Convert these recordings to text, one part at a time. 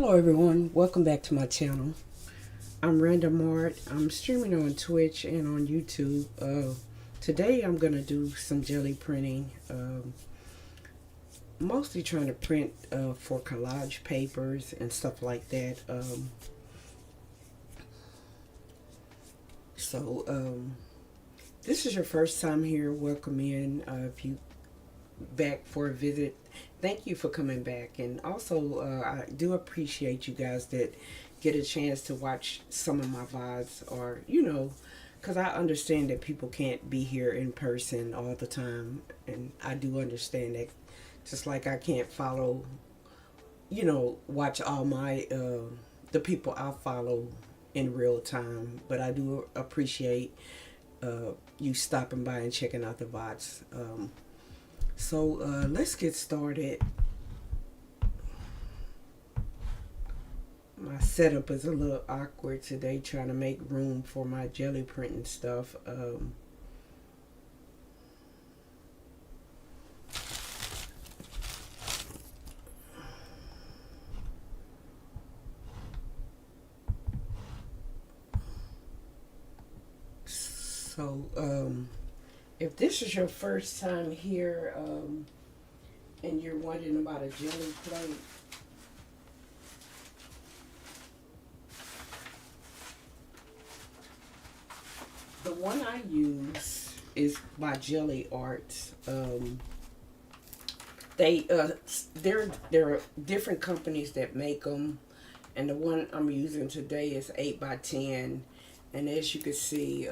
Hello everyone, welcome back to my channel. I'm Random Art. I'm streaming on Twitch and on YouTube. Today I'm going to do some jelly printing. Mostly trying to print for collage papers and stuff like that. This is your first time here, welcome in. If you back for a visit, thank you for coming back. And also I do appreciate you guys that get a chance to watch some of my VODs, or because I understand that people can't be here in person all the time, and I do understand that. Just like I can't follow, watch all my the people I follow in real time, but I do appreciate you stopping by and checking out the VODs. Let's get started. My setup is a little awkward today, trying to make room for my jelly printing stuff. If this is your first time here, and you're wondering about a jelly plate, the one I use is by Gelli Arts. There are different companies that make them, and the one I'm using today is 8x10, and as you can see,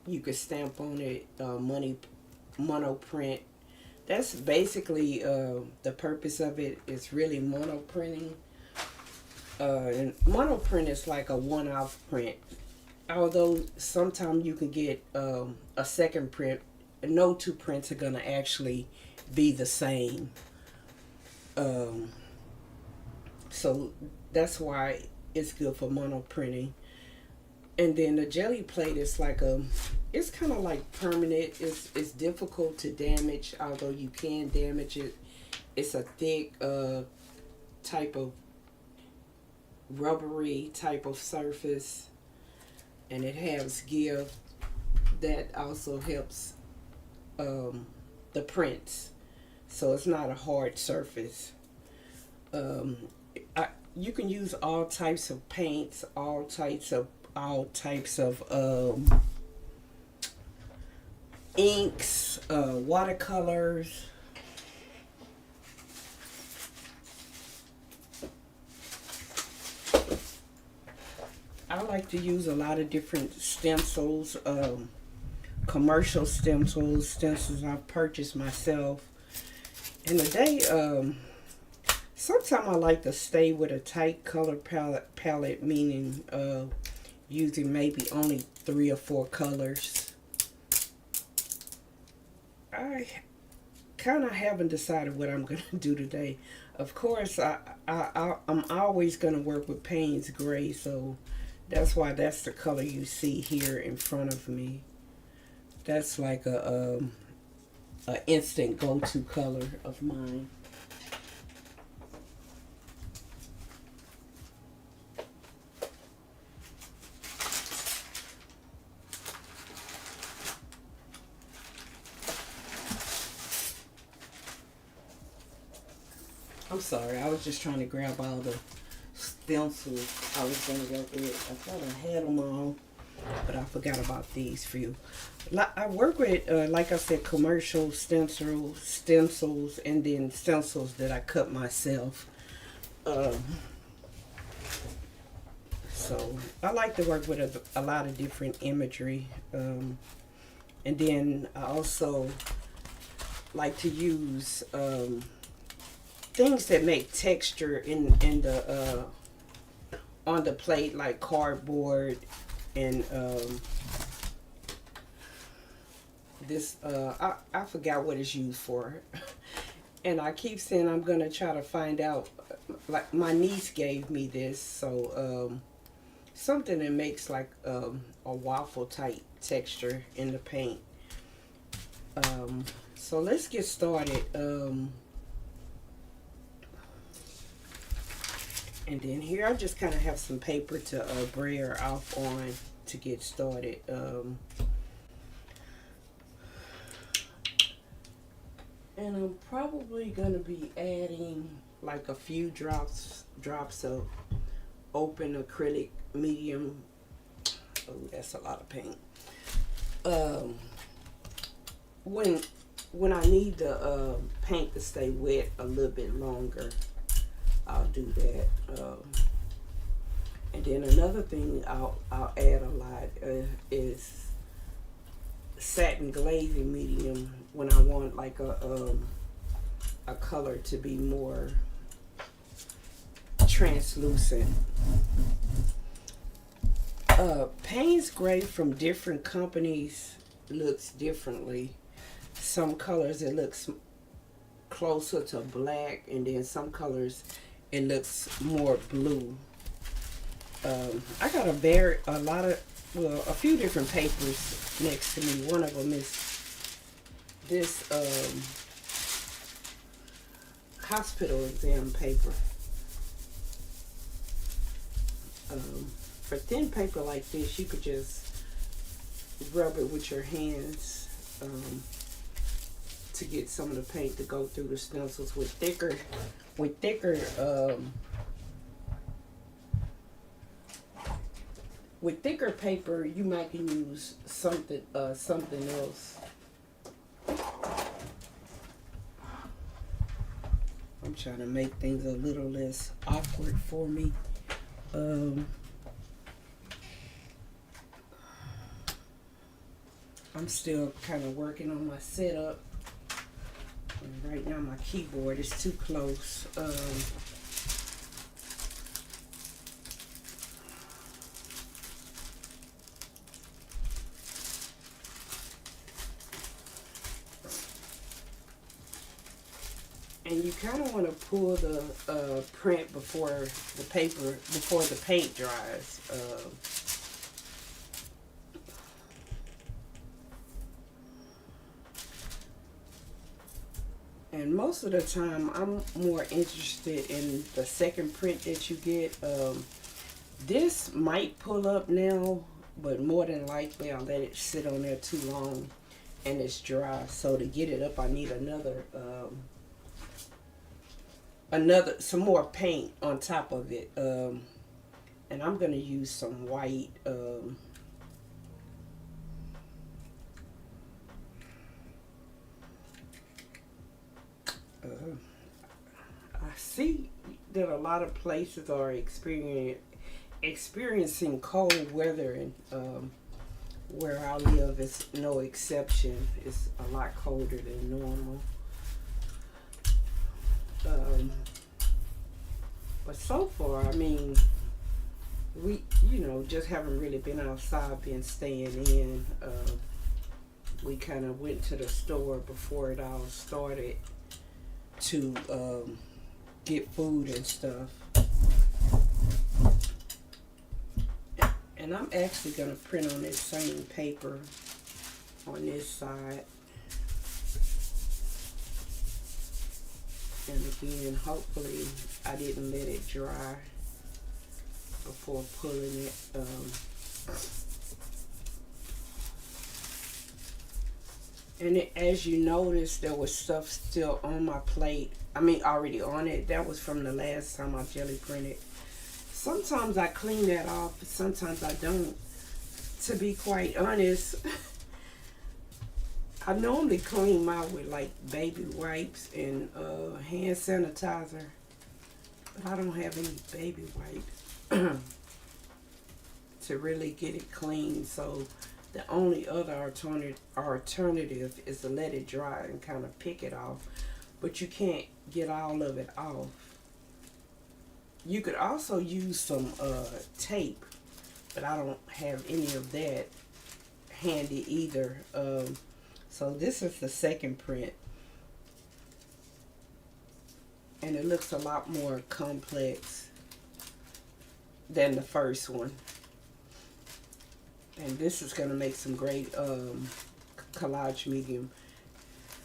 you could stamp on it mono print. That's basically the purpose of it. Is really mono printing. And mono print is like a one-off print. Although sometimes you can get a second print. No two prints are gonna actually be the same. So that's why it's good for mono printing. And then the jelly plate is like it's kind of like permanent. It's difficult to damage, although you can damage it. It's a thick type of rubbery type of surface, and it has give that also helps the prints. So it's not a hard surface. You can use all types of paints, all types of inks, watercolors. I like to use a lot of different stencils, commercial stencils I've purchased myself. And today, sometimes I like to stay with a tight color palette, meaning using maybe only 3 or 4 colors. I kind of haven't decided what I'm going to do today. Of course, I'm always going to work with Payne's Gray, so that's why that's the color you see here in front of me. That's like a instant go-to color of mine. I'm sorry, I was just trying to grab all the stencils I was going to work with. I thought I had them all, but I forgot about these few. I work with, like I said, commercial stencils, and then stencils that I cut myself. So I like to work with a lot of different imagery. And then I also like to use things that make texture in the on the plate, like cardboard and this I forgot what it's used for. And I keep saying I'm gonna try to find out. Like my niece gave me this, so something that makes like a waffle type texture in the paint. So let's get started. And then here I just kind of have some paper to brayer off on to get started. And I'm probably gonna be adding like a few drops of open acrylic medium. Oh, that's a lot of paint. Um, when I need the paint to stay wet a little bit longer, I'll do that. And then another thing I'll add a lot is satin glazing medium when I want like a color to be more translucent. Payne's Gray from different companies looks differently. Some colors it looks closer to black, and then some colors it looks more blue. I got a few different papers next to me. One of them is this hospital exam paper. For thin paper like this, you could just rub it with your hands to get some of the paint to go through the stencils. With thicker paper, you might can use something else. I'm trying to make things a little less awkward for me. I'm still kind of working on my setup. And right now my keyboard is too close. And you kind of want to pull the print before the paint dries. And most of the time, I'm more interested in the second print that you get. This might pull up now, but more than likely, I'll let it sit on there too long and it's dry. So to get it up, I need some more paint on top of it. And I'm gonna use some white. I see that a lot of places are experiencing cold weather, and where I live is no exception. It's a lot colder than normal. But so far, I mean, we, just haven't really been outside, been staying in. We kind of went to the store before it all started to get food and stuff. And I'm actually going to print on this same paper on this side. And again, hopefully I didn't let it dry before pulling it. And as you notice, there was stuff still on my plate. I mean, already on it. That was from the last time I jelly printed. Sometimes I clean that off, sometimes I don't. To be quite honest, I normally clean mine with like baby wipes and hand sanitizer, but I don't have any baby wipes to really get it clean. So the only other alternative is to let it dry and kind of pick it off, but you can't get all of it off. You could also use some tape, but I don't have any of that handy either. So this is the second print, and it looks a lot more complex than the first one. And this is going to make some great collage medium,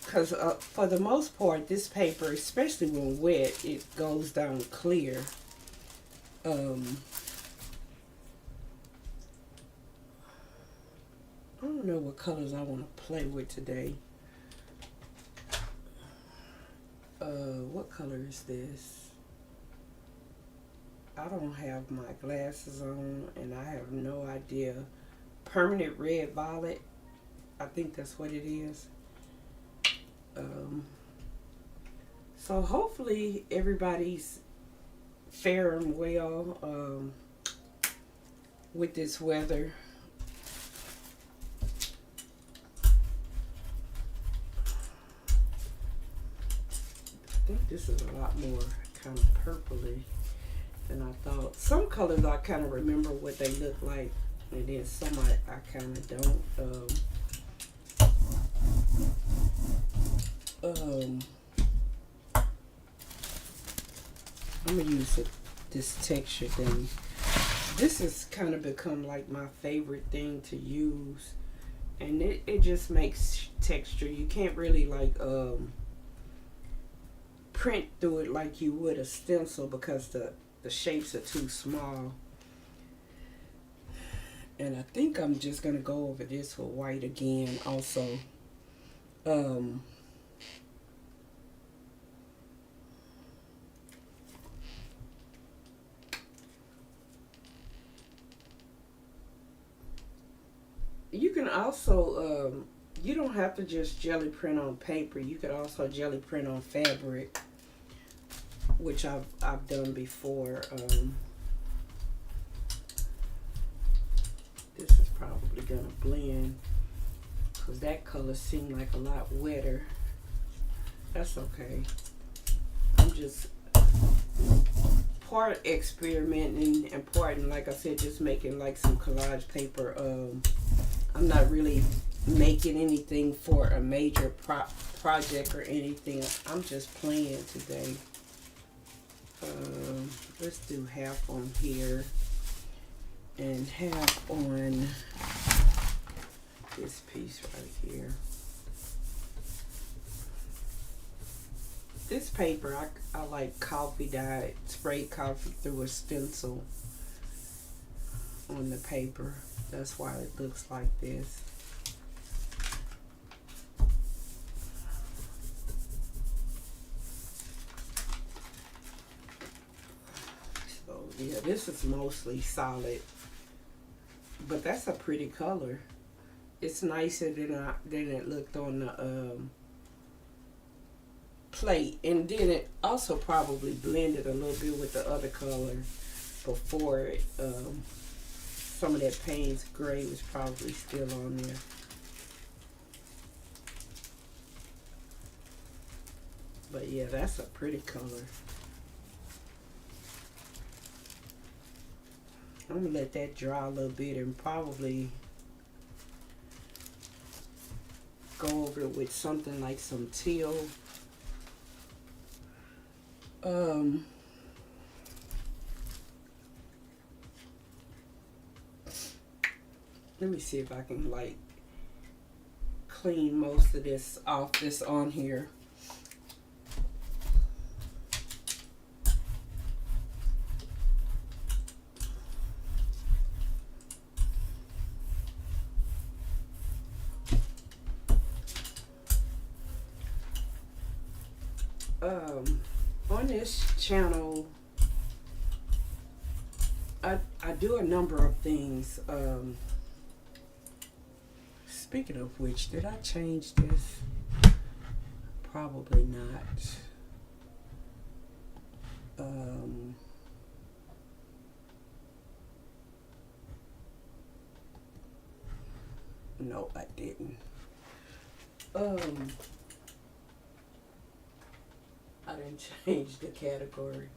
because for the most part, this paper, especially when wet, it goes down clear. Um, I don't know what colors I want to play with today. What color is this? I don't have my glasses on and I have no idea. Permanent red violet. I think that's what it is. So hopefully everybody's faring well with this weather. I think this is a lot more kind of purpley than I thought. Some colors I kind of remember what they look like, and then some I kind of don't. I'm gonna use this texture thing. This has kind of become like my favorite thing to use, and it just makes texture. You can't really like print through it like you would a stencil because the shapes are too small. And I think I'm just gonna go over this with white again also. You can also, you don't have to just jelly print on paper. You could also jelly print on fabric, which I've done before. This is probably gonna blend because that color seemed like a lot wetter. That's okay. I'm just part experimenting and part, like I said, just making like some collage paper. I'm not really making anything for a major project or anything. I'm just playing today. Let's do half on here and half on this piece right here. This paper, I like coffee dyed, sprayed coffee through a stencil on the paper. That's why it looks like this. So yeah, this is mostly solid, but that's a pretty color. It's nicer than it looked on the plate, and then it also probably blended a little bit with the other color before it. Some of that Payne's gray was probably still on there. But yeah, that's a pretty color. I'm gonna let that dry a little bit and probably go over it with something like some teal. Let me see if I can like clean most of this off this on here. On this channel, I do a number of things. Speaking of which, did I change this? Probably not. No, I didn't. I didn't change the category.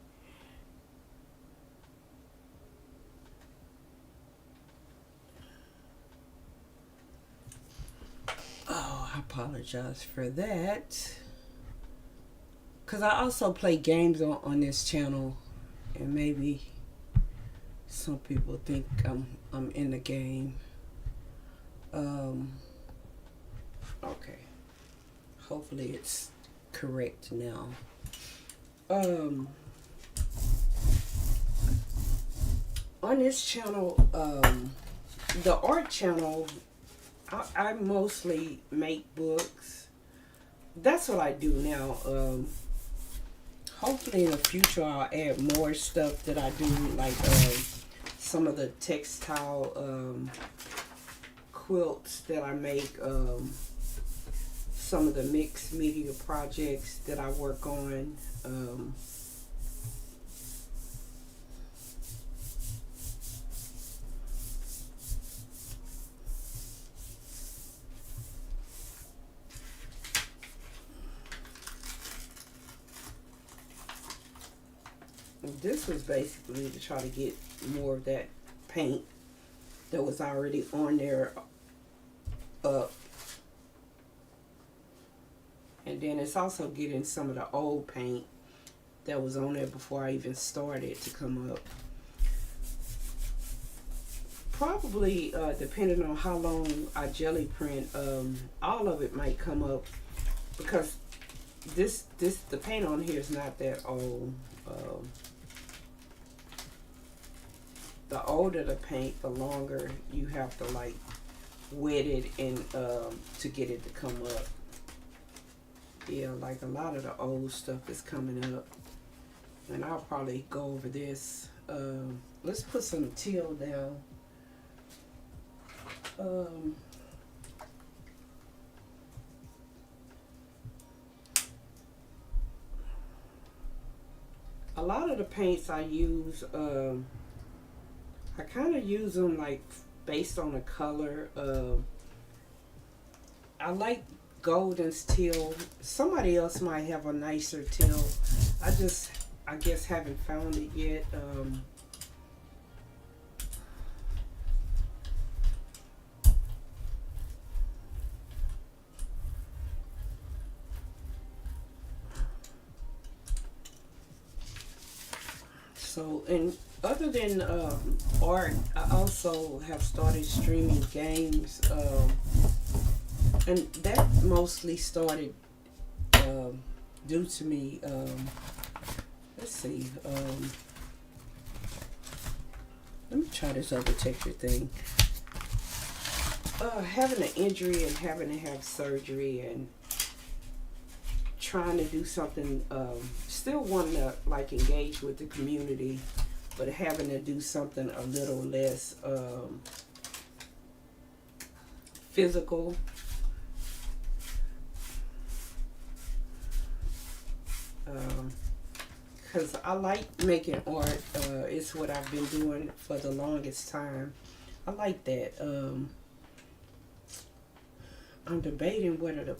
Oh, I apologize for that. Because I also play games on this channel, and maybe some people think I'm in the game. Okay. Hopefully it's correct now. On this channel, the art channel, I mostly make books. That's what I do now. Hopefully in the future I'll add more stuff that I do, like some of the textile quilts that I make, some of the mixed media projects that I work on. This was basically to try to get more of that paint that was already on there up. And then it's also getting some of the old paint that was on there before I even started to come up. Probably depending on how long I jelly print, all of it might come up, because the paint on here is not that old. The older the paint, the longer you have to like wet it and to get it to come up. Yeah, like a lot of the old stuff is coming up, and I'll probably go over this. Let's put some teal down. A lot of the paints I use, I kind of use them like based on the color. I like Golden's teal. Somebody else might have a nicer teal. I guess haven't found it yet. So, and other than art, I also have started streaming games, and that mostly started due to me, let's see, let me try this other texture thing. Having an injury and having to have surgery and trying to do something, still wanting to like engage with the community, but having to do something a little less physical. Because I like making art. It's what I've been doing for the longest time. I like that. I'm debating whether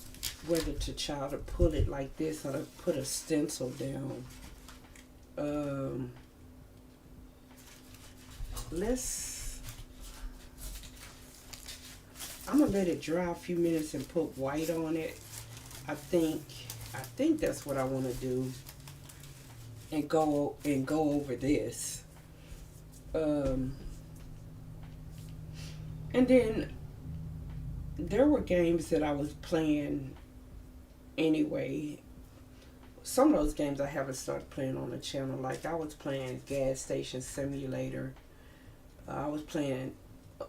to try to pull it like this or to put a stencil down. I'm gonna let it dry a few minutes and put white on it. I think that's what I want to do, and go over this. And then there were games that I was playing anyway. Some of those games I haven't started playing on the channel. Like I was playing Gas Station Simulator. I was playing,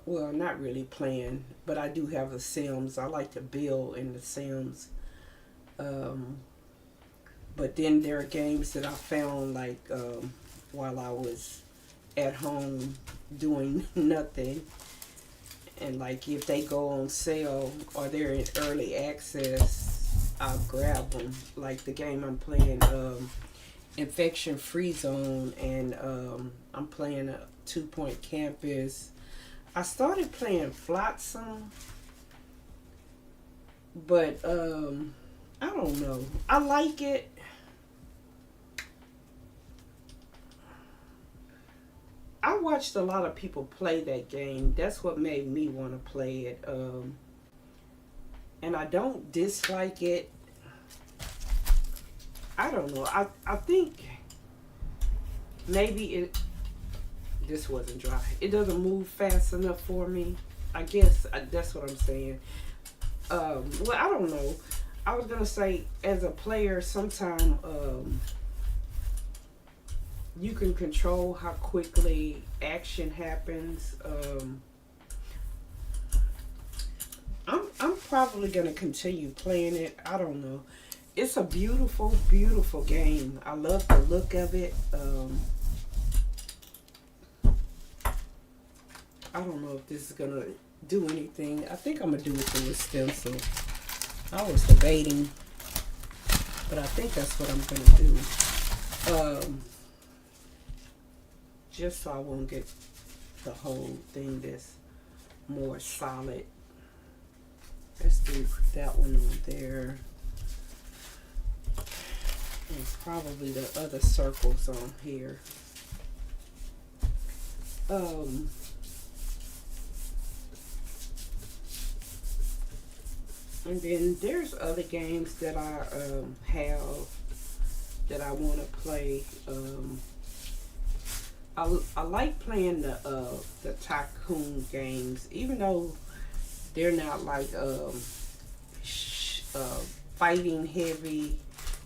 well, not really playing, but I do have the Sims. I like to build in the Sims. But then there are games that I found like while I was at home doing nothing. And like if they go on sale or they're in early access, I'll grab them. Like the game I'm playing, Infection Free Zone, and I'm playing a 2 Point Campus. I started playing Flotsam, but I don't know. I like it. I watched a lot of people play that game. That's what made me want to play it. And I don't dislike it. I don't know. I think maybe this wasn't dry. It doesn't move fast enough for me. I guess that's what I'm saying. Well, I don't know. I was gonna say, as a player, sometime you can control how quickly action happens. I'm probably gonna continue playing it. I don't know. It's a beautiful, beautiful game. I love the look of it. I don't know if this is gonna do anything. I think I'm gonna do it through a stencil. I was debating, but I think that's what I'm gonna do. Just so I won't get the whole thing that's more solid. Let's do that one on there. And probably the other circles on here. And then there's other games that I have that I want to play. I like playing the tycoon games, even though they're not like fighting heavy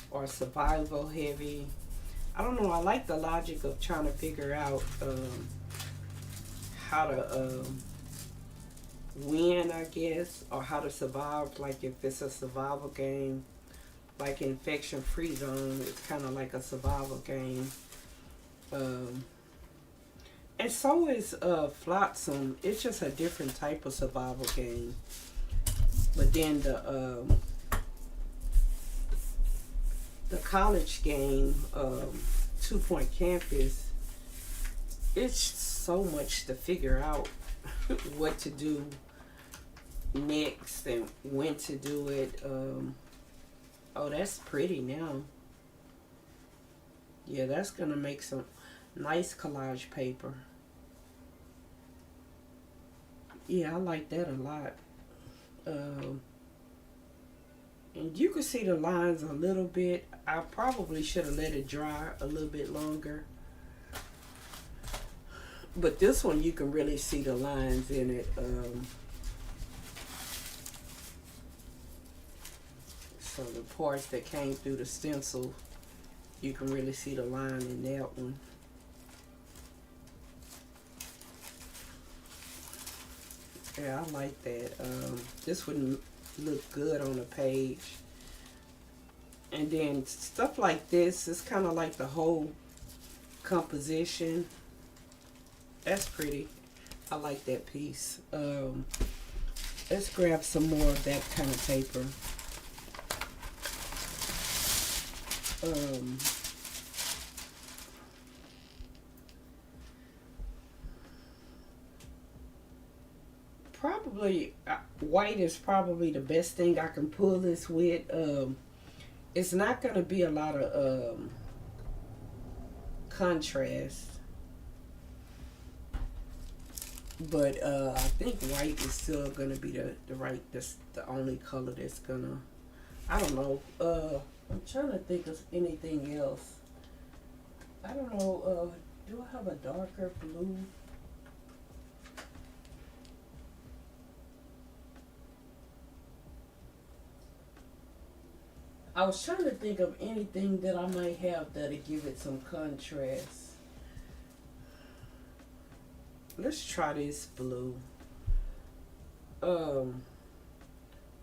or survival heavy. I don't know. I like the logic of trying to figure out how to win, I guess, or how to survive. Like if it's a survival game, like Infection Free Zone, it's kind of like a survival game. And so is Flotsam. It's just a different type of survival game. But then the college game, 2 Point Campus, it's so much to figure out what to do next and when to do it. Oh, that's pretty now. Yeah, that's gonna make some nice collage paper. Yeah, I like that a lot. And you can see the lines a little bit. I probably should have let it dry a little bit longer. But this one, you can really see the lines in it. So the parts that came through the stencil, you can really see the line in that one. Yeah, I like that. This wouldn't look good on a page. And then stuff like this, it's kind of like the whole composition. That's pretty. I like that piece. Let's grab some more of that kind of paper. Probably white is probably the best thing I can pull this with. It's not going to be a lot of contrast, but I think white is still going to be the only color that's gonna. I don't know. I'm trying to think of anything else. I don't know. Do I have a darker blue? I was trying to think of anything that I might have that'll give it some contrast. Let's try this blue.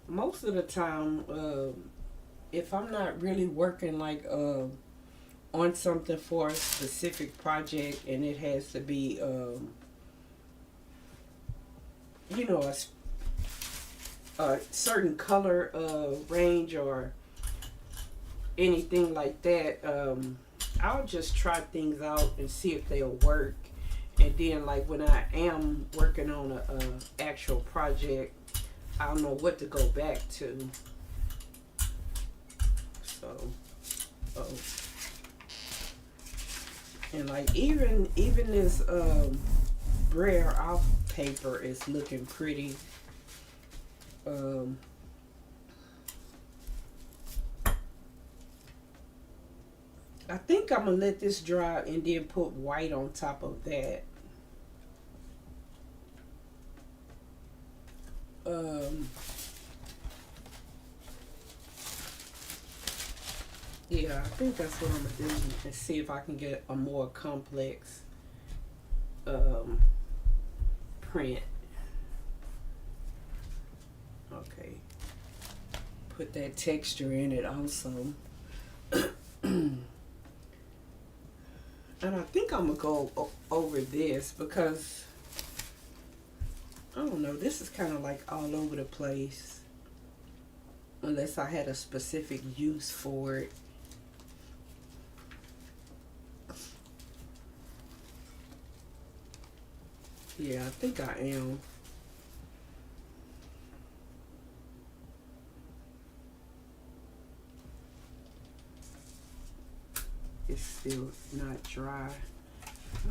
Most of the time, if I'm not really working like on something for a specific project and it has to be you know, a certain color range or anything like that, I'll just try things out and see if they'll work. And then like when I am working on a actual project, I don't know what to go back to. So, and like even this Braille off paper is looking pretty. I think I'm gonna let this dry and then put white on top of that. Yeah, I think that's what I'm gonna do and see if I can get a more complex um, print. Okay, put that texture in it also. And I think I'm gonna go over this because I don't know, this is kind of like all over the place unless I had a specific use for it. Yeah, I think I am. It's still not dry.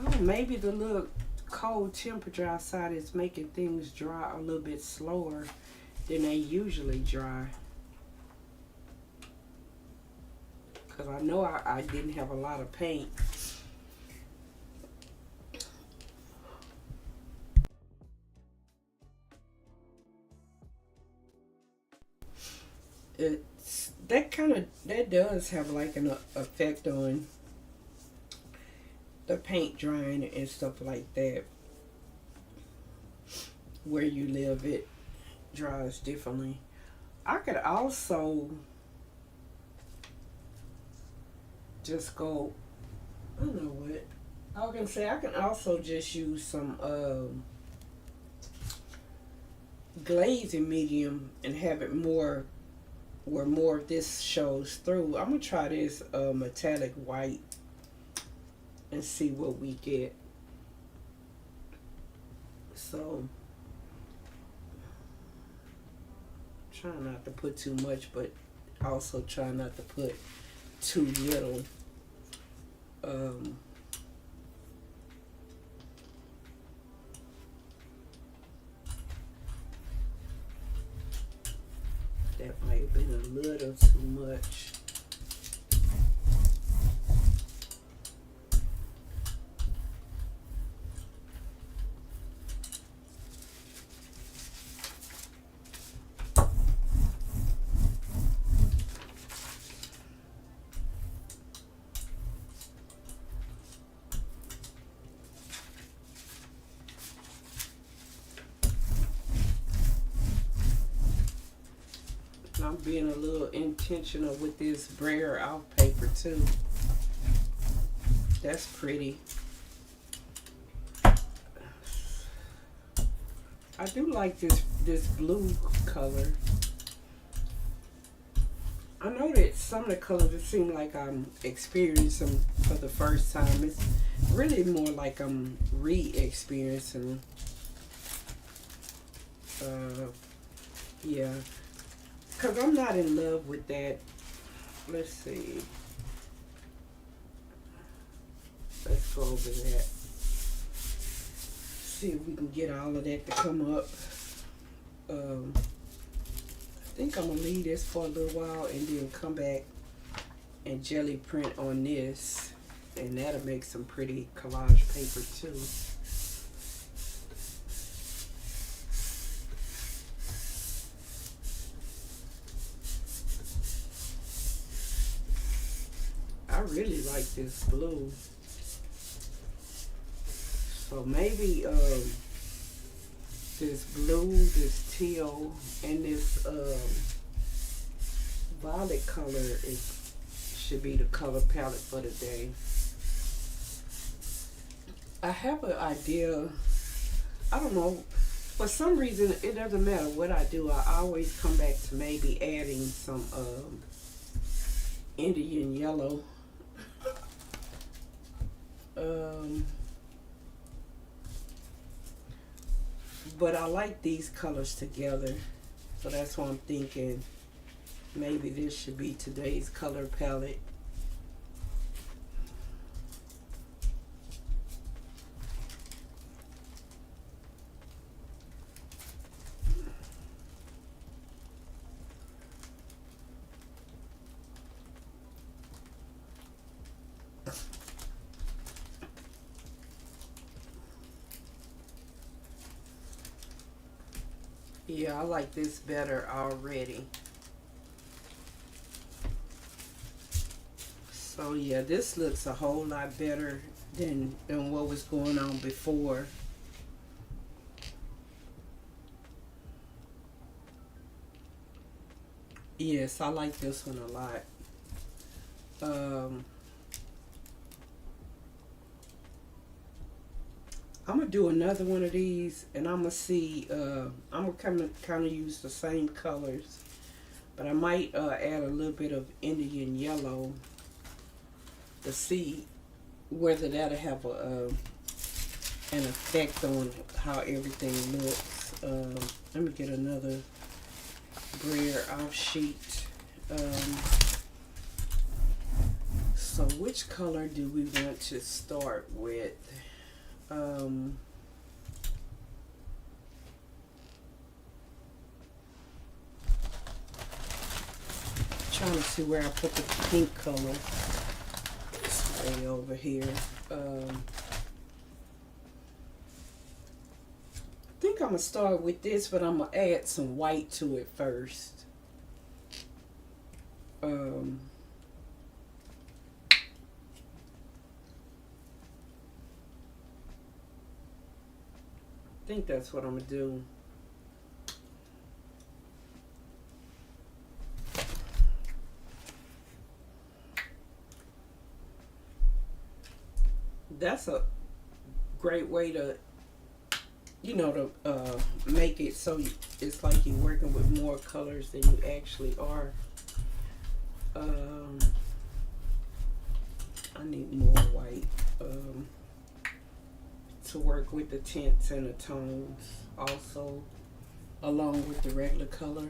Oh, maybe the little cold temperature outside is making things dry a little bit slower than they usually dry. Because I know I didn't have a lot of paint. It's that does have like an effect on the paint drying and stuff like that. Where you live, it dries differently. I could also just go, I don't know what. I was gonna say I can also just use some glazing medium and have it more where more of this shows through. I'm gonna try this metallic white and see what we get. So try not to put too much, but also try not to put too little. Um, that might have been a little too much. I'm being a little intentional with this brayer off paper too. That's pretty. I do like this blue color. I know that some of the colors it seem like I'm experiencing for the first time. It's really more like I'm re-experiencing. Yeah, cause I'm not in love with that. Let's see. Let's go over that. See if we can get all of that to come up. I think I'm gonna leave this for a little while and then come back and jelly print on this, and that'll make some pretty collage paper too. I really like this blue. So maybe this blue, this teal, and this violet color should be the color palette for the day. I have an idea. I don't know. For some reason, it doesn't matter what I do. I always come back to maybe adding some Indian yellow. But I like these colors together, so that's why I'm thinking maybe this should be today's color palette. Yeah, I like this better already. Oh yeah, this looks a whole lot better than what was going on before. Yes, I like this one a lot. Um, I'm gonna do another one of these, and I'm gonna see. I'm gonna kind of use the same colors, but I might add a little bit of Indian yellow to see whether that'll have an effect on how everything looks. Let me get another brayer off sheet. So which color do we want to start with? Um, Trying to see where I put the pink color. It's way over here. I think I'm gonna start with this, but I'm gonna add some white to it first. Um, I think that's what I'm gonna do. That's a great way to, to make it so it's like you're working with more colors than you actually are. Um, I need more white to work with the tints and the tones also, along with the regular color.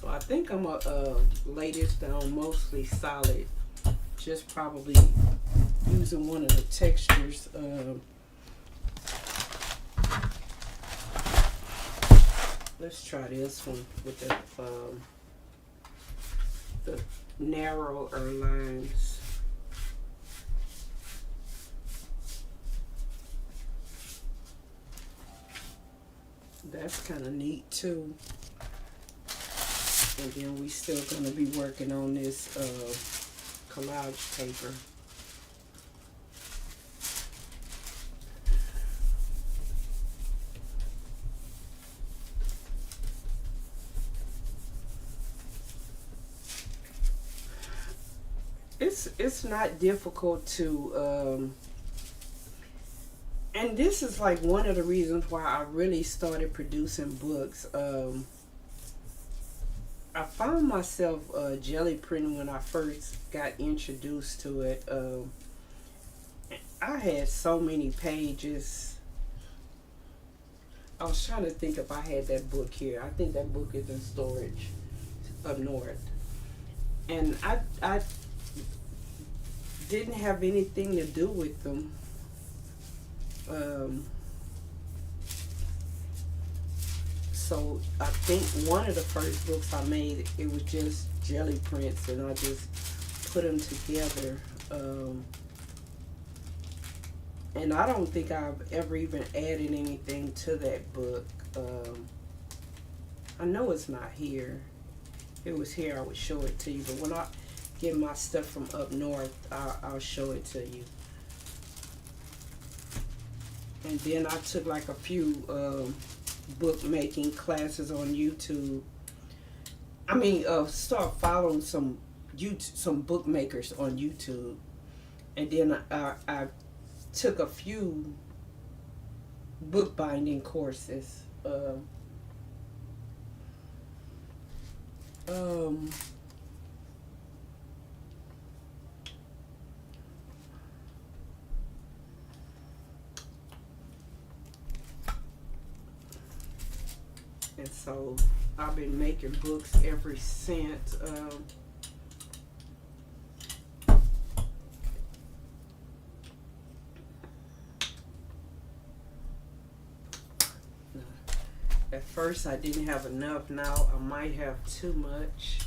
So I think I'm gonna lay this down mostly solid, just probably using one of the textures. Let's try this one with the narrower lines. That's kind of neat too. And then we still going to be working on this collage paper. It's not difficult to and this is like one of the reasons why I really started producing books. I found myself jelly printing when I first got introduced to it. I had so many pages. I was trying to think if I had that book here. I think that book is in storage up north. And I didn't have anything to do with them. So I think one of the first books I made, it was just jelly prints, and I just put them together. And I don't think I've ever even added anything to that book. I know it's not here. If it was here, I would show it to you. But when I get my stuff from up north, I'll show it to you. And then I took like a few bookmaking classes on YouTube. I mean, start following some bookmakers on YouTube, and then I took a few bookbinding courses. And so I've been making books ever since. At first I didn't have enough. Now I might have too much.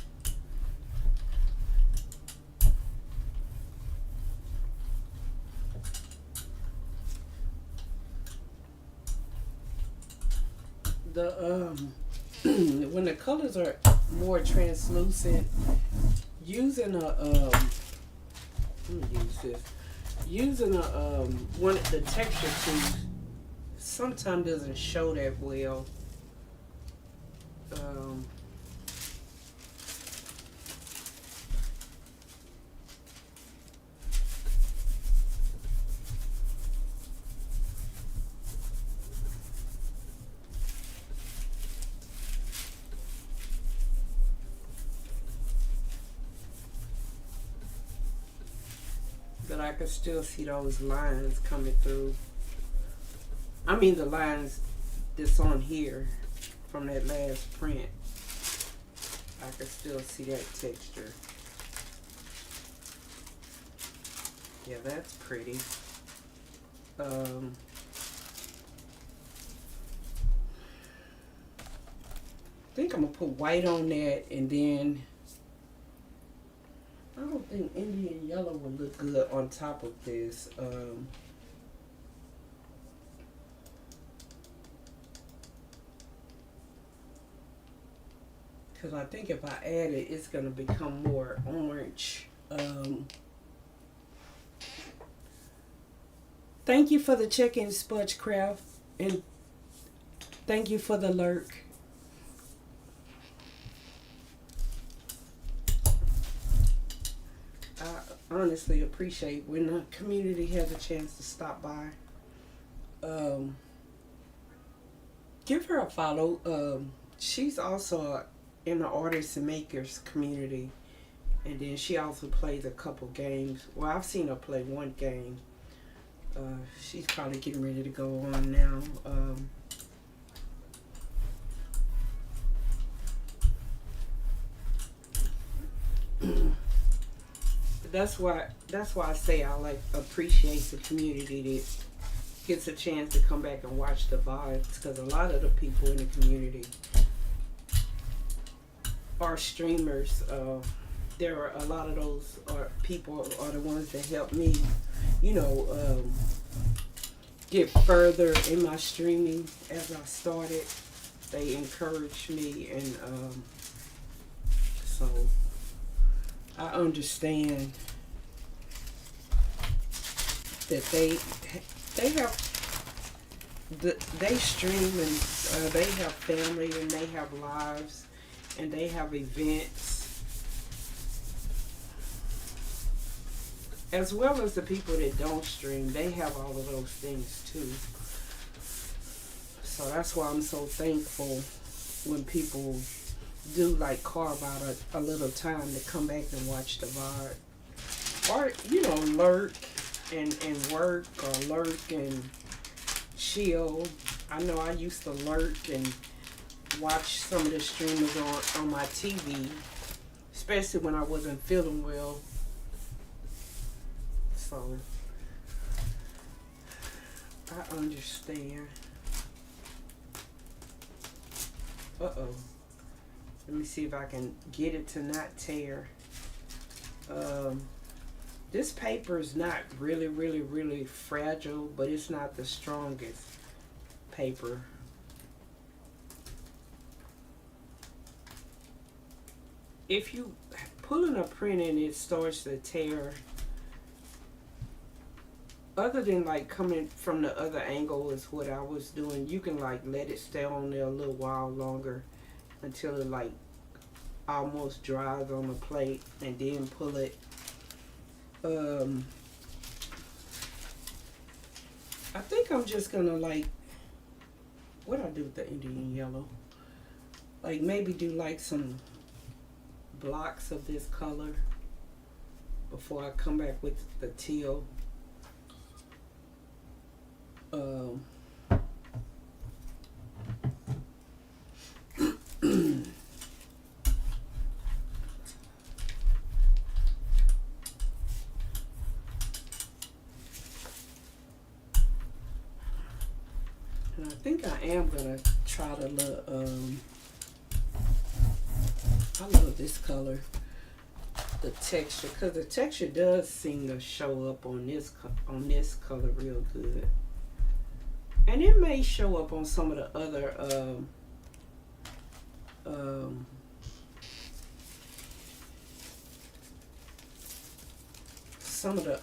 The when the colors are more translucent, using a let me use this. Using a one the texture tube sometimes doesn't show that well. Um, but I can still see those lines coming through. I mean the lines that's on here from that last print. I can still see that texture. Yeah, that's pretty. I think I'm gonna put white on that, and then I don't think Indian yellow would look good on top of this. Because I think if I add it, it's gonna become more orange. Thank you for the check-in, Spudgecraft, and thank you for the lurk. I honestly appreciate when the community has a chance to stop by. Give her a follow. She's also in the artists and makers community, and then she also plays a couple games. Well, I've seen her play one game. She's probably getting ready to go on now. That's why I say I appreciate the community that gets a chance to come back and watch the vibes, because a lot of the people in the community are streamers. There are a lot of those people are the ones that help me, get further in my streaming as I started. They encouraged me, and so I understand that they stream, and they have family, and they have lives, and they have events, as well as the people that don't stream. They have all of those things too. So that's why I'm so thankful when people do carve out a little time to come back and watch the VOD, or lurk and work, or lurk and chill. I know I used to lurk and watch some of the streamers on my TV, especially when I wasn't feeling well. So I understand. Uh-oh. Let me see if I can get it to not tear. This paper is not really, really, really fragile, but it's not the strongest paper. If you pulling a print and it starts to tear, other than coming from the other angle is what I was doing, you can let it stay on there a little while longer until it almost dries on the plate, and then pull it. I think I'm just gonna what I do with the Indian yellow, maybe do some blocks of this color before I come back with the teal. And I think I am gonna try the little, I love this color, the texture, because the texture does seem to show up on this color real good. And it may show up on some of the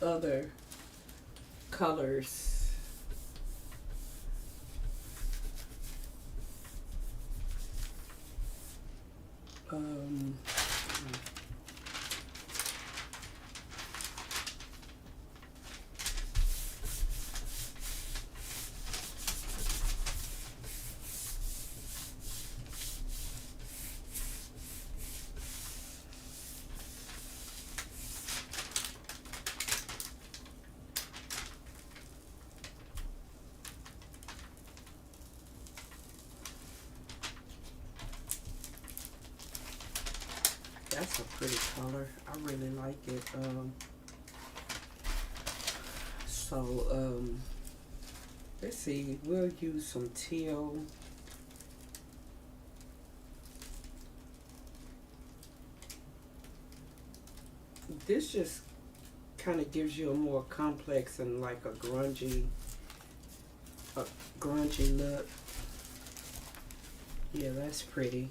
other colors. That's a pretty color. I really like it. Let's see. We'll use some teal. This just kind of gives you a more complex and like a grungy look. Yeah, that's pretty.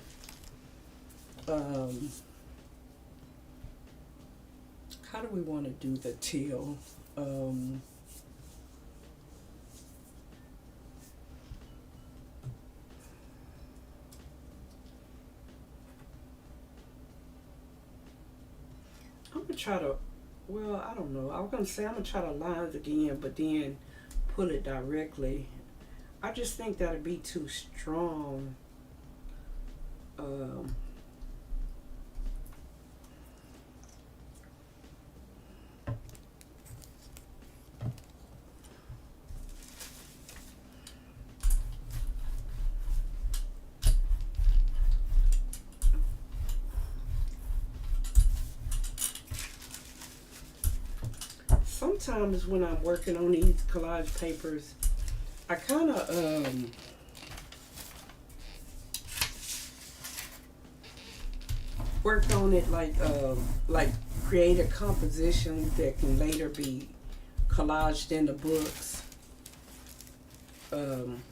How do we want to do the teal? I'm gonna try to, well, I don't know. I was gonna say I'm gonna try to line it again, but then pull it directly. I just think that'd be too strong. Sometimes when I'm working on these collage papers, I kind of work on it like create a composition that can later be collaged in the books. I'm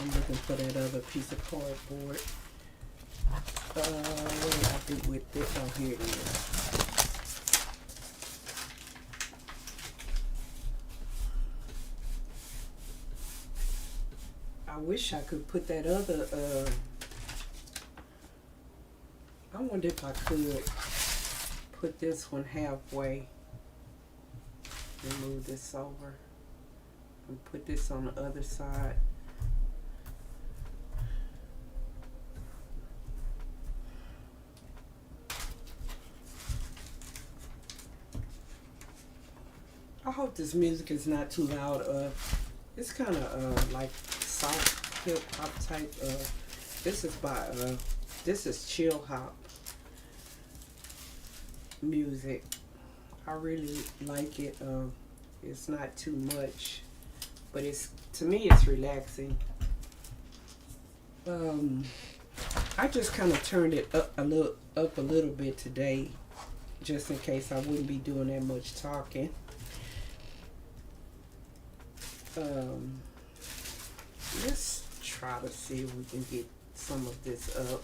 looking for that other piece of cardboard. What did I do with this? Oh, here it is. I wish I could put that other, I wonder if I could put this one halfway and move this over and put this on the other side. I hope this music is not too loud. It's kind of like soft hip hop type. This is chill hop music. I really like it. It's not too much, but to me it's relaxing. I just kind of turned it up a little bit today, just in case I wouldn't be doing that much talking. Let's try to see if we can get some of this up.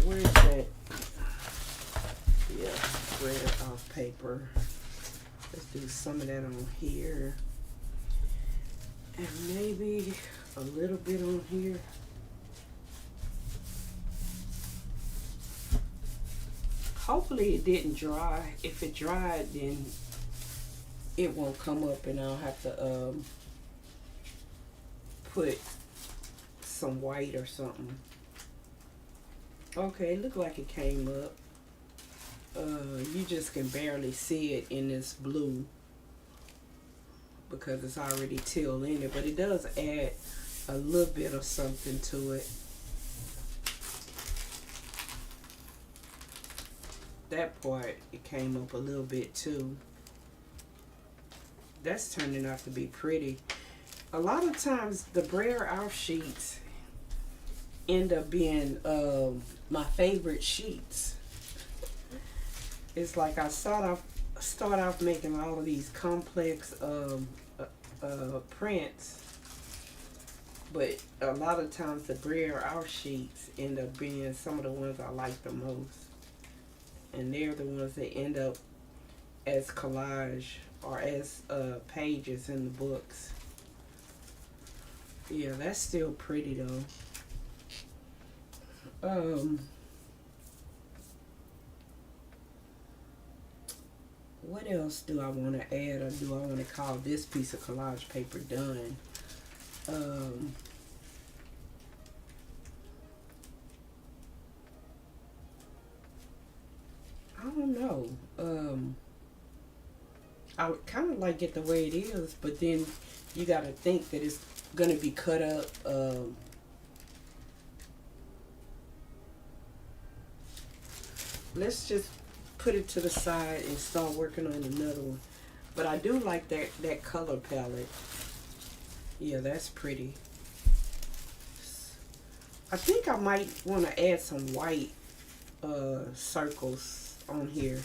Where is that? Yeah, spread off paper. Let's do some of that on here. And maybe a little bit on here. Hopefully it didn't dry. If it dried, then it won't come up and I'll have to put some white or something. Okay, it looked like it came up. You just can barely see it in this blue because it's already teal in it, but it does add a little bit of something to it. That part, it came up a little bit too. that's turning out to be pretty. A lot of times the brayer out sheets end up being my favorite sheets. It's like I start off making all of these complex prints, but a lot of times the brayer out sheets end up being some of the ones I like the most, and they're the ones that end up as collage or as pages in the books. Yeah, that's still pretty though. What else do I want to add, or do I want to call this piece of collage paper done? I don't know. I would kind of like it the way it is, but then you got to think that it's going to be cut up. Let's just put it to the side and start working on another one. But I do like that color palette. Yeah, that's pretty. I think I might want to add some white circles on here.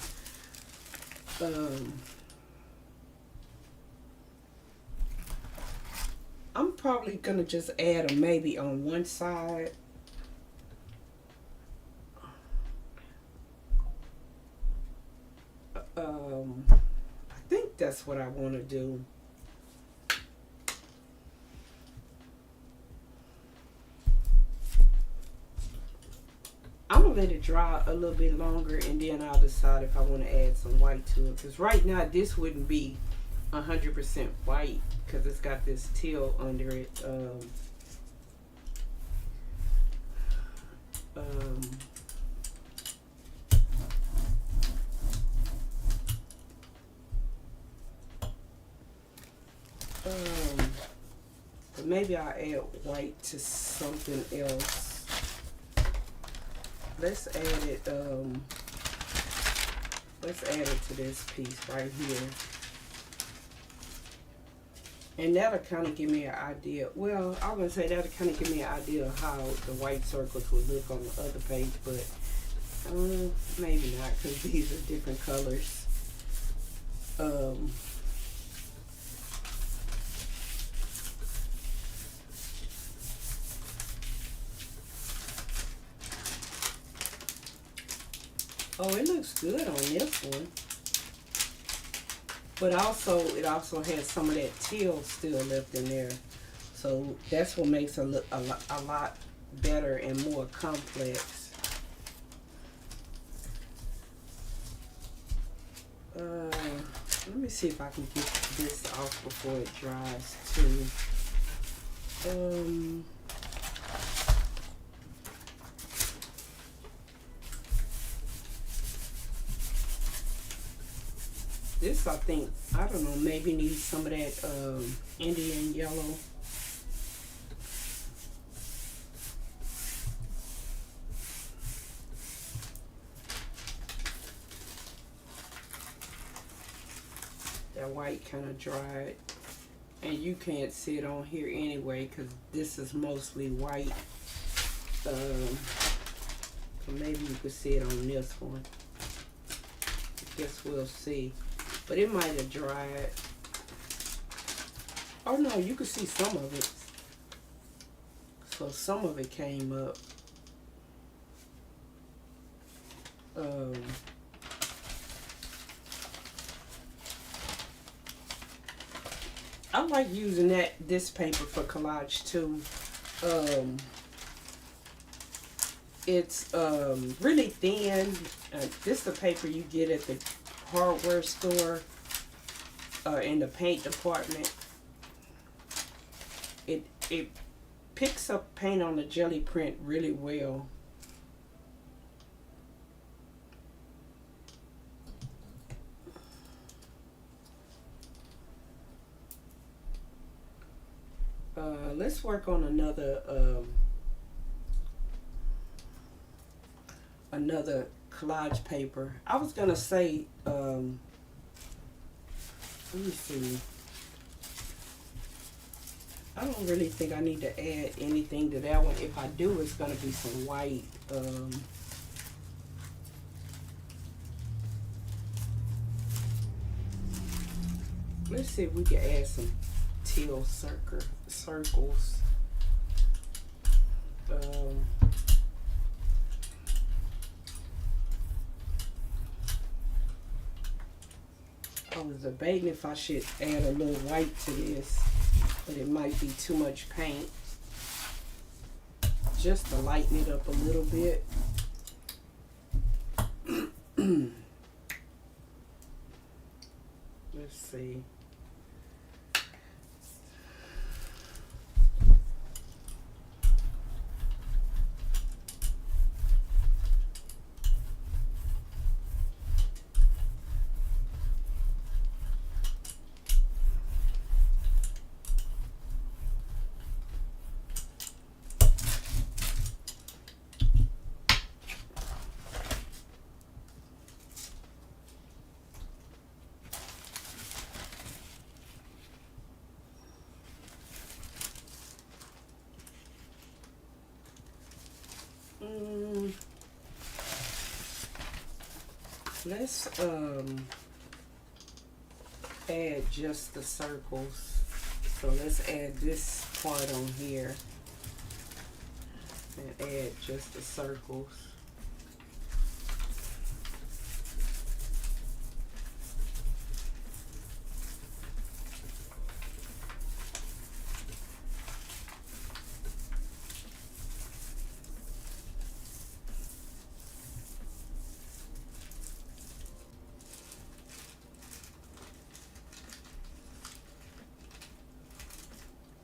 I'm probably gonna just add them maybe on one side. I think that's what I want to do. I'm gonna let it dry a little bit longer, and then I'll decide if I want to add some white to it. Because right now this wouldn't be 100% white because it's got this teal under it. But maybe I'll add white to something else. Let's add it. Let's add it to this piece right here. And that'll kind of give me an idea. Well, I was going to say that'll kind of give me an idea of how the white circles would look on the other page, but maybe not because these are different colors. Oh, it looks good on this one. But also, it also has some of that teal still left in there. So that's what makes it look a lot better and more complex. Let me see if I can get this off before it dries too. This, I think, I don't know, maybe needs some of that Indian yellow. That white kind of dried. And you can't see it on here anyway because this is mostly white. So maybe you can see it on this one. I guess we'll see. But it might have dried. Oh no, you can see some of it. So some of it came up. I like using this paper for collage too. It's really thin. This is the paper you get at the hardware store in the paint department. It picks up paint on the Gelli print really well. Let's work on another collage paper. I was gonna say, let me see. I don't really think I need to add anything to that one. If I do, it's going to be some white. Let's see if we can add some teal circles. I was debating if I should add a little white to this, but it might be too much paint. Just to lighten it up a little bit. Let's see. Let's add just the circles. So let's add this part on here and add just the circles.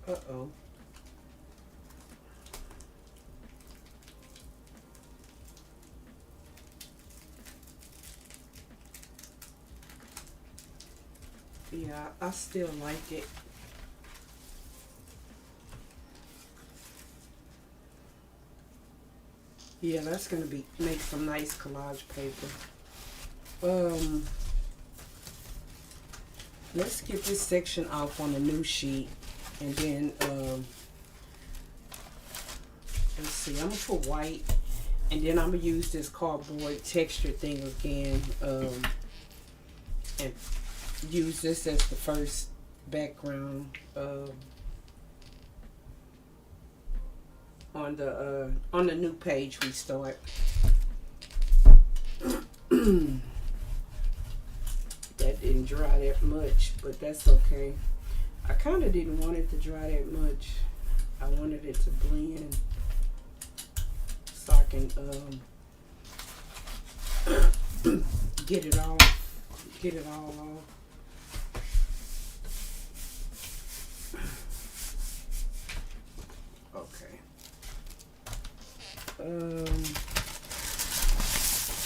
Uh-oh. Yeah, I still like it. Yeah, that's gonna make some nice collage paper. Let's get this section off on a new sheet, and then let's see, I'm gonna put white, and then I'm gonna use this cardboard texture thing again, and use this as the first background on the new page we start. That didn't dry that much, but that's okay. I kind of didn't want it to dry that much. I wanted it to blend so I can get it all off. Okay.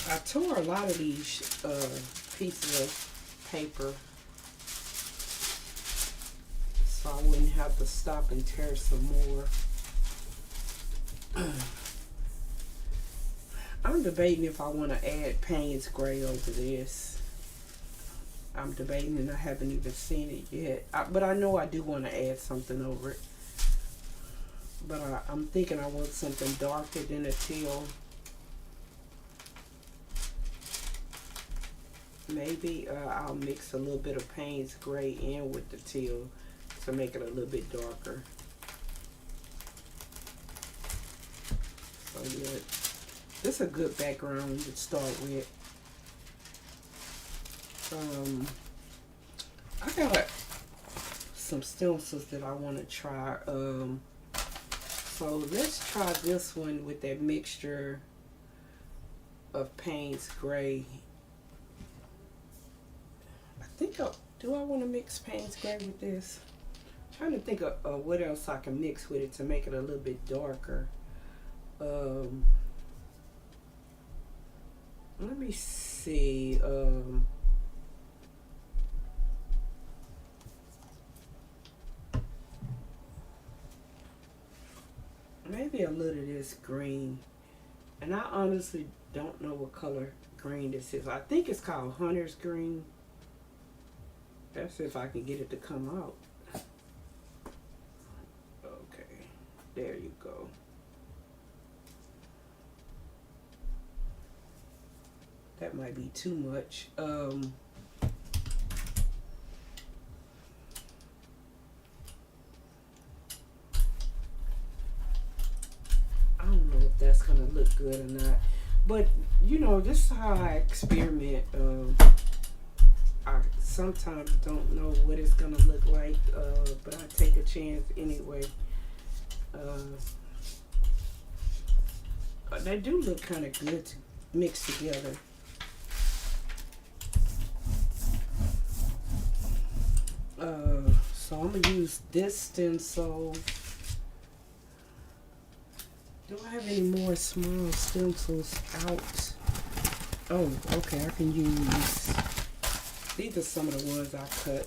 I tore a lot of these pieces of paper so I wouldn't have to stop and tear some more. I'm debating if I want to add Payne's Gray over this. I'm debating and I haven't even seen it yet. But I know I do want to add something over it. But I'm thinking I want something darker than a teal. Maybe I'll mix a little bit of Payne's Gray in with the teal to make it a little bit darker. So yeah, this is a good background to start with. I got some stencils that I want to try. So let's try this one with that mixture of Payne's Gray. Do I want to mix Payne's Gray with this? I'm trying to think of what else I can mix with it to make it a little bit darker. Let me see. Maybe a little of this green. And I honestly don't know what color green this is. I think it's called Hunter's Green. That's if I can get it to come out. There you go. That might be too much. I don't know if that's gonna look good or not, but you know, this is how I experiment. I sometimes don't know what it's gonna look like, but I take a chance anyway. They do look kind of good to mix together. So I'm gonna use this stencil. Do I have any more small stencils out? Oh, okay, I can use, these are some of the ones I cut.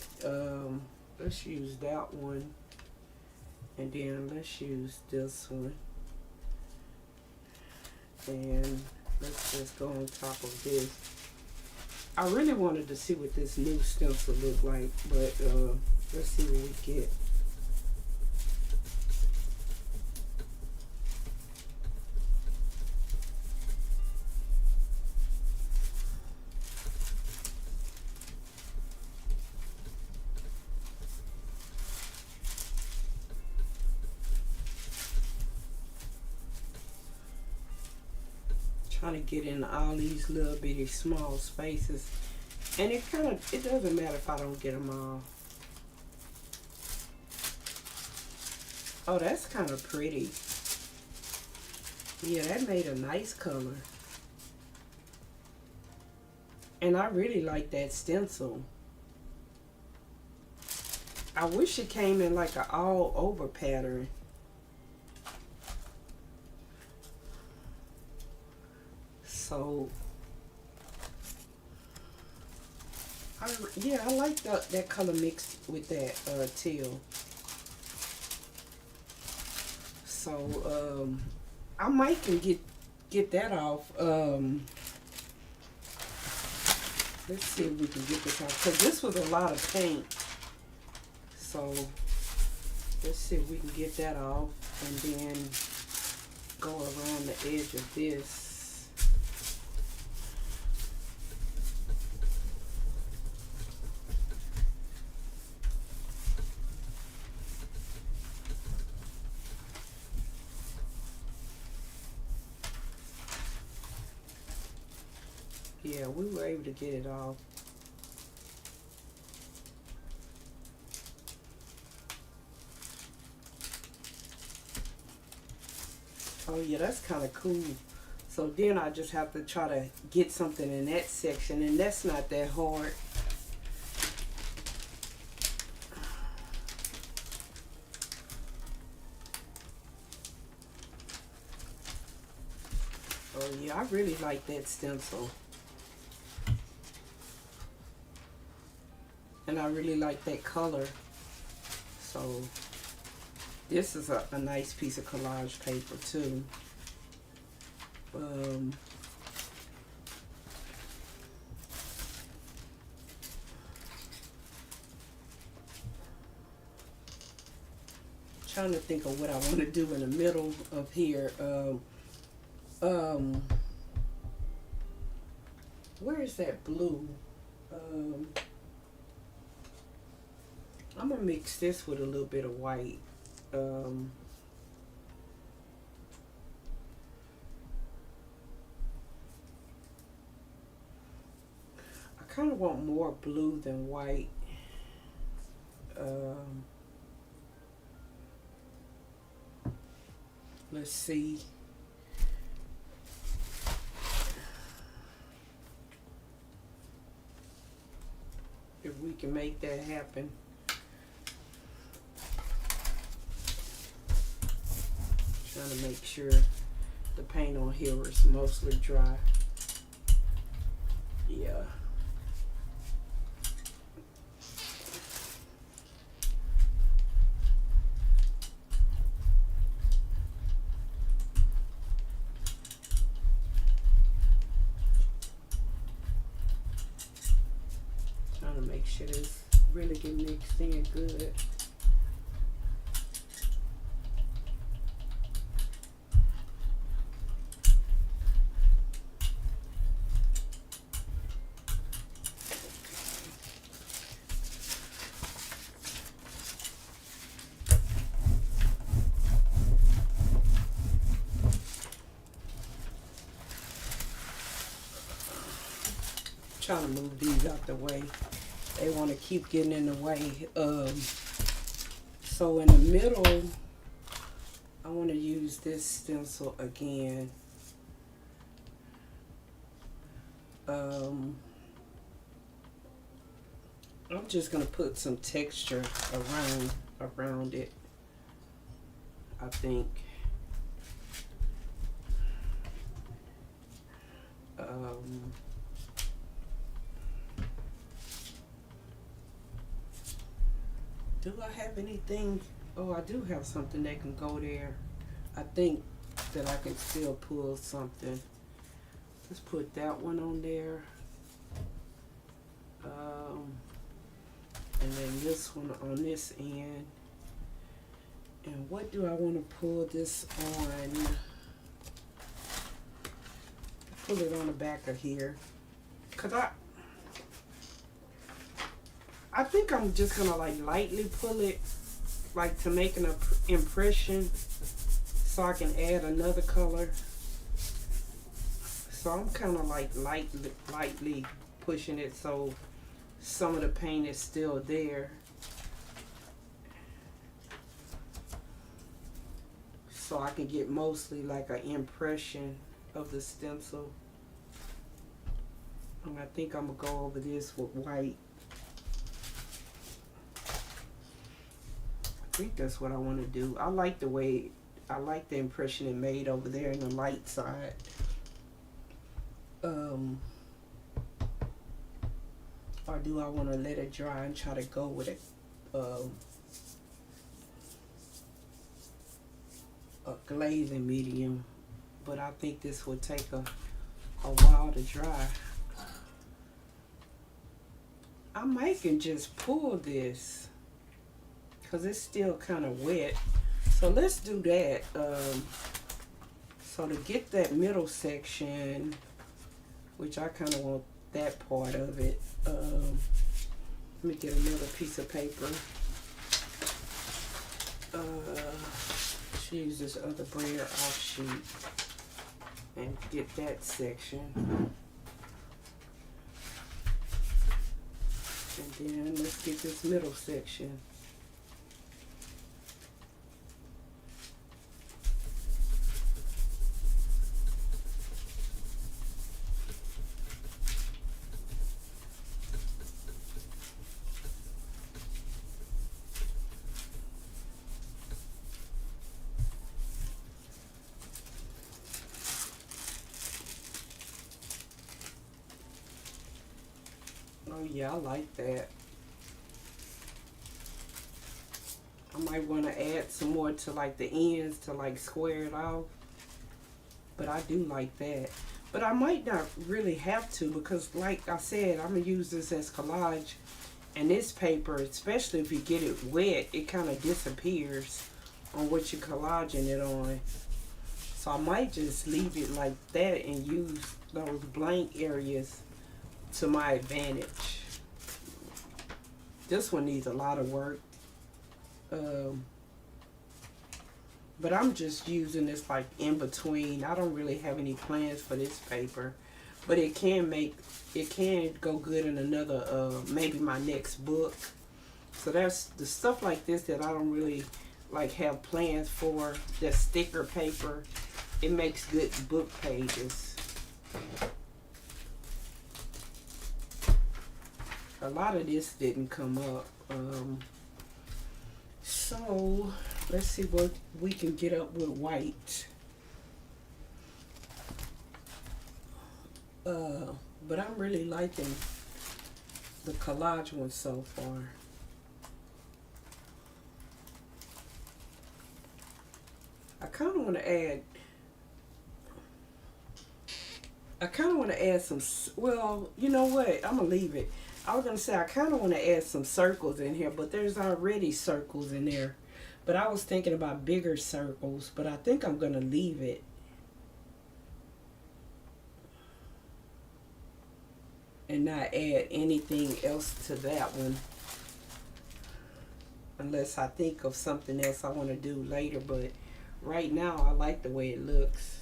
Let's use that one. And then let's use this one. And let's just go on top of this. I really wanted to see what this new stencil looked like, but let's see what we get. Trying to get in all these little bitty small spaces, and it doesn't matter if I don't get them all. Oh, that's kind of pretty. Yeah, that made a nice color, and I really like that stencil. I wish it came in like an all over pattern. So, yeah, I like that color mixed with that teal. So, I might can get that off. Let's see if we can get this off, because this was a lot of paint. So, let's see if we can get that off, and then go around the edge of this. Yeah, we were able to get it off. Oh yeah, that's kind of cool. So then I just have to try to get something in that section, and that's not that hard. Oh yeah, I really like that stencil. And I really like that color. So this is a nice piece of collage paper too. Trying to think of what I want to do in the middle of here. Where is that blue? I'm gonna mix this with a little bit of white. I kind of want more blue than white. Let's see. If we can make that happen. Trying to make sure the paint on here is mostly dry. Yeah. Trying to make sure this really get mixed in good. trying to move these out the way. They want to keep getting in the way. So in the middle, I want to use this stencil again. I'm just gonna put some texture around it, I think. Do I have anything? Oh, I do have something that can go there. I think that I can still pull something. Let's put that one on there. And then this one on this end. And what do I want to pull this on? Pull it on the back of here. Cause I think I'm just gonna like lightly pull it, like to make an impression, so I can add another color. So I'm kind of like lightly pushing it so some of the paint is still there. So I can get mostly like an impression of the stencil. And I think I'm gonna go over this with white. I think that's what I want to do. I like the impression it made over there in the light side. Or do I want to let it dry and try to go with it? A glazing medium, but I think this will take a while to dry. I might can just pull this because it's still kind of wet. So let's do that. So to get that middle section, which I kind of want that part of it, let me get another piece of paper. Use this other brayer offshoot and get that section. And then let's get this middle section. Oh yeah, I like that. I might want to add some more to like the ends to like square it off. But I do like that. But I might not really have to, because like I said, I'm going to use this as collage. And this paper, especially if you get it wet, it kind of disappears on what you're collaging it on. So I might just leave it like that and use those blank areas to my advantage. This one needs a lot of work. But I'm just using this like in between. I don't really have any plans for this paper, but it can go good in another, maybe my next book. So that's the stuff like this that I don't really like have plans for. The sticker paper, it makes good book pages. A lot of this didn't come up. So let's see what we can get up with white. But I'm really liking the collage one so far. I kind of want to add some, well, you know what? I'm going to leave it. I was going to say I kind of want to add some circles in here, but there's already circles in there. But I was thinking about bigger circles, but I think I'm going to leave it. And not add anything else to that one. Unless I think of something else I want to do later. But right now, I like the way it looks.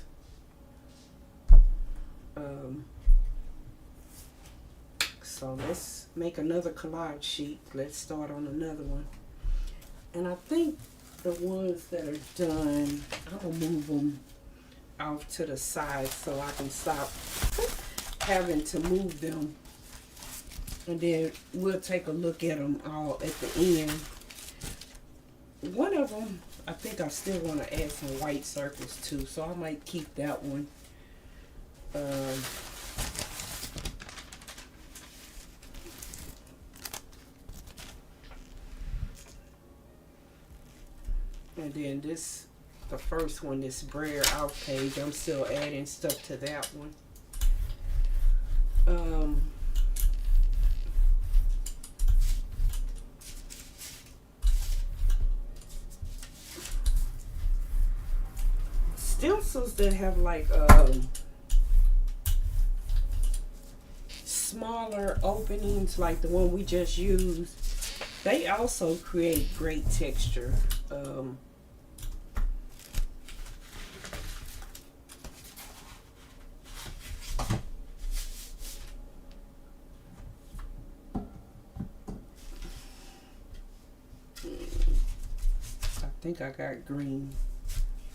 So let's make another collage sheet. Let's start on another one. And I think the ones that are done, I'm going to move them off to the side so I can stop having to move them. And then we'll take a look at them all at the end. One of them, I think I still want to add some white circles too, so I might keep that one. And then this, the first one, this brayer out page, I'm still adding stuff to that one. Stencils that have like smaller openings like the one we just used, they also create great texture. I think I got green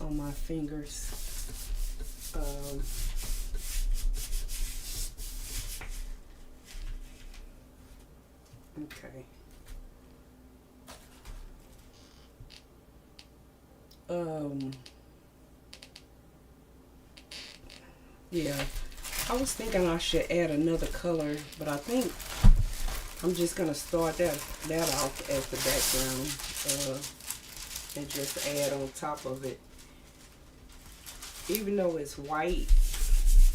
on my fingers. Okay. Yeah, I was thinking I should add another color, but I think I'm just gonna start that off as the background, and just add on top of it. Even though it's white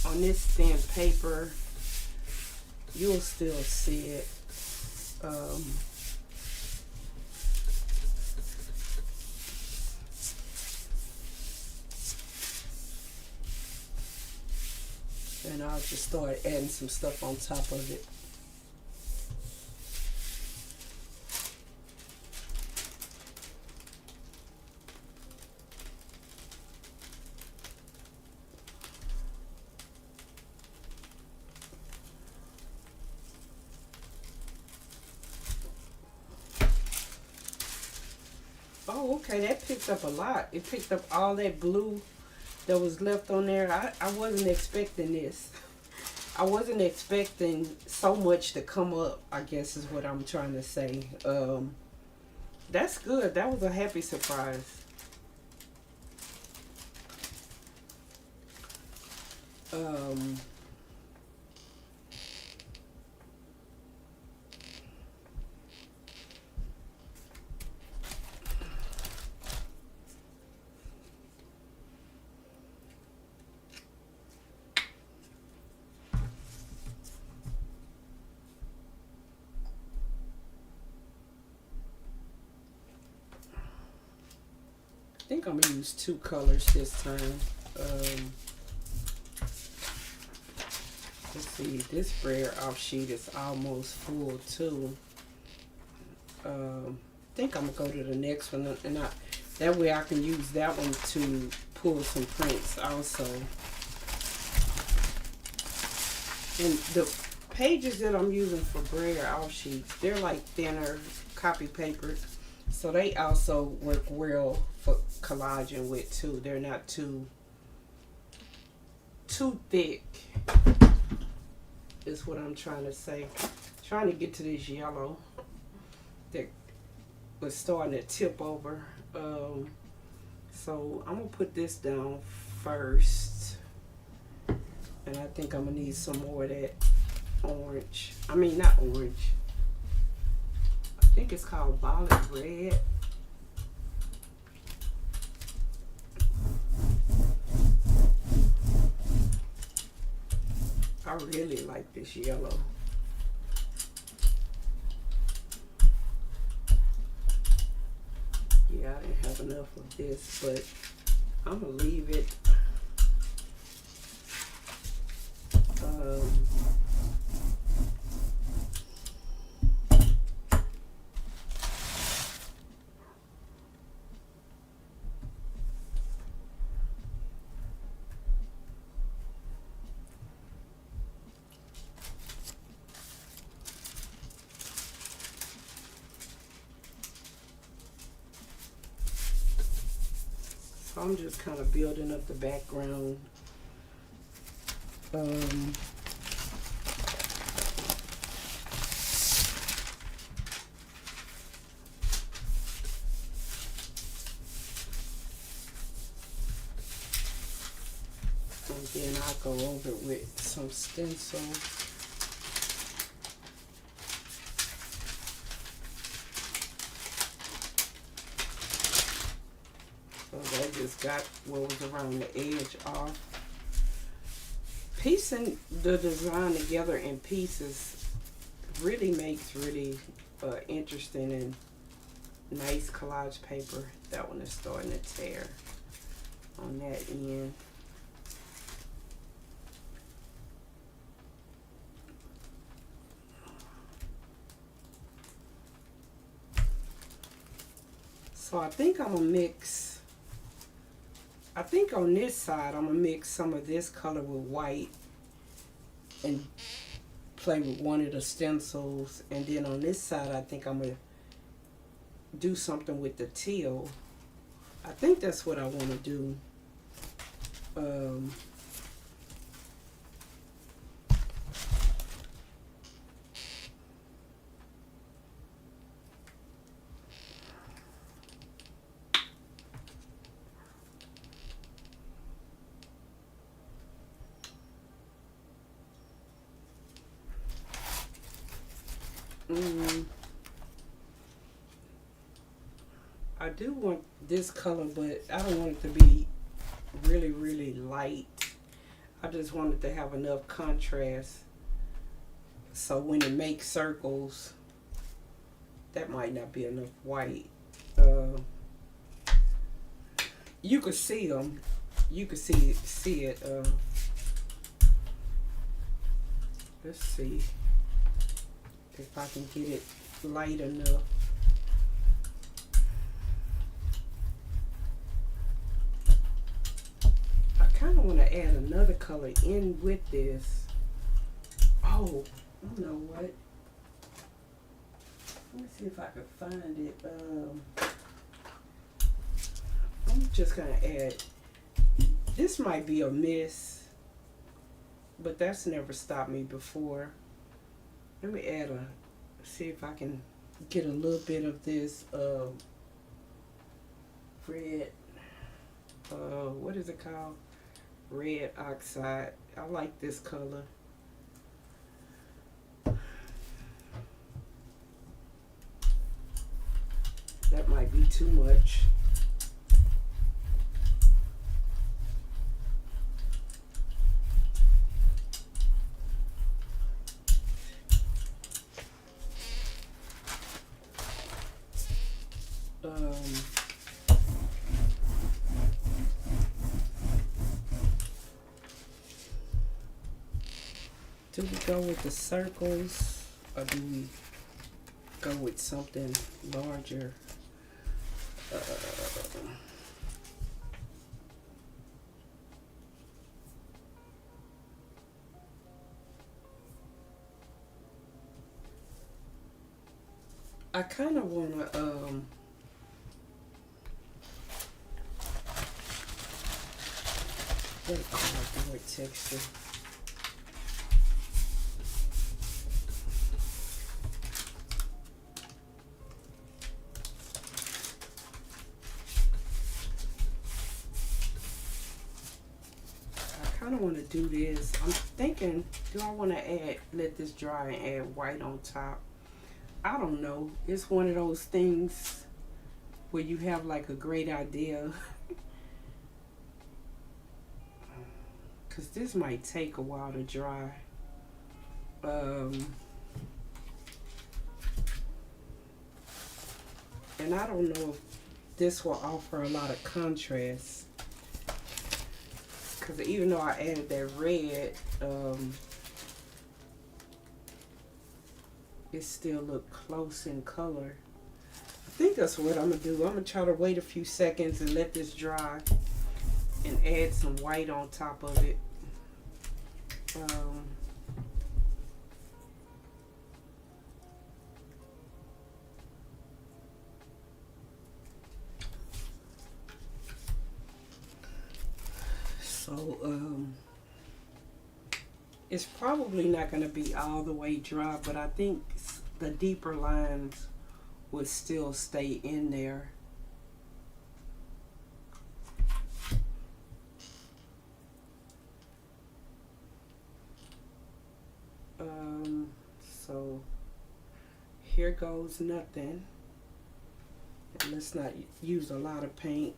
on this stamped paper, you'll still see it. And I'll just start adding some stuff on top of it. Oh, okay, that picked up a lot. It picked up all that blue that was left on there. I wasn't expecting this. I wasn't expecting so much to come up, I guess is what I'm trying to say. That's good. That was a happy surprise. I think I'm gonna use 2 colors this time. Let's see, this brayer off sheet is almost full too. I think I'm gonna go to the next one, and that way I can use that one to pull some prints also. And the pages that I'm using for brayer off sheets, they're like thinner copy paper, so they also work well for collaging with too. They're not too thick, is what I'm trying to say. Trying to get to this yellow that was starting to tip over. So I'm gonna put this down first, and I think I'm gonna need some more of that orange. I mean, not orange. I think it's called violet red. I really like this yellow. Yeah, I didn't have enough of this, but I'm gonna leave it. So I'm just kind of building up the background. And then I'll go over it with some stencil. So I just got what was around the edge off. Piecing the design together in pieces really makes really interesting and nice collage paper. That one is starting to tear on that end. So I think I'm gonna mix, I think on this side I'm gonna mix some of this color with white and play with one of the stencils, and then on this side I think I'm gonna do something with the teal. I think that's what I want to do. I do want this color, but I don't want it to be really, really light. I just want it to have enough contrast so when it makes circles, that might not be enough white. You could see them. You could see it. Let's see if I can get it light enough. I kind of want to add another color in with this. Oh, you know what? Let me see if I can find it. I'm just gonna add. This might be a miss, but that's never stopped me before. Let me add see if I can get a little bit of this red, what is it called? Red oxide. I like this color. That might be too much. Do we go with the circles or do we go with something larger? I kind of want to what do I do with texture? I kind of want to do this. I'm thinking, do I want to let this dry and add white on top? I don't know. It's one of those things where you have like a great idea. Because this might take a while to dry. And I don't know if this will offer a lot of contrast. Because even though I added that red, it still look close in color. I think that's what I'm going to do. I'm going to try to wait a few seconds and let this dry and add some white on top of it. So it's probably not going to be all the way dry, but I think the deeper lines would still stay in there. So here goes nothing. And let's not use a lot of paint.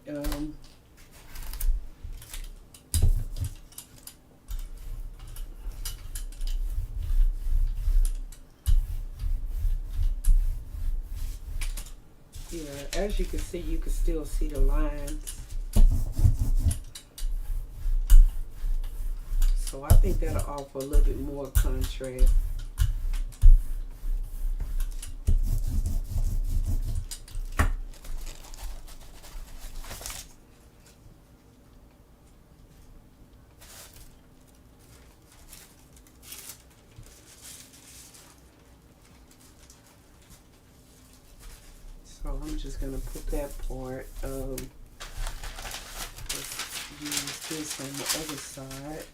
Yeah, as you can see, you can still see the lines. So I think that'll offer a little bit more contrast. So I'm just gonna put that part. Let's use this on the other side.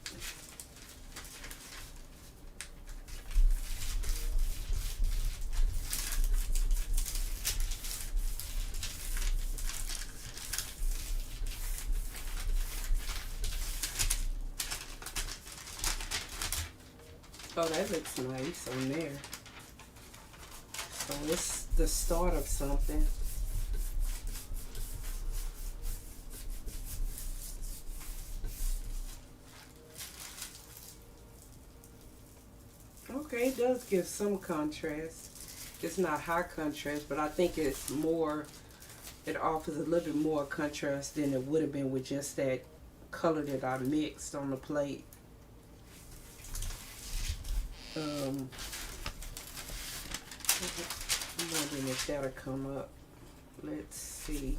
Oh, that looks nice on there. So it's the start of something. Okay, it does give some contrast. It's not high contrast, but I think it's more, it offers a little bit more contrast than it would have been with just that color that I mixed on the plate. I'm wondering if that'll come up. Let's see.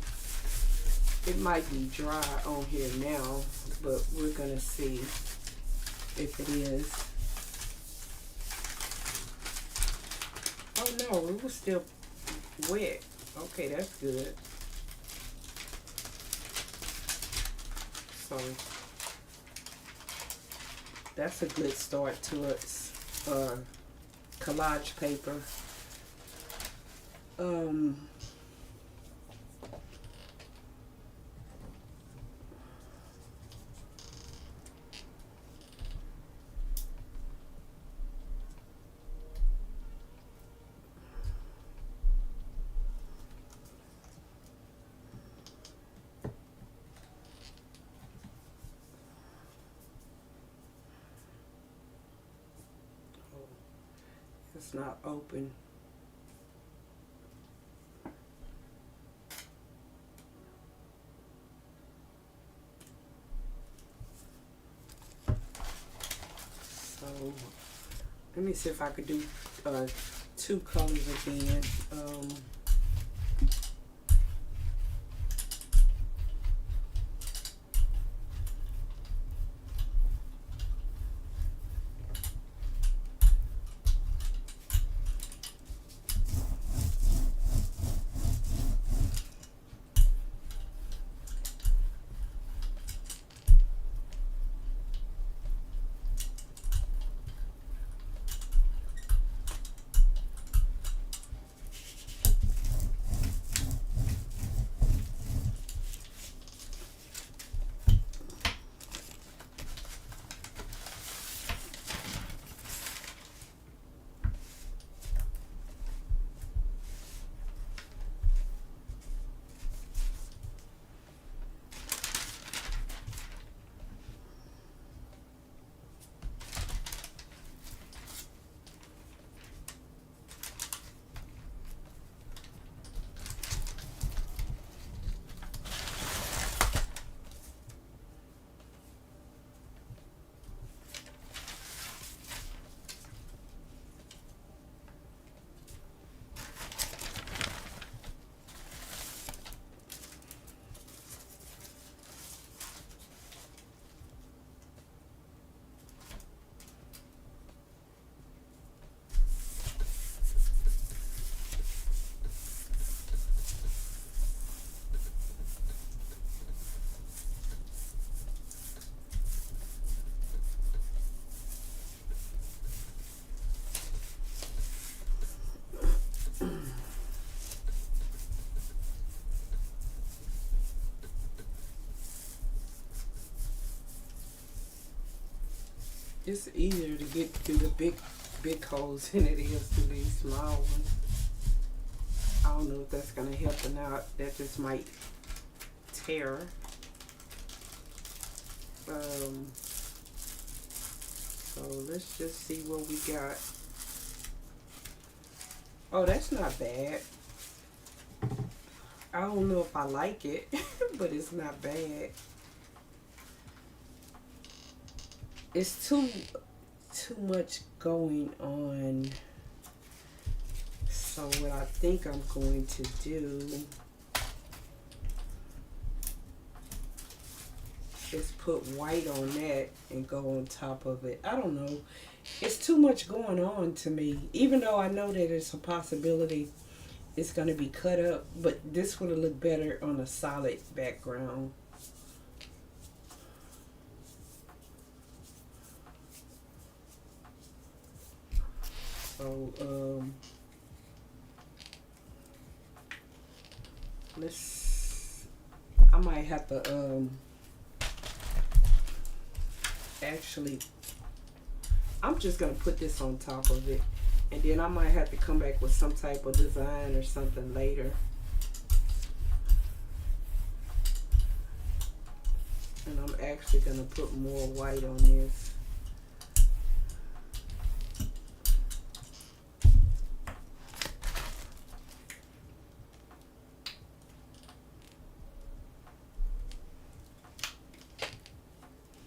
It might be dry on here now, but we're gonna see if it is. Oh no, it was still wet. Okay, that's good. So that's a good start to its collage paper. It's not open. So let me see if I could do two colors again. It's easier to get through the big holes than it is through these small ones. I don't know if that's gonna help or not. That just might tear. So let's just see what we got. Oh, that's not bad. I don't know if I like it, but it's not bad. It's too much going on. So what I think I'm going to do is put white on that and go on top of it. I don't know. It's too much going on to me. Even though I know that it's a possibility it's going to be cut up, but this would have looked better on a solid background. So, I might have to, actually, I'm just going to put this on top of it. And then I might have to come back with some type of design or something later. And I'm actually going to put more white on this.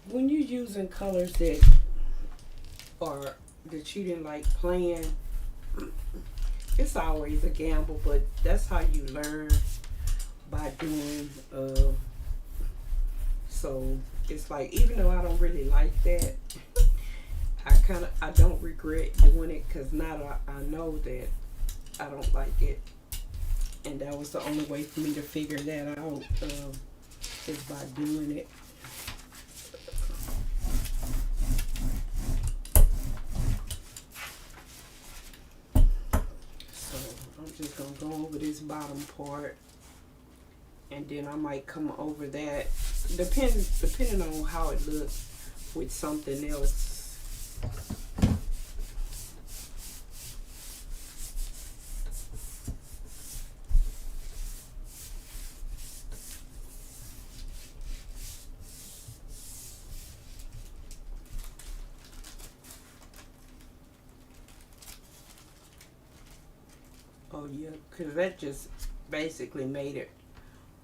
When you're using colors that you didn't like playing, it's always a gamble, but that's how you learn, by doing. So it's like, even though I don't really like that, I don't regret doing it, because now I know that I don't like it, and that was the only way for me to figure that out, is by doing it. Just gonna go over this bottom part, and then I might come over that, depending on how it looks with something else. Oh yeah, because that just basically made it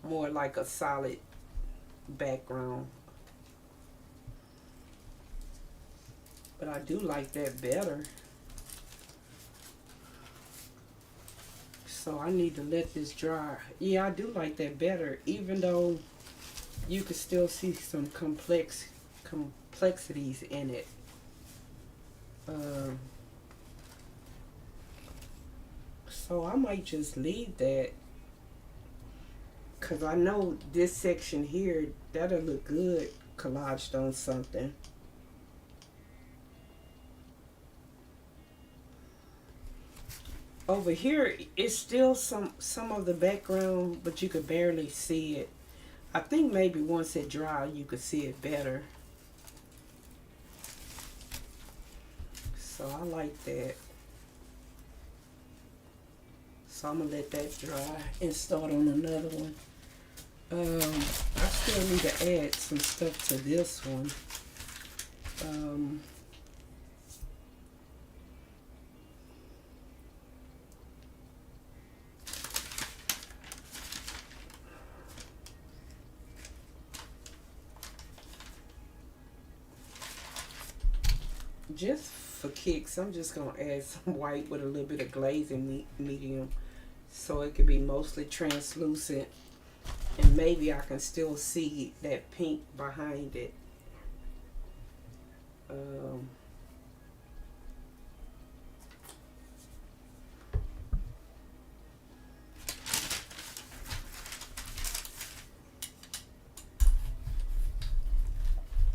more like a solid background. But I do like that better. So I need to let this dry. Yeah, I do like that better, even though you can still see some complexities in it. So I might just leave that, because I know this section here, that'll look good collaged on something. Over here, it's still some of the background, but you could barely see it. I think maybe once it dries, you could see it better. So I like that. So I'm gonna let that dry and start on another one. I still need to add some stuff to this one. Just for kicks, I'm just gonna add some white with a little bit of glazing medium, so it could be mostly translucent, and maybe I can still see that pink behind it.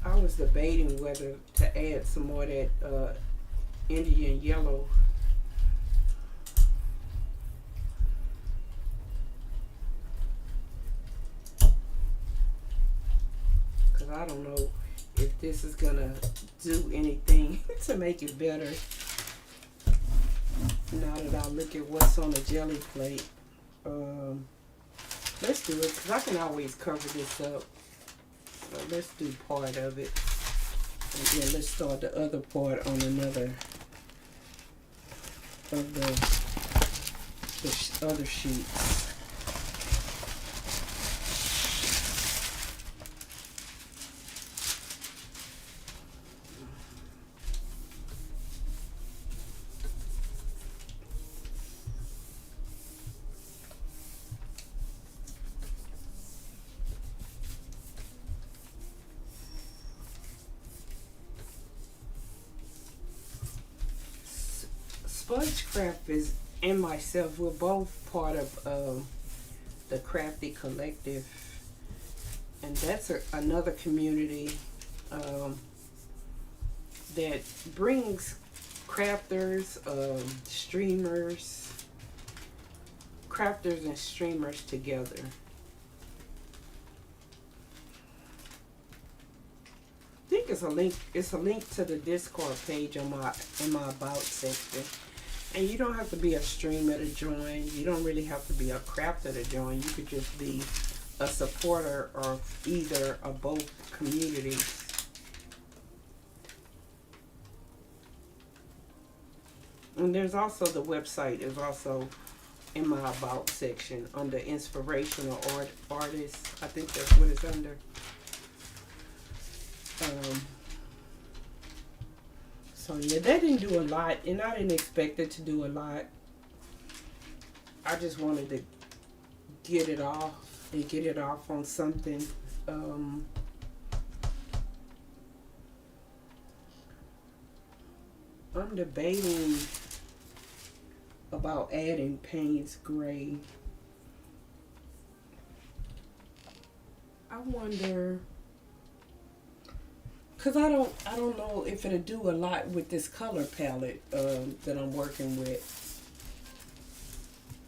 I was debating whether to add some more of that Indian yellow. Because I don't know if if this is gonna do anything to make it better. Now that I look at what's on the jelly plate, let's do it because I can always cover this up. Let's do part of it, and then let's start the other part on another of the other sheets. Spongecraft is and myself. We're both part of the Crafty Collective, and that's another community that brings crafters, crafters and streamers together. I think it's a link. It's a link to the Discord page on in my about section. And you don't have to be a streamer to join. You don't really have to be a crafter to join. You could just be a supporter of either or both communities. And there's also the website is also in my about section under inspirational artists. I think that's what it's under. So yeah, they didn't do a lot, and I didn't expect it to do a lot. I just wanted to get it off and get it off on something. I'm debating about adding Payne's Gray. I wonder. Cause I don't know if it'll do a lot with this color palette that I'm working with.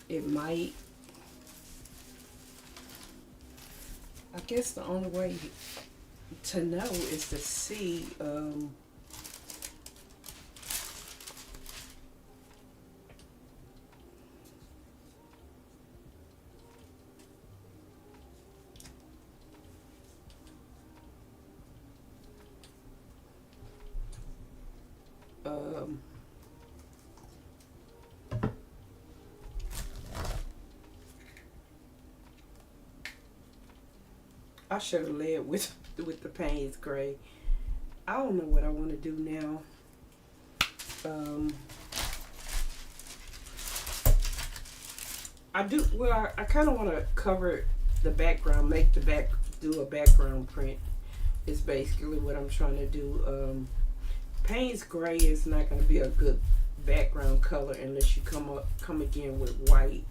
It might. I guess the only way to know is to see. I should have led with the Payne's Gray. I don't know what I want to do now. I kind of want to cover the background, do a background print. Is basically what I'm trying to do. Payne's Gray is not going to be a good background color unless you come again with white.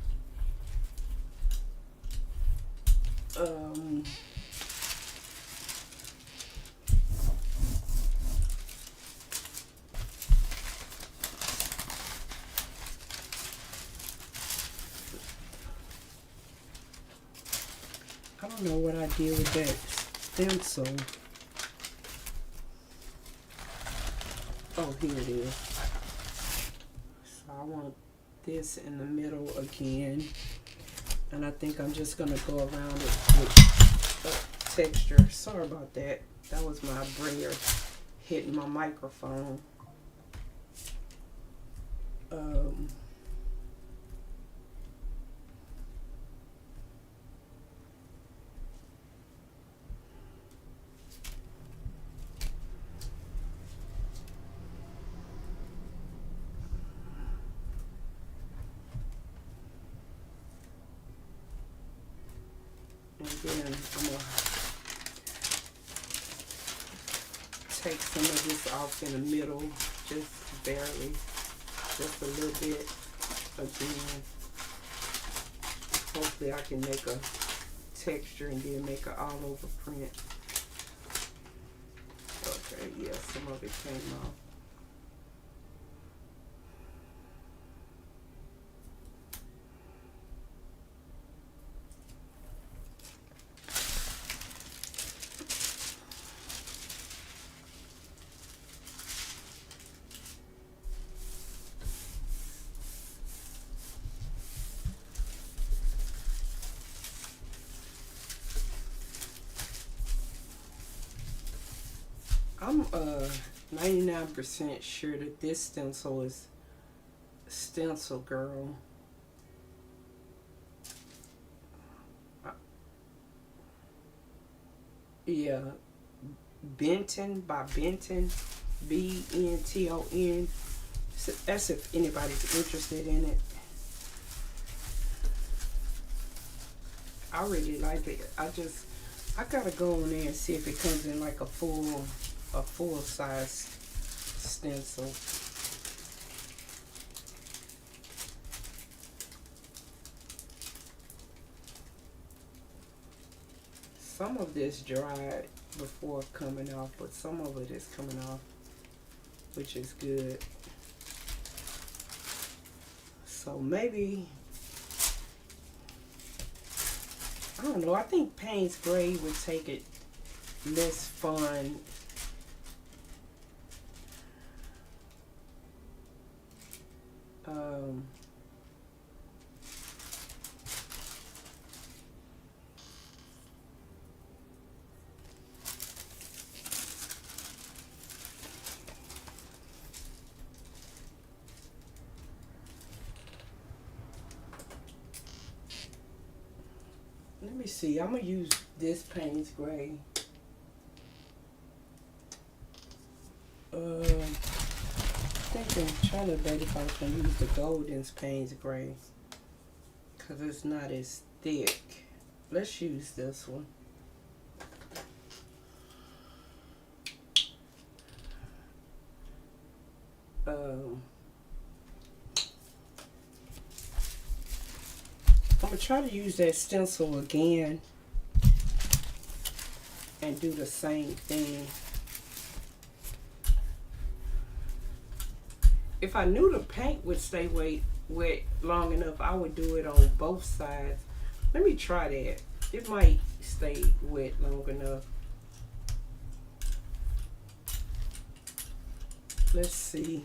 I don't know what I did with that stencil. Oh, here it is. So I want this in the middle again. And I think I'm just going to go around it with texture. Sorry about that. That was my bringer hitting my microphone. And then I'm going to take some of this off in the middle, just barely, just a little bit again. Hopefully I can make a texture and then make an all over print. Okay, yeah, some of it came off. I'm 99% sure that this stencil is Stencil Girl. Yeah, Benton by Benton, Benton. That's if anybody's interested in it. I really like it. I gotta go on there and see if it comes in like a full size stencil. Some of this dried before coming off, but some of it is coming off, which is good. So maybe, I don't know, I think Payne's Gray would take it less fun. Let me see, I'm gonna use this Payne's Gray. Trying to debate if I was gonna use the Golden's Payne's Gray, because it's not as thick. Let's use this one. I'm gonna try to use that stencil again and do the same thing. If I knew the paint would stay wet long enough, I would do it on both sides. Let me try that. It might stay wet long enough. Let's see.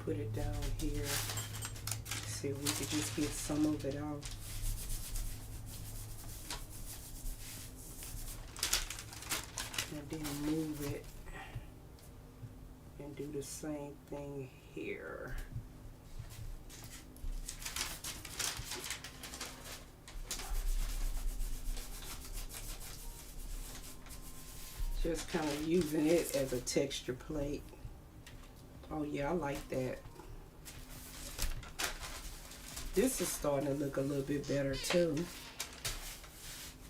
Put it down here. See if we could just get some of it off. And then move it and do the same thing here. Just kind of using it as a texture plate. Oh yeah, I like that. This is starting to look a little bit better too.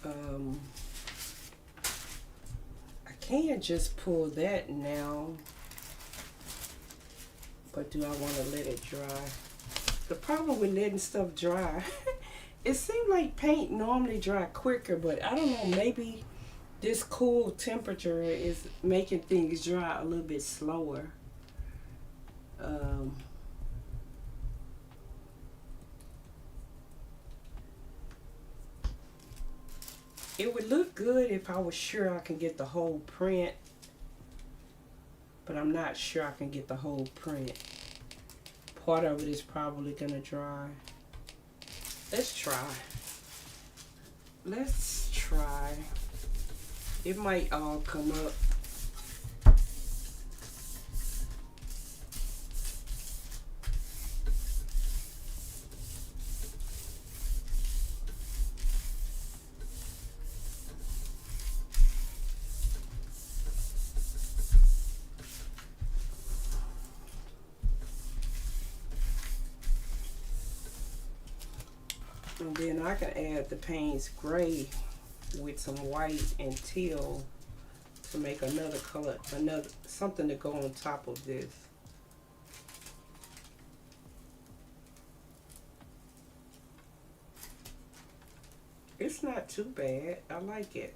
I can just pull that now, but do I want to let it dry? The problem with letting stuff dry, it seems like paint normally dry quicker, but I don't know, maybe this cool temperature is making things dry a little bit slower. It would look good if I was sure I can get the whole print, but I'm not sure I can get the whole print. Part of it is probably gonna dry. Let's try. Let's try. It might all come up. And then I can add the Payne's Gray with some white and teal to make another color, something to go on top of this. It's not too bad. I like it.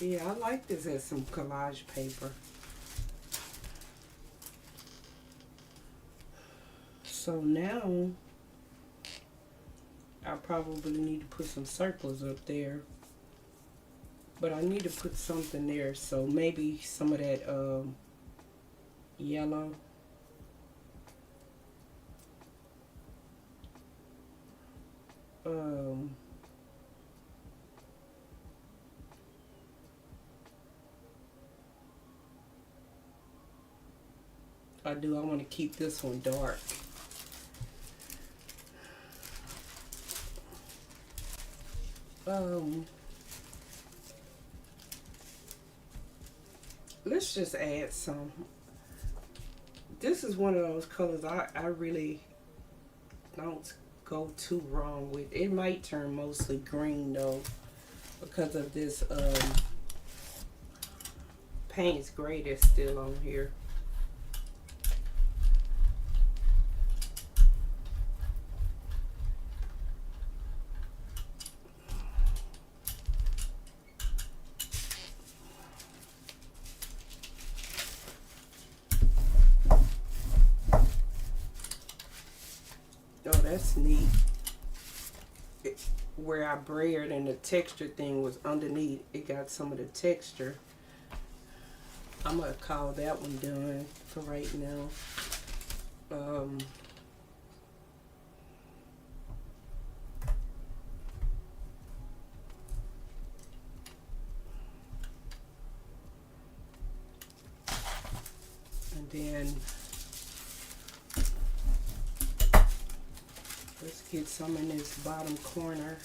Yeah, I like this as some collage paper. So now I probably need to put some circles up there. But I need to put something there, so maybe some of that yellow. I want to keep this one dark. Let's just add some. This is one of those colors I really don't go too wrong with. It might turn mostly green though because of this Payne's Gray that's still on here. Oh, that's neat. Where I braided and the texture thing was underneath, it got some of the texture. I'm gonna call that one done for right now. And then let's get some in this bottom corner.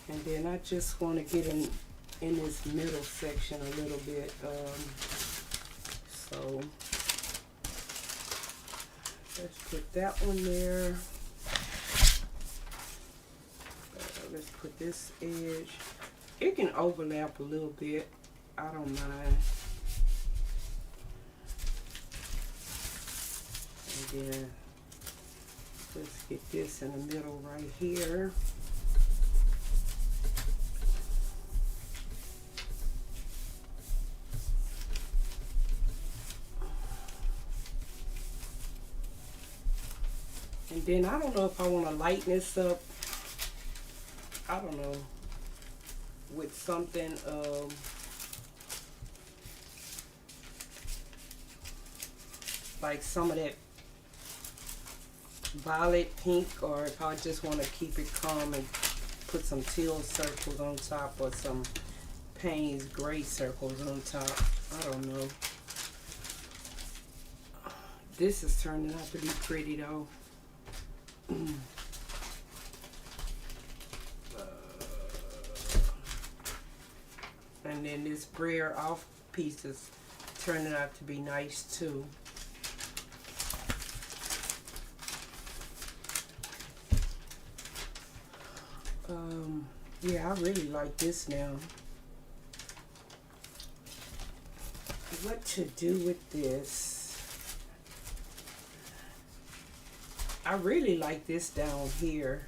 And then I just want to get in this middle section a little bit. So let's put that one there. Let's put this edge. It can overlap a little bit. I don't mind. And then let's get this in the middle right here. And then I don't know if I want to lighten this up. I don't know. With something like some of that violet pink, or if I just want to keep it calm and put some teal circles on top or some Payne's Gray circles on top. I don't know. This is turning out to be pretty though. And then this brayer off piece is turning out to be nice too. Yeah, I really like this now. What to do with this? I really like this down here.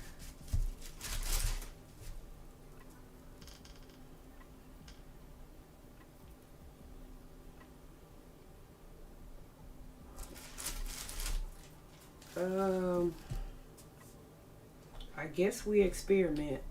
I guess we experiment.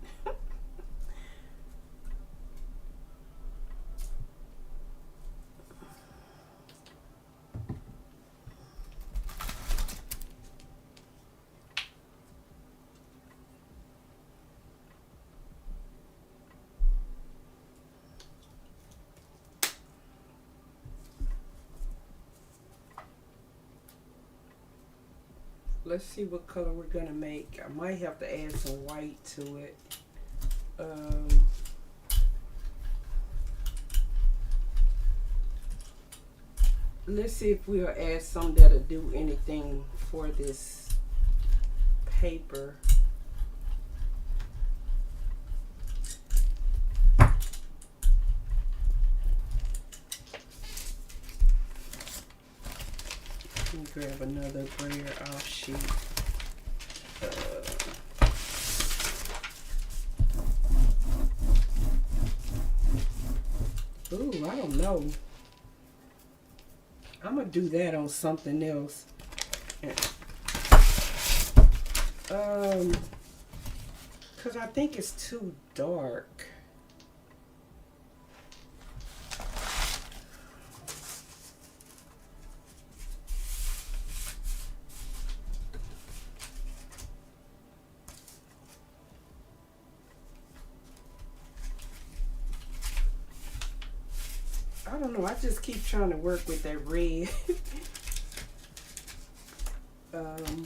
Let's see what color we're gonna make. I might have to add some white to it. Let's see if we'll add some that'll do anything for this paper. Let me grab another brayer off sheet. Ooh, I don't know. I'm gonna do that on something else. Cause I think it's too dark. I don't know. I just keep trying to work with that red. um,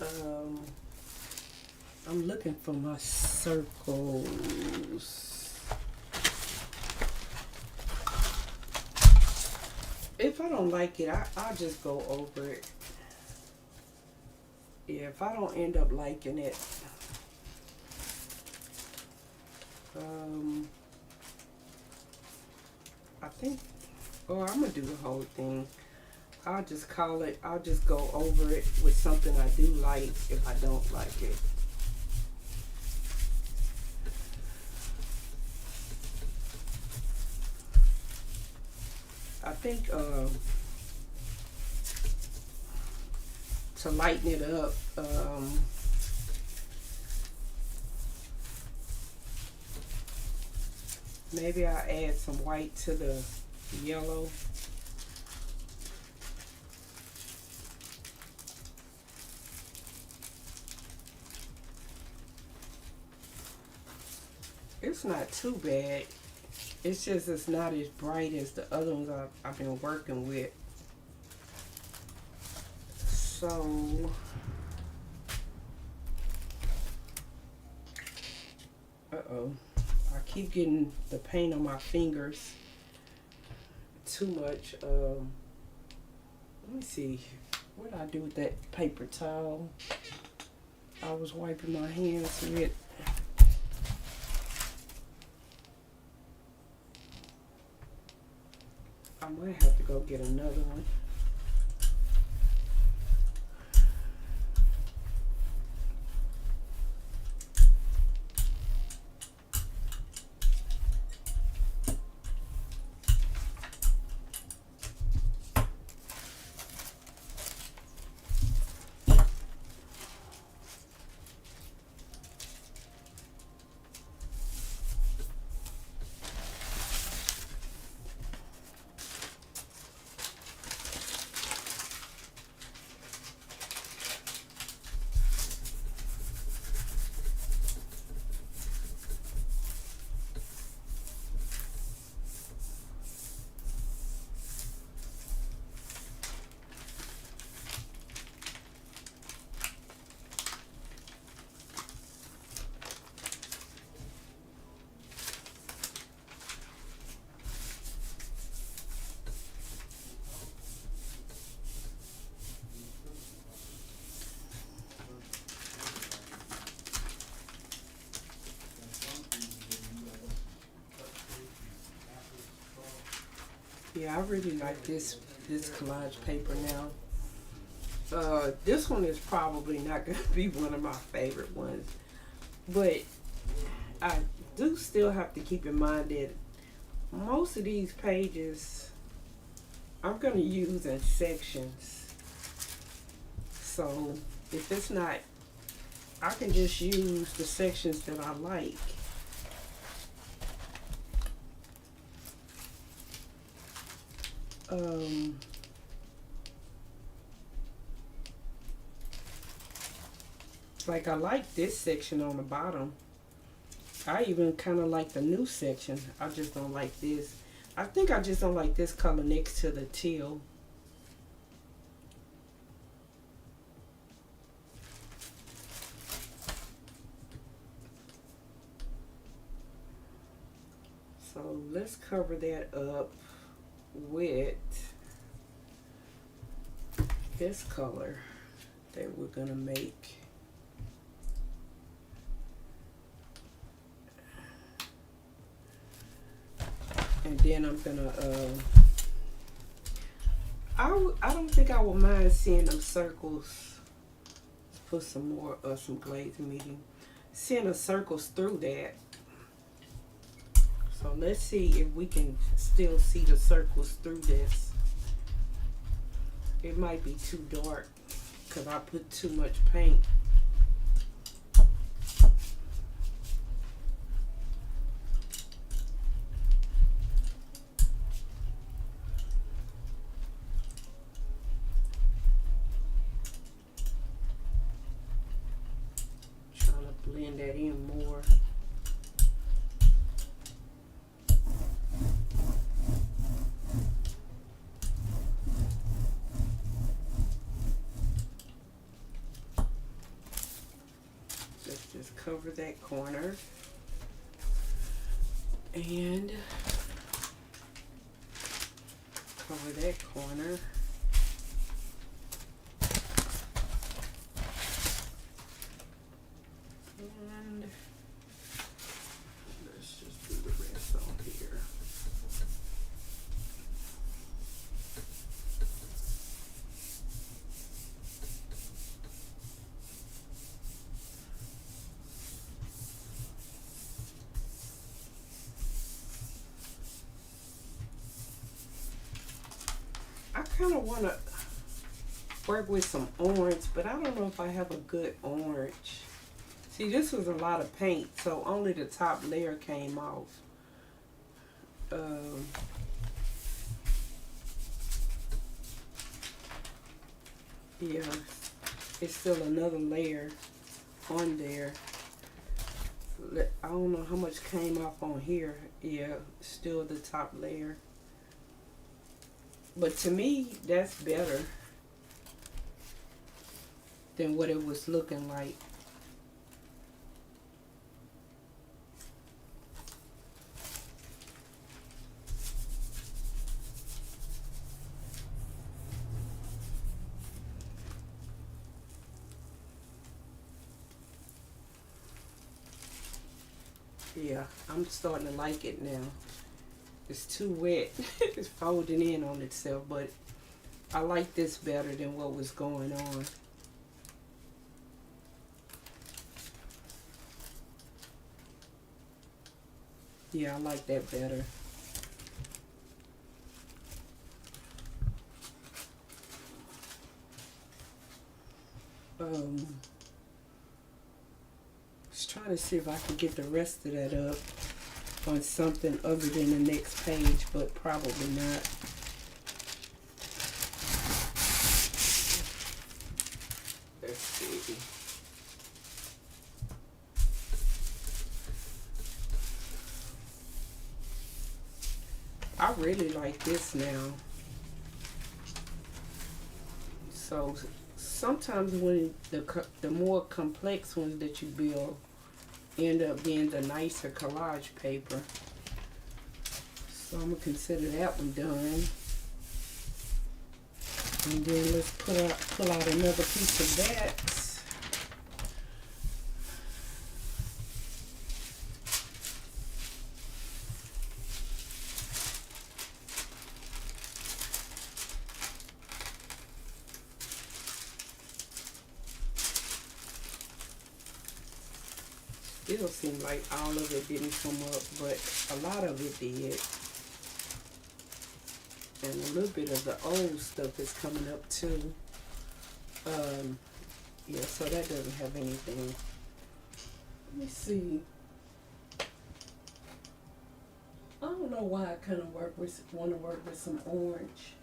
um, I'm looking for my circles. If I don't like it, I'll just go over it. Yeah, if I don't end up liking it, I think, or I'm gonna do the whole thing. I'll just call it, I'll just go over it with something I do like if I don't like it. I think to lighten it up, maybe I'll add some white to the yellow. It's not too bad. It's just it's not as bright as the other ones I've been working with. So I keep getting the paint on my fingers too much. Let me see. What did I do with that paper towel I was wiping my hands with? I might have to go get another one. Yeah, I really like this collage paper now. This one is probably not going to be one of my favorite ones, but I do still have to keep in mind that most of these pages I'm going to use in sections. So if it's not, I can just use the sections that I like. Like I like this section on the bottom. I even kind of like the new section. I just don't like this. I think I just don't like this color next to the teal. So let's cover that up with this color that we're gonna make. And then I'm gonna I don't think I would mind seeing them circles. Put some more some glazing medium. Seeing the circles through that. So let's see if we can still see the circles through this. It might be too dark because I put too much paint. Trying to blend that in more. Just cover that corner and cover that corner. And let's just do the rest on here. I kind of want to work with some orange, but I don't know if I have a good orange. See, this was a lot of paint, so only the top layer came off. Yeah, it's still another layer on there. I don't know how much came off on here. Yeah, still the top layer. But to me, that's better than what it was looking like. Yeah, I'm starting to like it now. It's too wet. It's folding in on itself, but I like this better than what was going on. Yeah, I like that better. Just trying to see if I can get the rest of that up on something other than the next page, but probably not. Let's see. I really like this now. So sometimes when the more complex ones that you build end up being the nicer collage paper. So I'm gonna consider that one done. And then let's pull out another piece of that. Still seems like all of it didn't come up, but a lot of it did. And a little bit of the old stuff is coming up too. Yeah, so that doesn't have anything. Let me see. I don't know why I kind of want to work with some orange.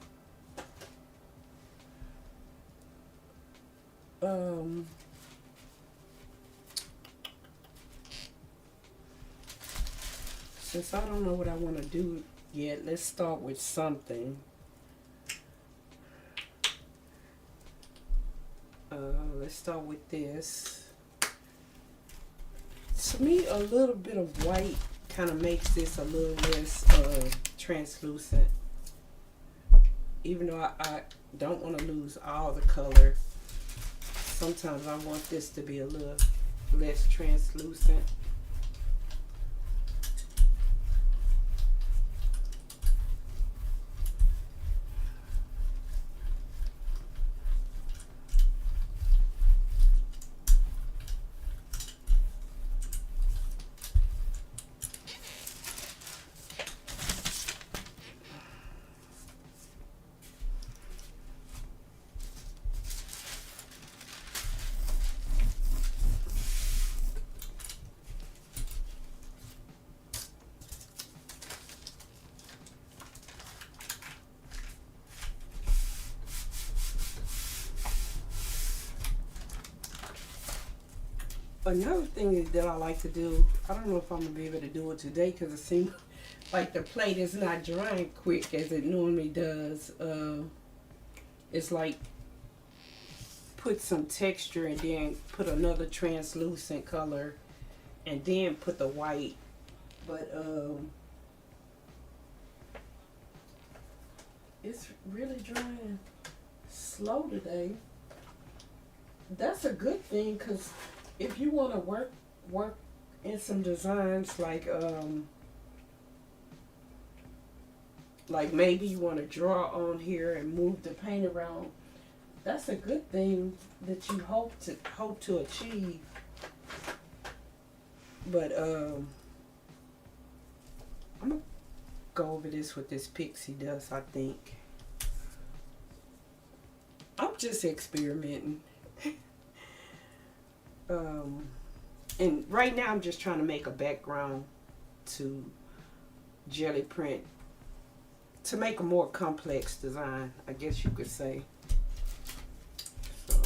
Since I don't know what I want to do yet, let's start with something. Let's start with this. To me, a little bit of white kind of makes this a little less translucent. Even though I don't want to lose all the color, sometimes I want this to be a little less translucent. Another thing that I like to do, I don't know if I'm going to be able to do it today because it seems like the plate is not drying quick as it normally does. It's like put some texture and then put another translucent color and then put the white. But it's really drying slow today. That's a good thing, because if you want to work in some designs like maybe you want to draw on here and move the paint around, that's a good thing that you hope to achieve. But I'm gonna go over this with this pixie dust. I think I'm just experimenting. And right now I'm just trying to make a background to jelly print to make a more complex design, I guess you could say. So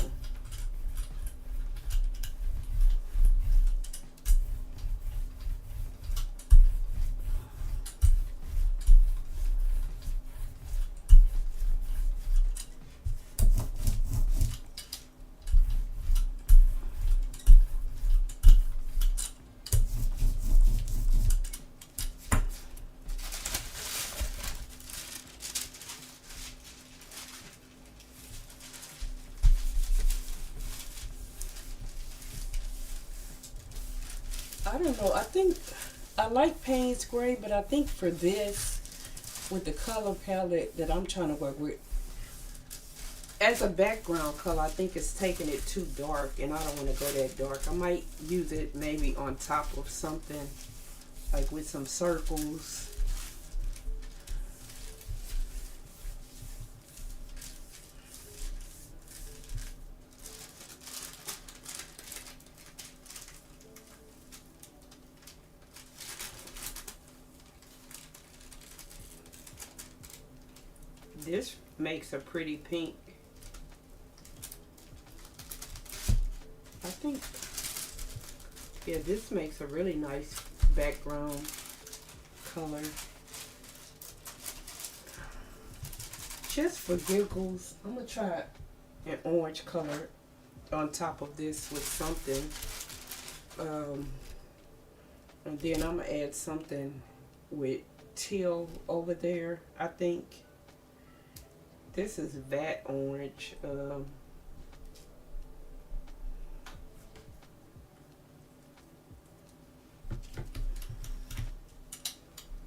I don't know. I think I like Payne's Gray, but I think for this, with the color palette that I'm trying to work with, as a background color, I think it's taking it too dark, and I don't want to go that dark. I might use it maybe on top of something, like with some circles. This makes a pretty pink. I think, yeah, this makes a really nice background color. Just for giggles, I'm gonna try an orange color on top of this with something. And then I'm gonna add something with teal over there, I think. This is vat orange.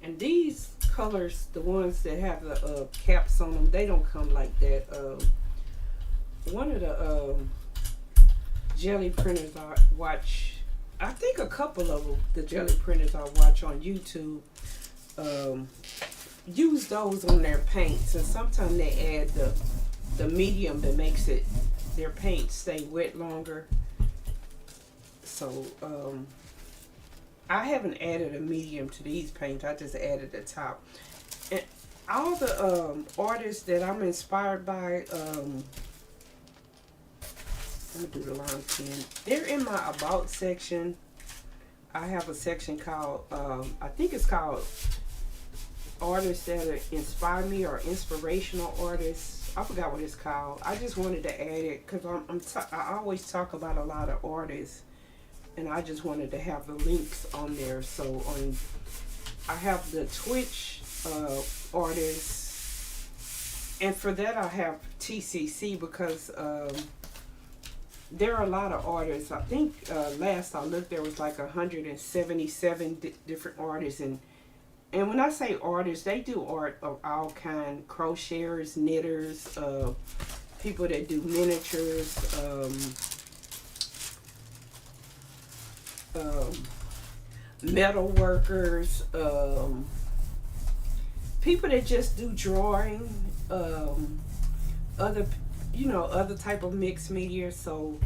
And these colors, the ones that have the caps on them, they don't come like that. One of the jelly printers I watch, I think a couple of them, the jelly printers I watch on YouTube, use those on their paints, and sometimes they add the medium that makes it their paint stay wet longer. So I haven't added a medium to these paints. I just added the top. And all the artists that I'm inspired by, I'm gonna do the line 10. They're in my about section. I have a section called I think it's called artists that inspire me, or inspirational artists. I forgot what it's called. I just wanted to add it because I always talk about a lot of artists, and I just wanted to have the links on there. So I have the Twitch artists, and for that I have TCC because there are a lot of artists. I think last I looked there was like 177 different artists, and when I say artists, they do art of all kinds: crocheters, knitters, people that do miniatures, metal workers, people that just do drawing, other type of mixed media. So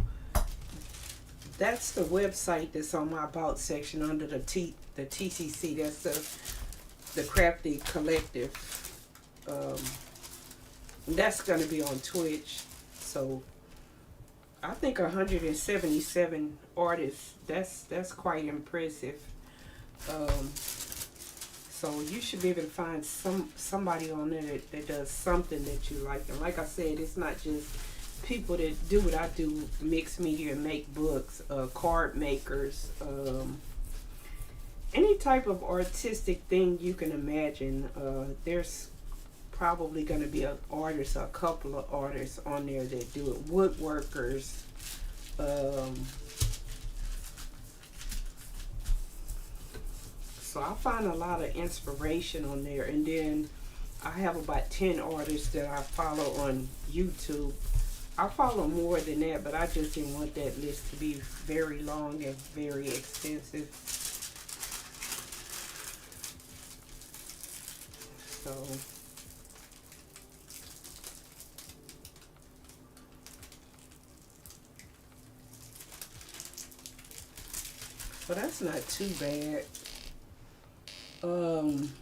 that's the website that's on my about section under the TCC. That's the Crafty Collective. That's going to be on Twitch. So I think 177 artists. That's quite impressive. Um, so you should be able to find somebody on there that does something that you like. And like I said, it's not just people that do what I do, mix media and make books, card makers, any type of artistic thing you can imagine. There's probably going to be an artist, a couple of artists on there that do it. Woodworkers, so I find a lot of inspiration on there. And then I have about 10 artists that I follow on YouTube. I follow more than that, but I just didn't want that list to be very long and very extensive. So that's not too bad. Um,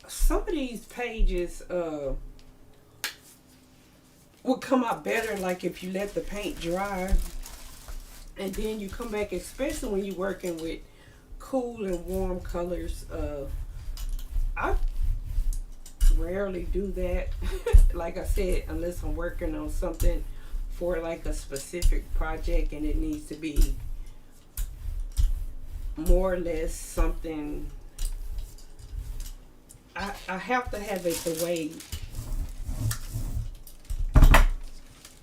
some of these pages will come out better like if you let the paint dry and then you come back, especially when you're working with cool and warm colors. I rarely do that. Like I said, unless I'm working on something for like a specific project and it needs to be more or less something. I have to have it the way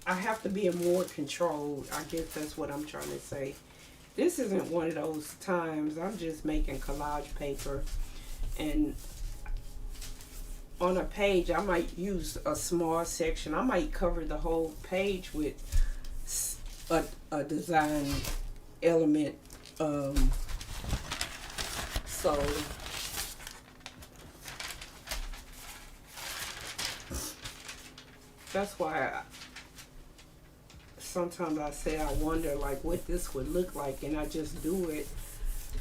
I have to be more controlled. I guess that's what I'm trying to say. This isn't one of those times. I'm just making collage paper, and on a page I might use a small section. I might cover the whole page with a design element. So that's why sometimes I say I wonder like what this would look like, and I just do it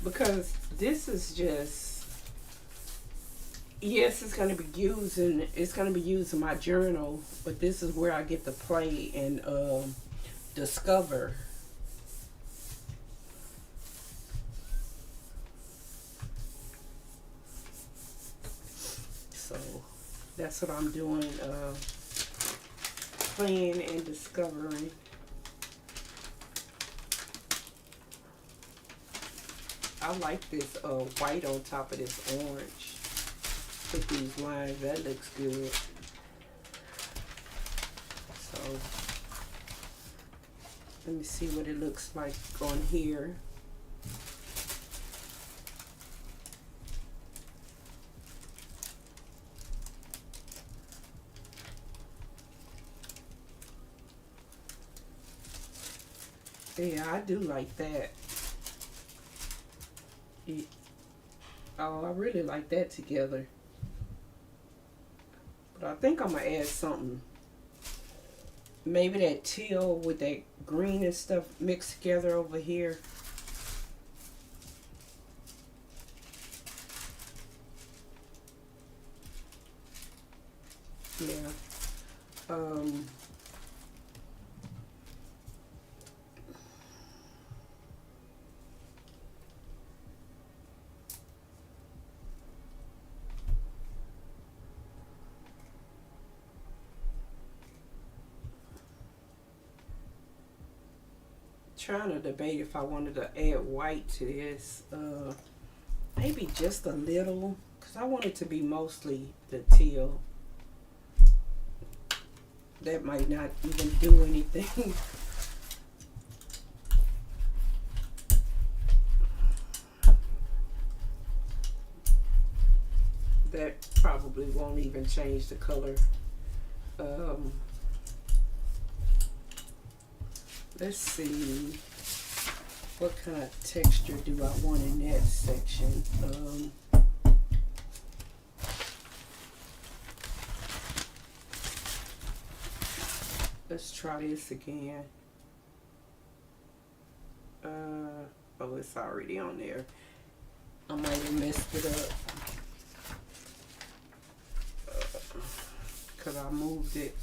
because this is just, yes, it's going to be used and it's going to be used in my journal, but this is where I get to play and discover. So that's what I'm doing, playing and discovering. I like this white on top of this orange. Put these lines, that looks good. So let me see what it looks like on here. Yeah, I do like that. Oh, I really like that together. But I think I'm going to add something. Maybe that teal with that green and stuff mixed together over here. Yeah. Trying to debate if I wanted to add white to this. Maybe just a little, because I want it to be mostly the teal. That might not even do anything. That probably won't even change the color. Let's see, what kind of texture do I want in that section? Let's try this again. Oh, it's already on there. I might have messed it up because I moved it.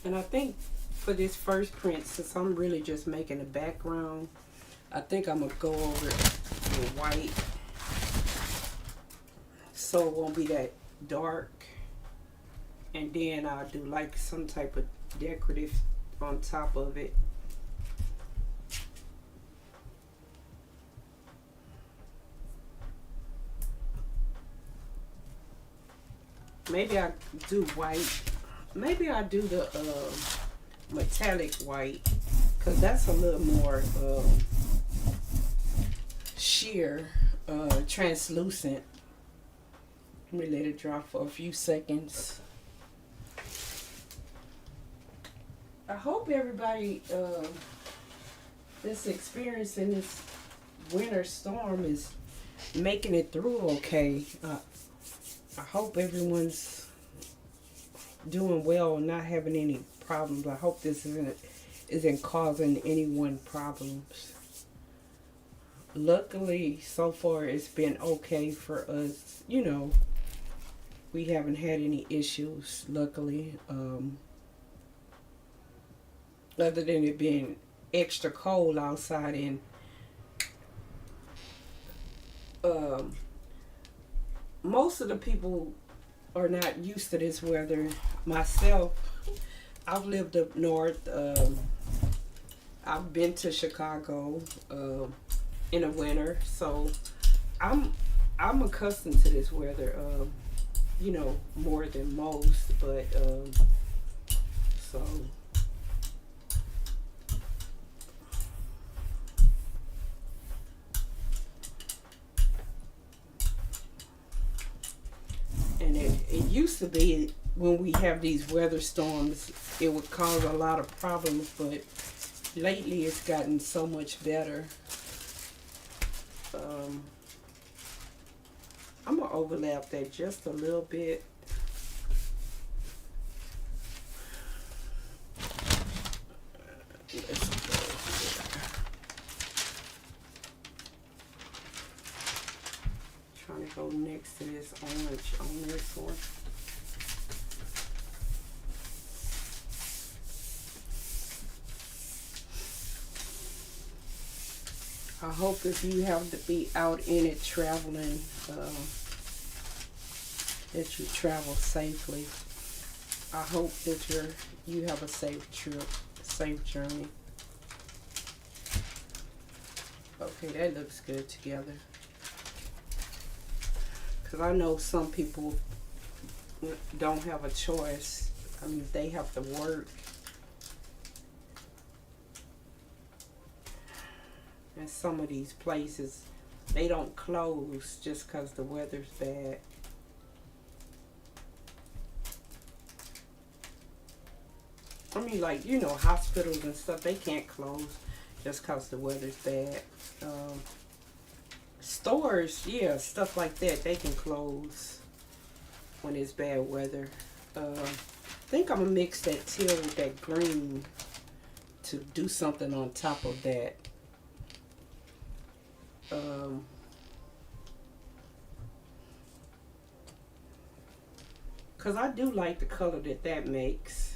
And I think for this first print, since I'm really just making a background, I think I'm going to go over it with white so it won't be that dark. And then I'll do like some type of decorative on top of it. Maybe I do white. Maybe I do the metallic white, because that's a little more sheer, translucent. Let me let it dry for a few seconds. I hope everybody that's experiencing this winter storm is making it through okay. I hope everyone's doing well and not having any problems. I hope this isn't causing anyone problems. Luckily, so far it's been okay for us. You know, we haven't had any issues, luckily. Other than it being extra cold outside, and most of the people are not used to this weather. Myself, I've lived up north. I've been to Chicago in the winter, so I'm accustomed to this weather. You know, more than most, but so. And it used to be, when we have these weather storms, it would cause a lot of problems, but lately it's gotten so much better. I'm going to overlap that just a little bit. Let's go here. Trying to go next to this orange on this one. I hope if you have to be out in it traveling, that you travel safely. I hope that you have a safe trip, safe journey. Okay, that looks good together. Because I know some people don't have a choice. I mean, they have to work. And some of these places, they don't close just because the weather's bad. I mean, like, you know, hospitals and stuff, they can't close just because the weather's bad. Stores, yeah, stuff like that, they can close when it's bad weather. I think I'm going to mix that teal with that green to do something on top of that. Because I do like the color that makes.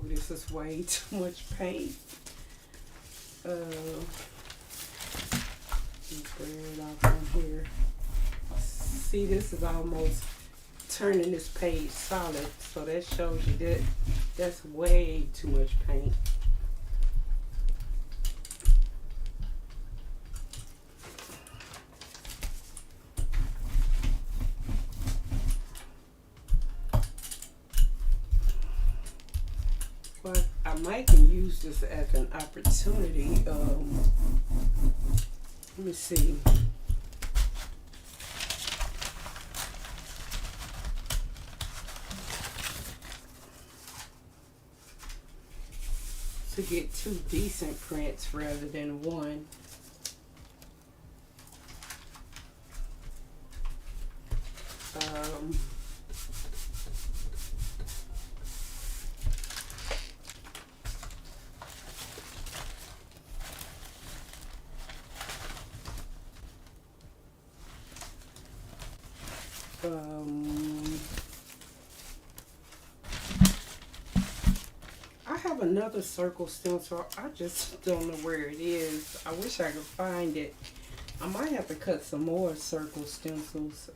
This is way too much paint. Spread it off on here. See, this is almost turning this page solid, so that shows you that that's way too much paint. But I might can use this as an opportunity. Let me see. To get two decent prints rather than one. I have another circle stencil. I just don't know where it is. I wish I could find it. I might have to cut some more circle stencils.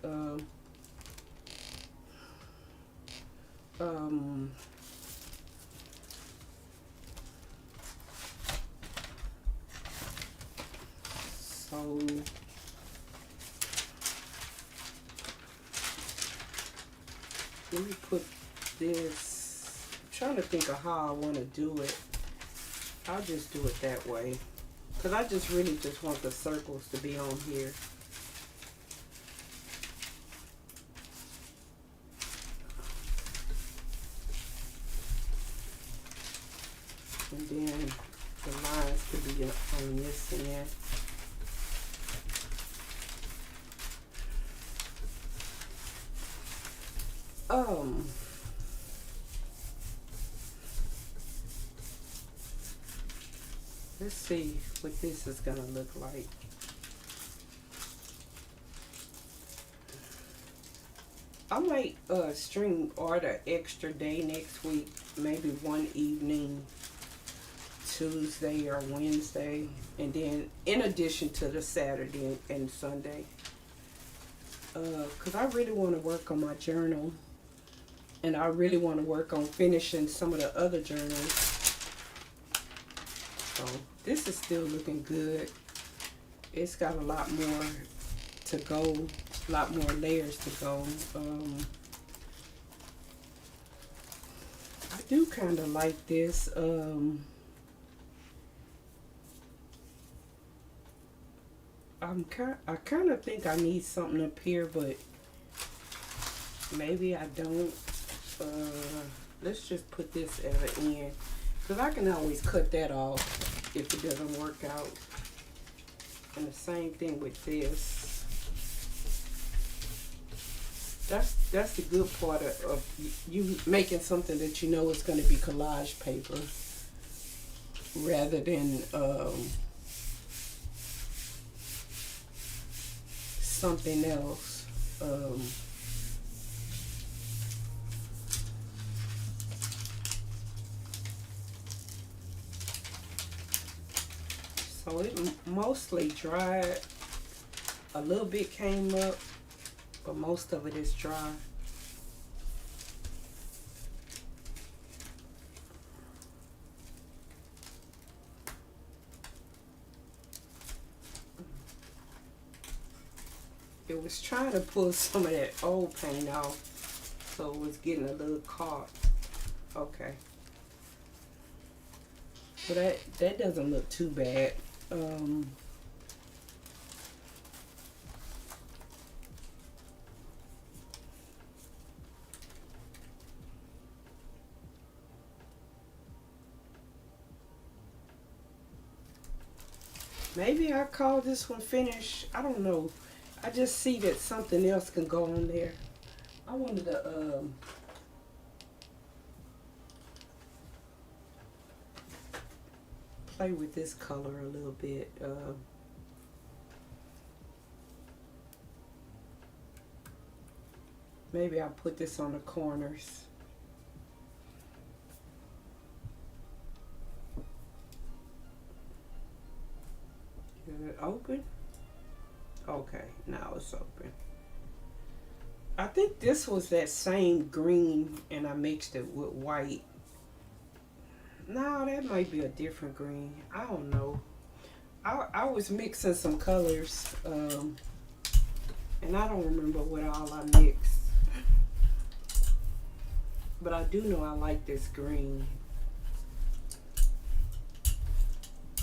So let me put this. I'm trying to think of how I want to do it. I'll just do it that way, because I just really just want the circles to be on here. And then the lines could be on this end. Let's see what this is gonna look like. I might string order extra day next week, maybe one evening, Tuesday or Wednesday, and then in addition to the Saturday and Sunday, because I really want to work on my journal, and I really want to work on finishing some of the other journals. So this is still looking good. It's got a lot more to go, a lot more layers to go. I do kind of like this. I kind of think I need something up here, but maybe I don't. Let's just put this at an end, because I can always cut that off if it doesn't work out. And the same thing with this. That's the good part of you making something that you know is going to be collage paper, rather than something else. So it mostly dried. A little bit came up, but most of it is dry. It was trying to pull some of that old paint off, so it was getting a little caught. Okay. So that doesn't look too bad. Maybe I call this one finished. I don't know. I just see that something else can go on there. I wanted to play with this color a little bit. Maybe I'll put this on the corners. Okay, now it's open. I think this was that same green and I mixed it with white. No, that might be a different green. I don't know. I was mixing some colors, and I don't remember what all I mixed. But I do know I like this green.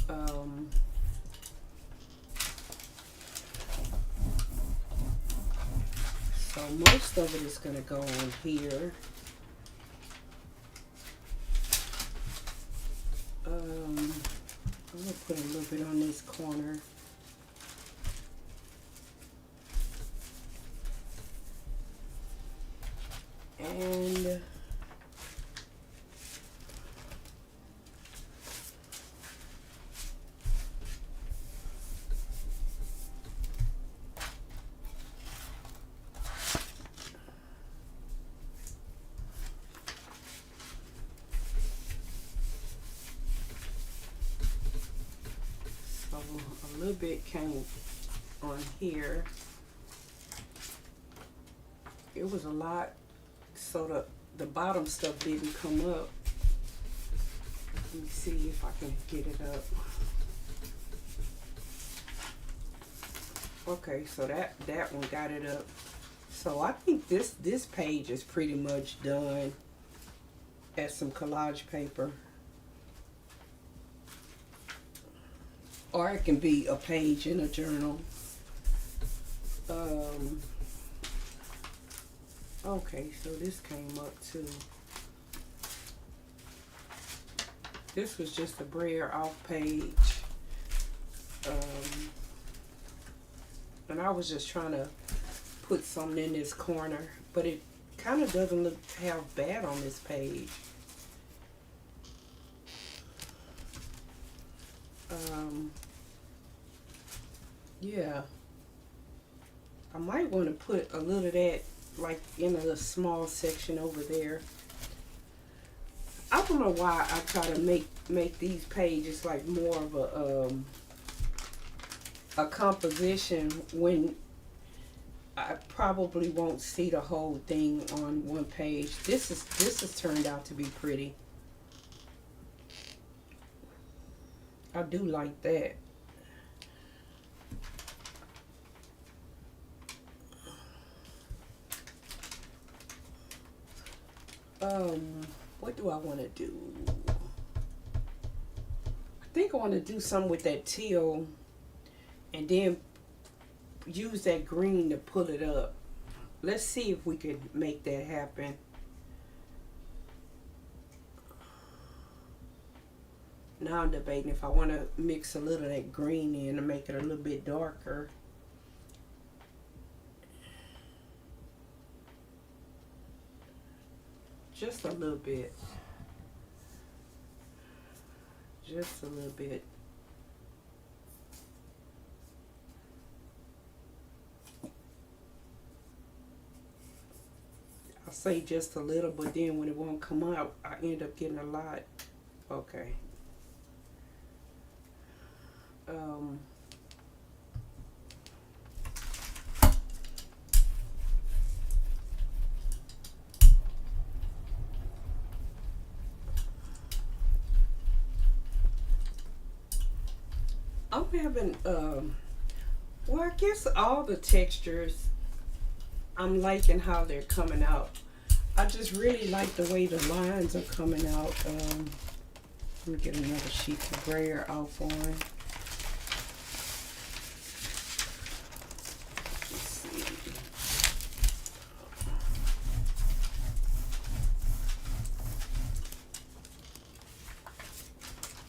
So most of it is going to go on here. I'm going to put a little bit on this corner. And a little bit came on here. It was a lot, so the bottom stuff didn't come up. Let me see if I can get it up. Okay, so that one got it up. So I think this page is pretty much done as some collage paper. Or it can be a page in a journal. Okay, so this came up too. This was just a brayer off page. And I was just trying to put something in this corner, but it kind of doesn't look half bad on this page. Yeah, I might want to put a little of that like in a small section over there. I don't know why I try to make these pages like more of a composition when I probably won't see the whole thing on one page. This has turned out to be pretty. I do like that. What do I want to do? I think I want to do something with that teal and then use that green to pull it up. Let's see if we can make that happen. Now I'm debating if I want to mix a little of that green in to make it a little bit darker. Just a little bit. Just a little bit. I say just a little, but then when it won't come out, I end up getting a lot. Okay. I'm having, well, I guess all the textures, I'm liking how they're coming out. I just really like the way the lines are coming out. Let me get another sheet to brayer off on. Let's see.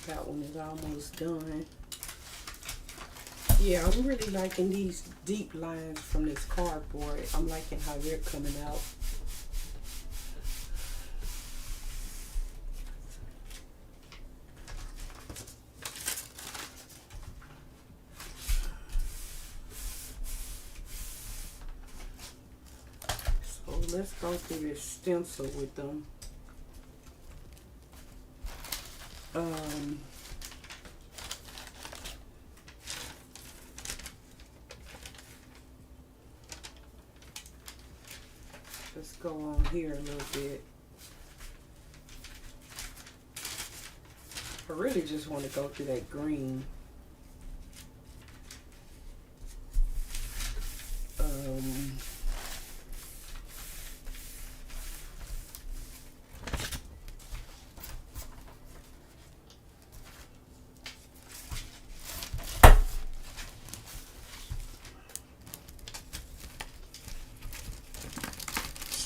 That one is almost done. Yeah, I'm really liking these deep lines from this cardboard. I'm liking how they're coming out. So let's go through this stencil with them. Let's go on here a little bit. I really just want to go through that green.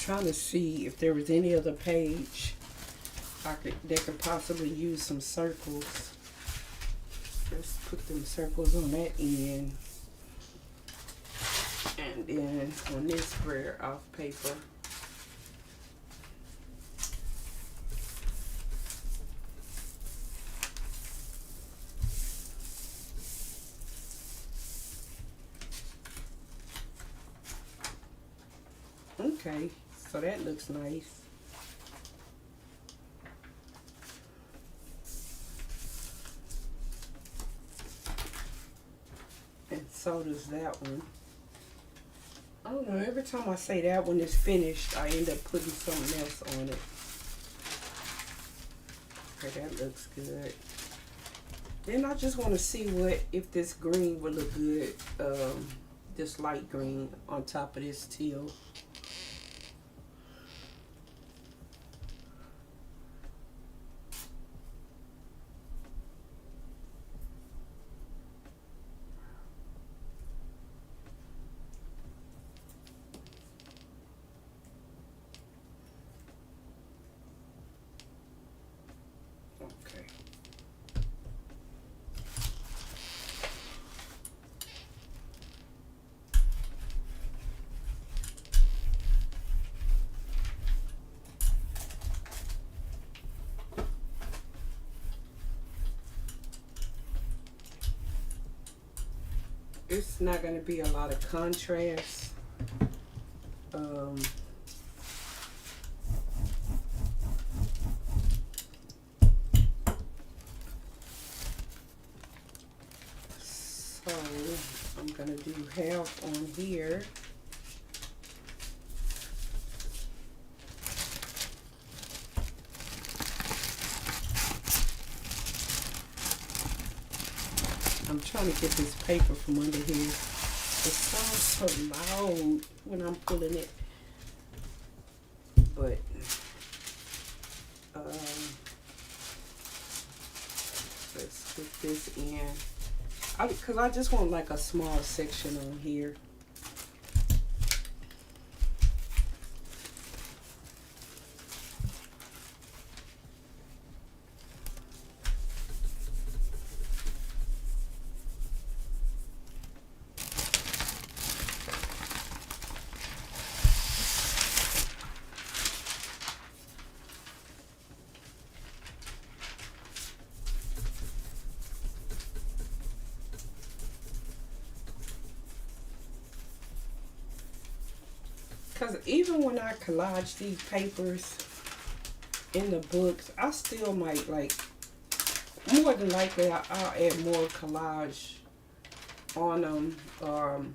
Trying to see if there was any other page that could possibly use some circles. Let's put them circles on that end, and then on this square off paper. Okay, so that looks nice. And so does that one. I don't know, every time I say that one is finished, I end up putting something else on it. Okay, that looks good. Then I just want to see if this green would look good, this light green on top of this teal. It's not going to be a lot of contrast. So I'm going to do half on here. I'm trying to get this paper from under here. It sounds so loud when I'm pulling it. But let's put this in. Because I just want like a small section on here. Because even when I collage these papers in the books, I still might, like, more than likely I'll add more collage on them, or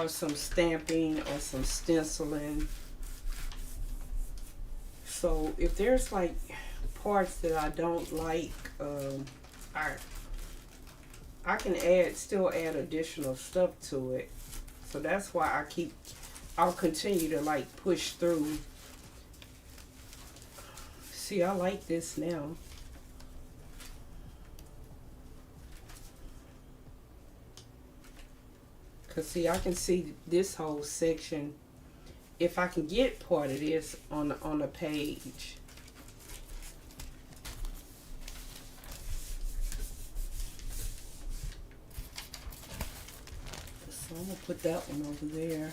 some stamping or some stenciling. So if there's like parts that I don't like, I can still add additional stuff to it. So that's why I'll continue to like push through. See, I like this now. Cause see, I can see this whole section. If I can get part of this on the page. So I'm gonna put that one over there.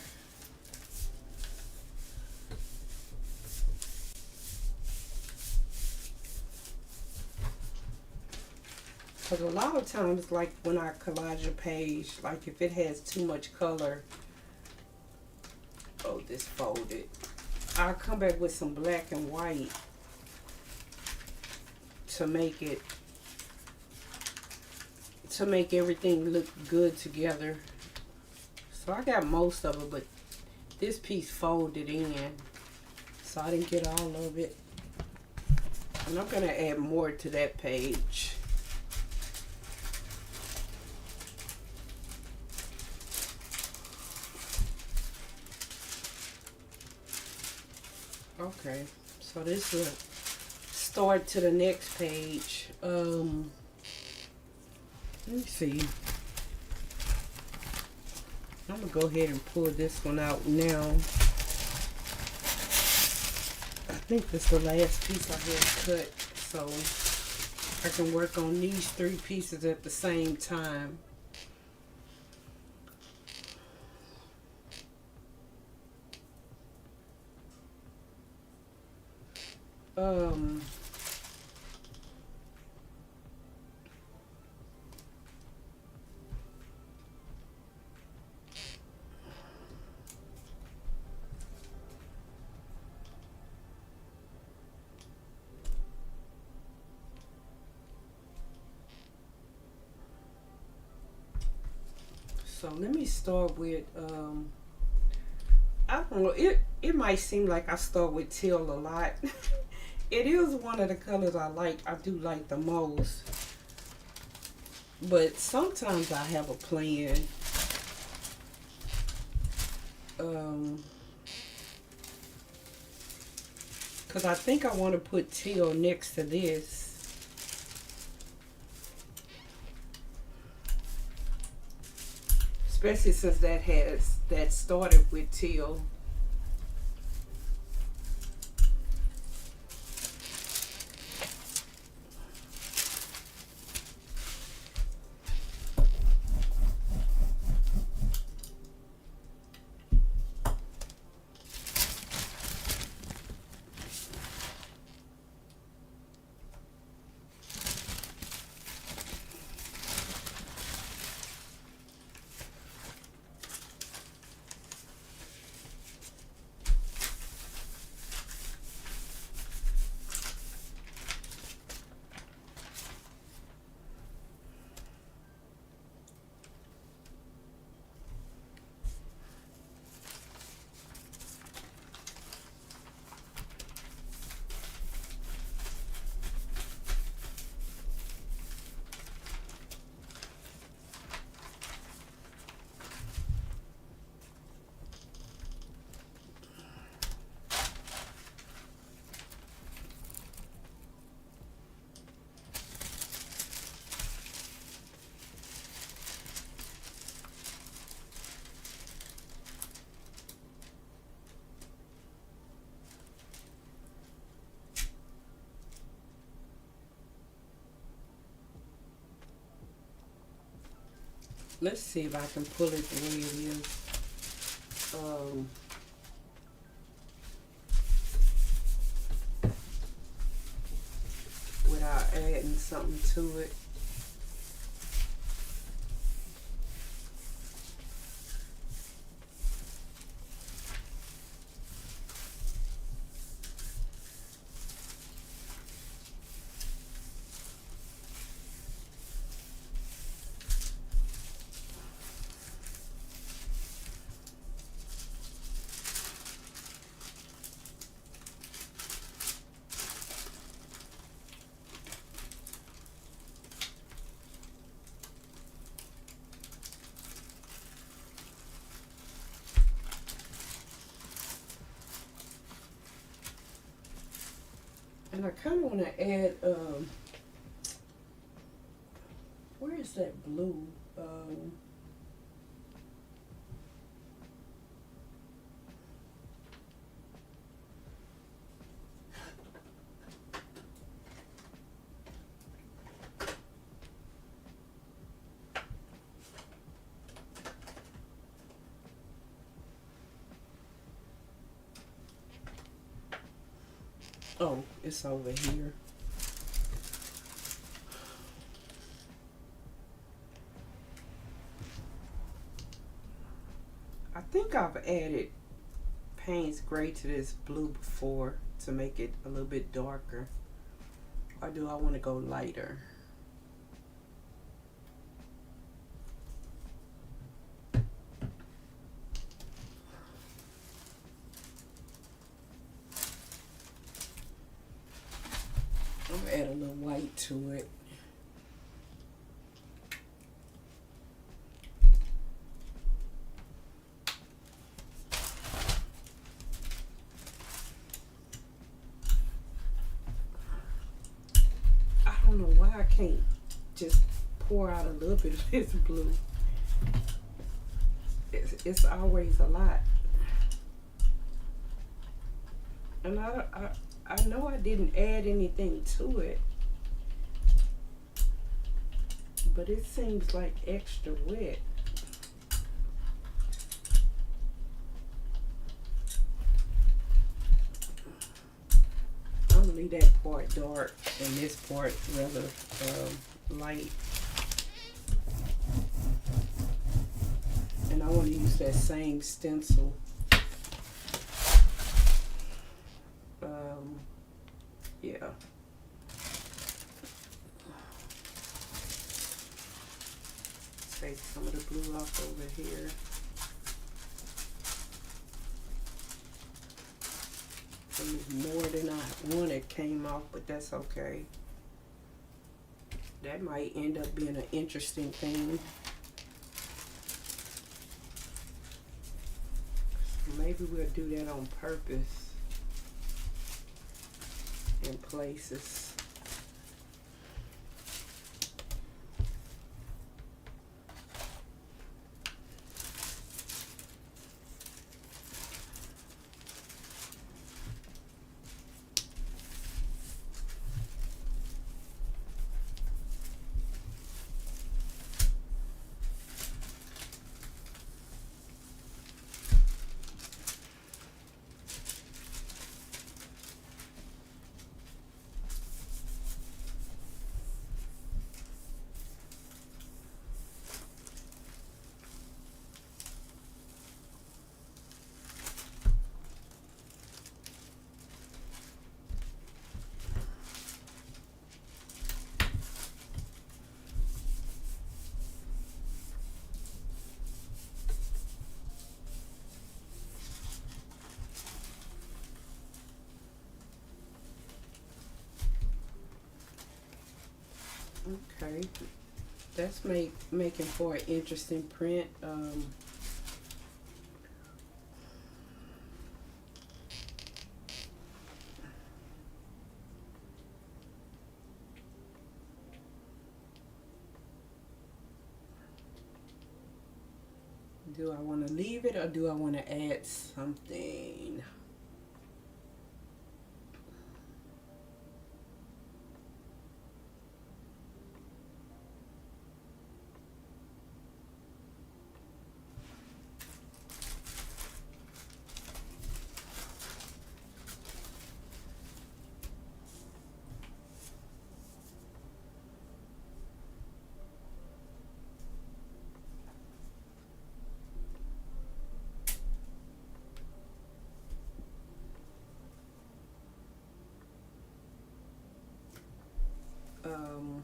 Because a lot of times, like when I collage a page, like if it has too much color, oh, this folded, I'll come back with some black and white to make everything look good together. So I got most of it, but this piece folded in, so I didn't get all of it. And I'm going to add more to that page. Okay, so this will start to the next page. Let me see. I'm gonna go ahead and pull this one out now. I think this is the last piece I had cut, so I can work on these 3 pieces at the same time. So let me start with, I don't know, it might seem like I start with teal a lot. It is one of the colors I do like the most. But sometimes I have a plan. Because I think I want to put teal next to this. Especially since that started with teal. Let's see if I can pull it the way it is. Without adding something to it. And I kind of want to add, where is that blue? Oh, it's over here. I think I've added Payne's Gray to this blue before to make it a little bit darker. Or do I want to go lighter? add a little white to it. I don't know why I can't just pour out a little bit of this blue. It's always a lot. And I know I didn't add anything to it, but it seems like extra wet. I'm gonna leave that part dark and this part rather light. And I want to use that same stencil. Yeah. Take some of the blue off over here. More than I wanted came off, but that's okay. That might end up being an interesting thing. Maybe we'll do that on purpose in places. Okay, that's making for an interesting print. Do I want to leave it or do I want to add something? Um,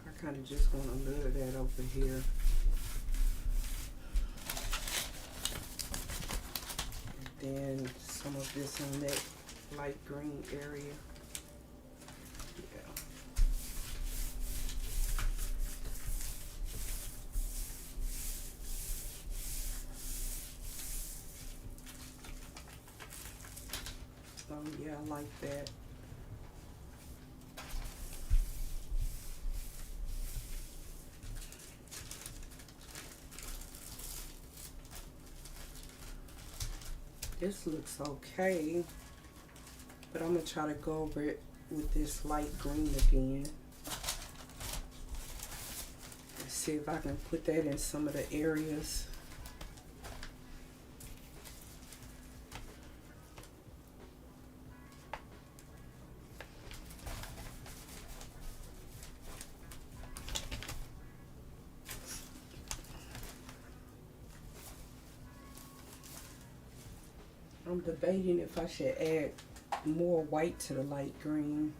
I kind of just want a little of that over here. And then some of this on that light green area. Yeah. Oh yeah, I like that. This looks okay, but I'm gonna try to go over it with this light green again. Let's see if I can put that in some of the areas. I'm debating if I should add more white to the light green.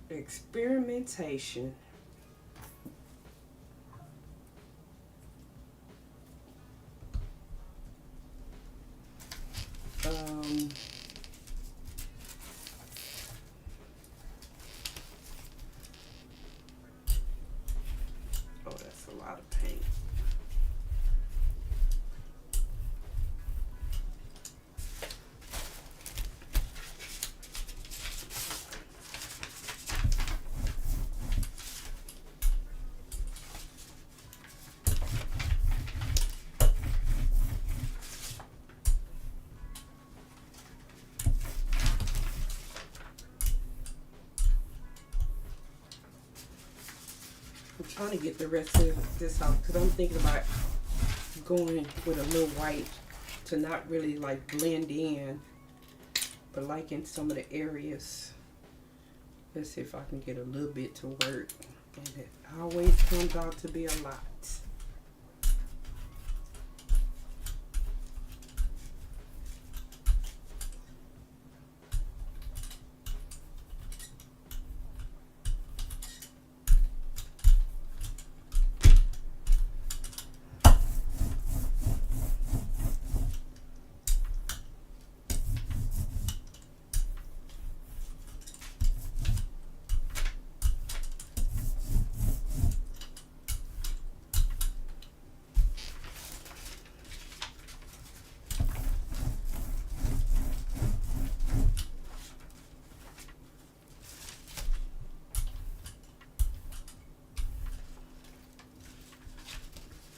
Experimentation. Oh, that's a lot of paint. I'm trying to get the rest of this out because I'm thinking about going with a little white to not really like blend in, but like in some of the areas. Let's see if I can get a little bit to work. And it always comes out to be a lot.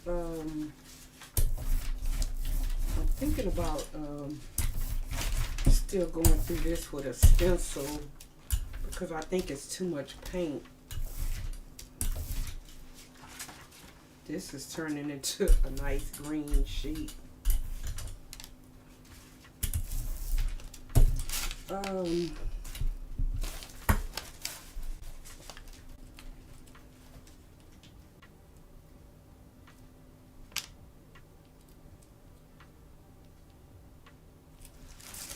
I'm thinking about still going through this with a stencil because I think it's too much paint. This is turning into a nice green sheet.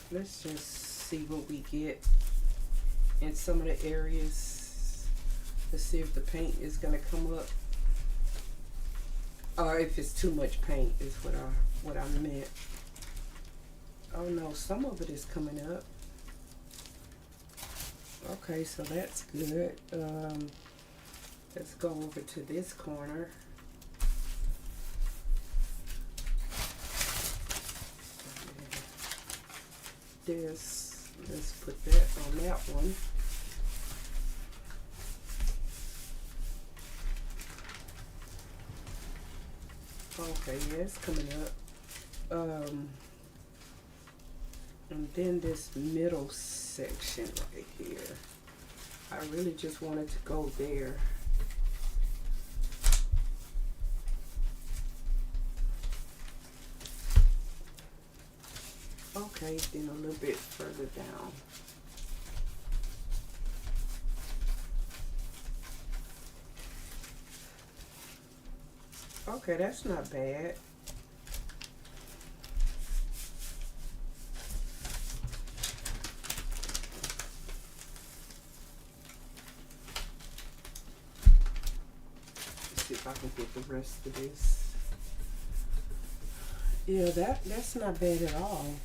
Let's just see what we get in some of the areas. Let's see if the paint is gonna come up, or if it's too much paint is what I meant. Oh no, some of it is coming up. Okay, so that's good. Let's go over to this corner. Let's put that on that one. Okay, yeah, it's coming up. And then this middle section right here. I really just wanted to go there. Okay, then a little bit further down. Okay, that's not bad. Let's see if I can get the rest of this. Yeah, that's not bad at all.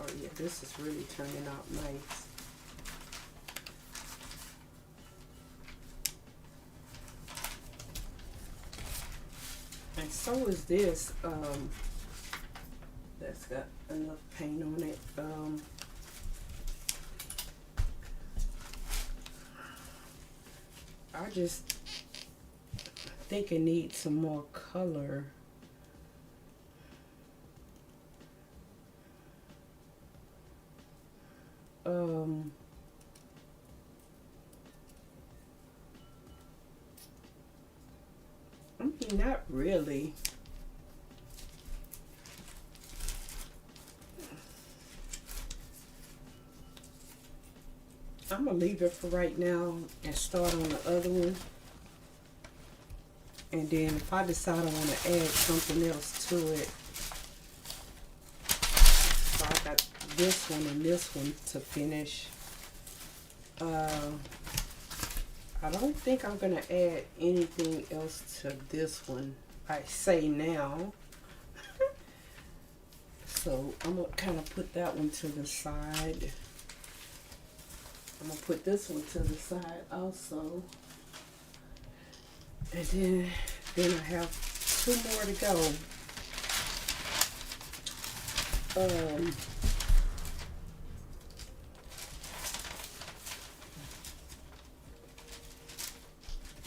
Oh yeah, this is really turning out nice. And so is this. That's got enough paint on it. I just think it needs some more color. I mean, not really. I'm gonna leave it for right now and start on the other one. And then if I decide I want to add something else to it, so I got this one and this one to finish. I don't think I'm gonna add anything else to this one. I say now. So I'm gonna kind of put that one to the side. I'm gonna put this one to the side also. And then I have 2 more to go.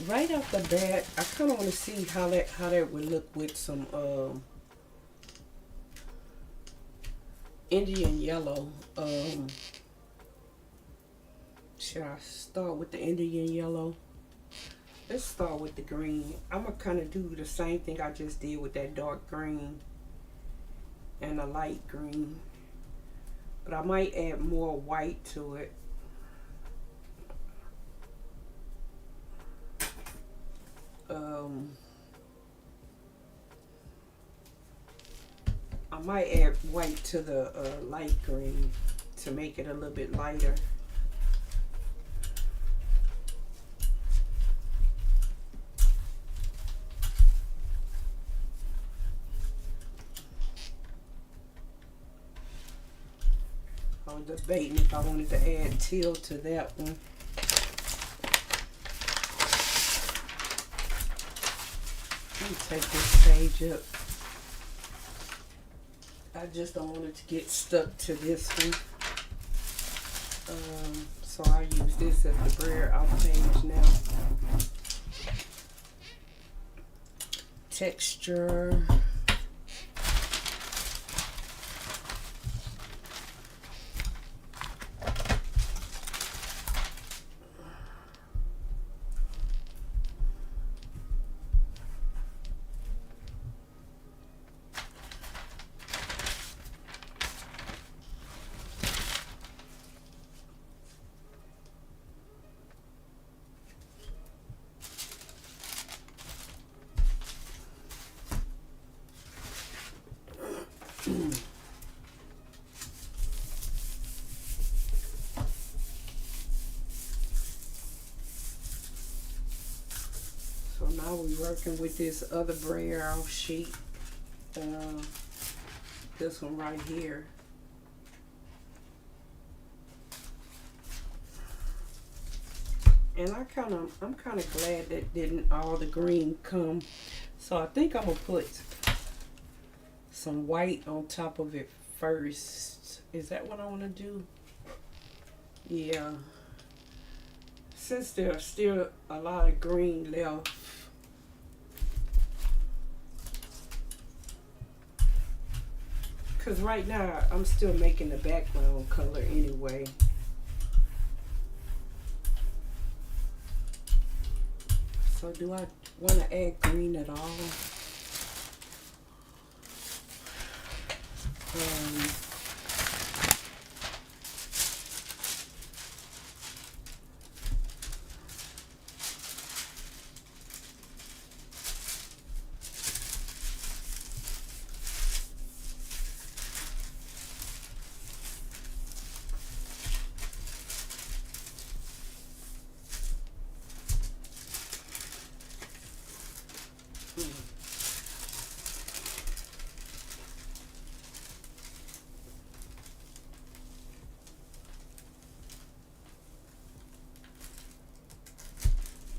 Right off the bat, I kind of want to see how that would look with some Indian yellow. Should I start with the Indian yellow? Let's start with the green. I'm gonna kind of do the same thing I just did with that dark green and a light green, but I might add more white to it. I might add white to the light green to make it a little bit lighter. I was debating if I wanted to add teal to that one. Let me take this page up. I just don't want it to get stuck to this one. So I use this as the Braille out page now. Texture. So now we're working with this other Braille sheet. This one right here. And I'm kind of glad that didn't all the green come. So I think I'm gonna put some white on top of it first. Is that what I want to do? Yeah. Since there's still a lot of green left. Because right now I'm still making the background color anyway. So do I want to add green at all?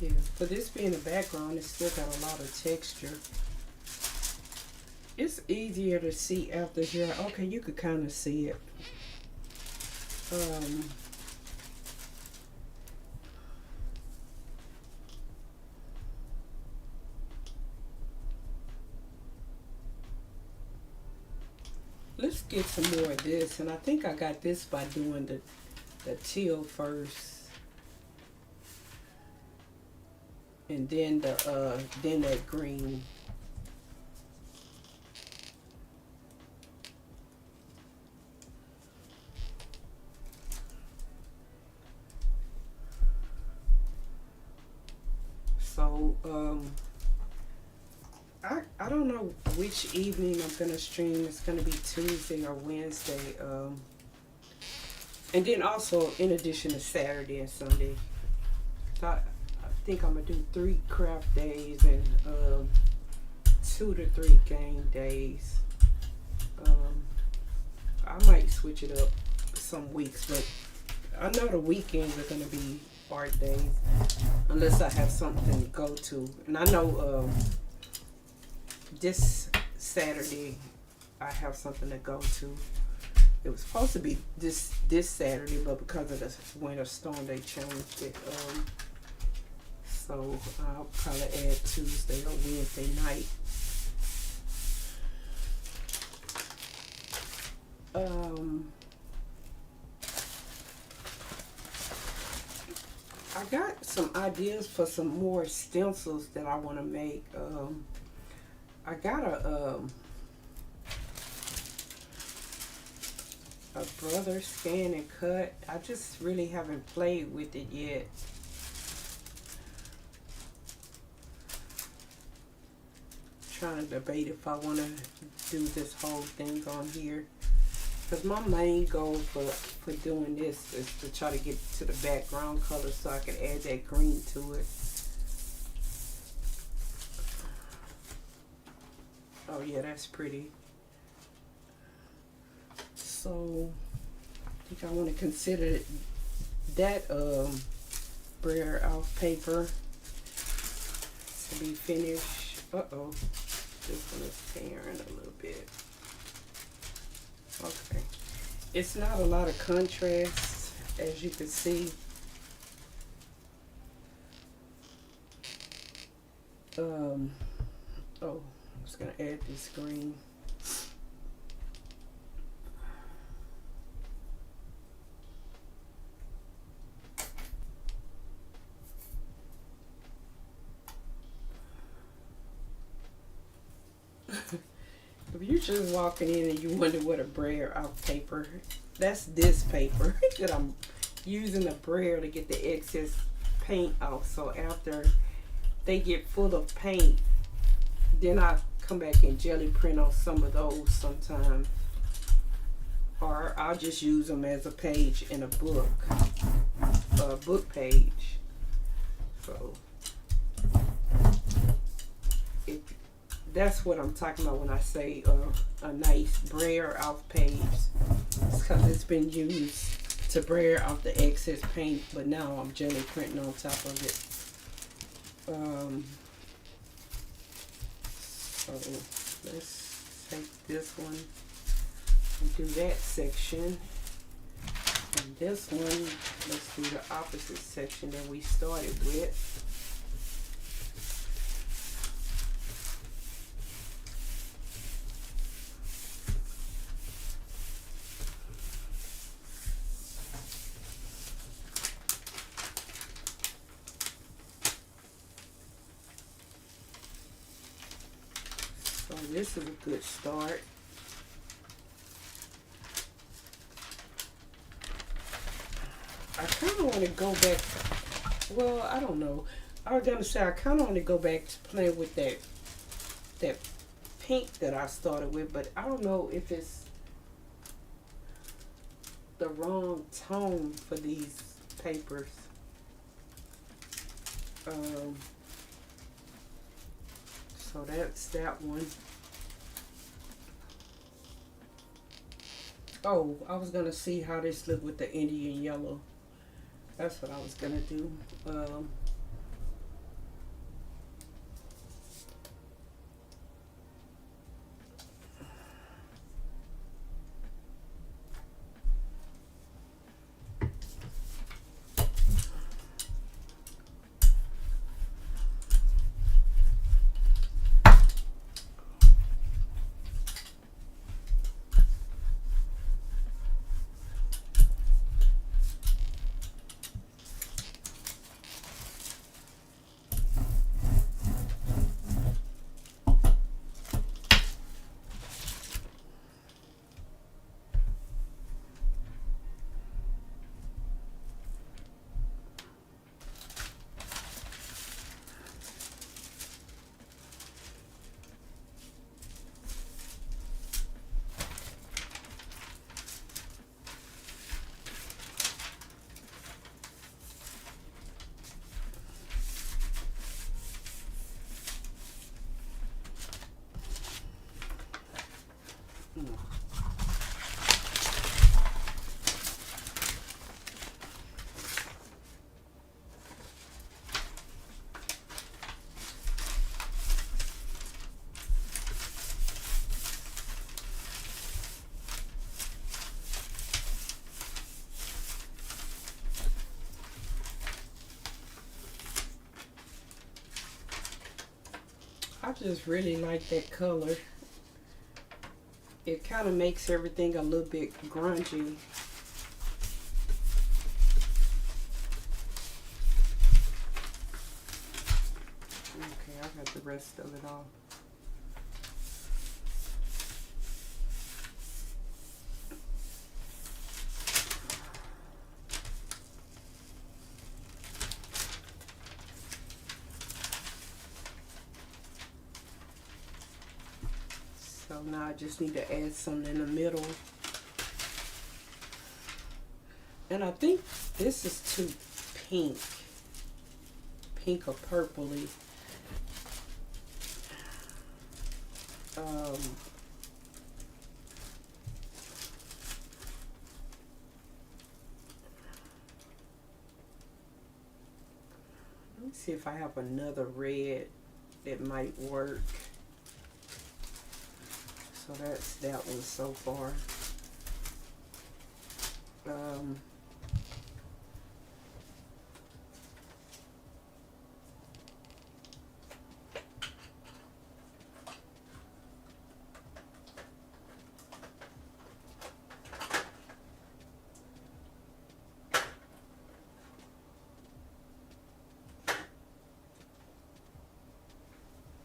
Yeah, for this being the background, it's still got a lot of texture. It's easier to see after here. Okay, you could kind of see it. Um, let's get some more of this, and I think I got this by doing the teal first, and then that green. So I don't know which evening I'm gonna stream. It's gonna be Tuesday or Wednesday. And then also in addition to Saturday and Sunday. So I think I'm gonna do 3 craft days and 2 to 3 game days. I might switch it up some weeks, but I know the weekends are gonna be art days unless I have something to go to. And I know this Saturday I have something to go to. It was supposed to be this Saturday, but because of the winter storm, they changed it. So I'll probably add Tuesday or Wednesday night. I got some ideas for some more stencils that I want to make. I got a brother scan and cut. I just really haven't played with it yet. Trying to debate if I want to do this whole thing on here, because my main goal for doing this is to try to get to the background color so I can add that green to it. Oh yeah, that's pretty. So I think I want to consider that Braille off paper to be finished. Uh-oh, this one is tearing a little bit. Okay, it's not a lot of contrast, as you can see. Oh, I was gonna add this green. If you're just walking in and you wonder what a braille out paper, that's this paper that I'm using the braille to get the excess paint off. So after they get full of paint, then I come back and jelly print on some of those sometimes. Or I'll just use them as a page in a book page. So if that's what I'm talking about when I say a nice braille off page. It's because it's been used to braille off the excess paint, but now I'm jelly printing on top of it. So let's take this one and do that section. And this one, let's do the opposite section that we started with. So this is a good start. I kind of want to go back. Well, I don't know. I was gonna say I kind of want to go back to playing with that pink that I started with, but I don't know if it's the wrong tone for these papers. So that's that one. Oh, I was gonna see how this looked with the Indian yellow. That's what I was gonna do. I just really like that color. It kind of makes everything a little bit grungy. Okay, I got the rest of it off. So now I just need to add some in the middle. And I think this is too pink. Pink or purpley. Let me see if I have another red that might work. So that's that one so far.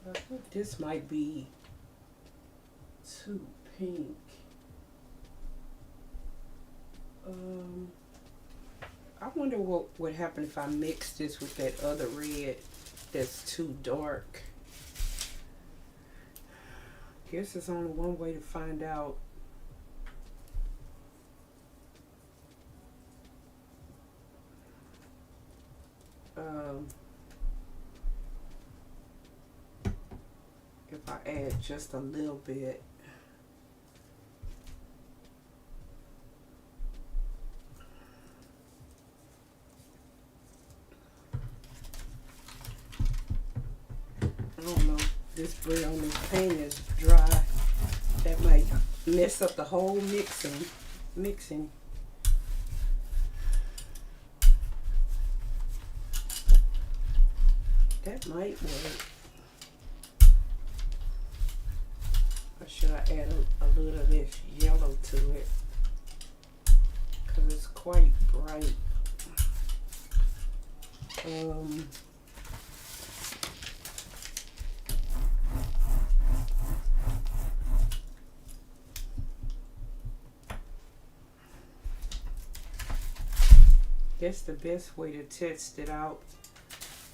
I think this might be too pink. I wonder what would happen if I mix this with that other red that's too dark. Guess there's only one way to find out. If I add just a little bit. I don't know, this brown, this paint is dry. That might mess up the whole mixing. That might work. Or should I add a little of this yellow to it? Because it's quite bright. Guess the best way to test it out,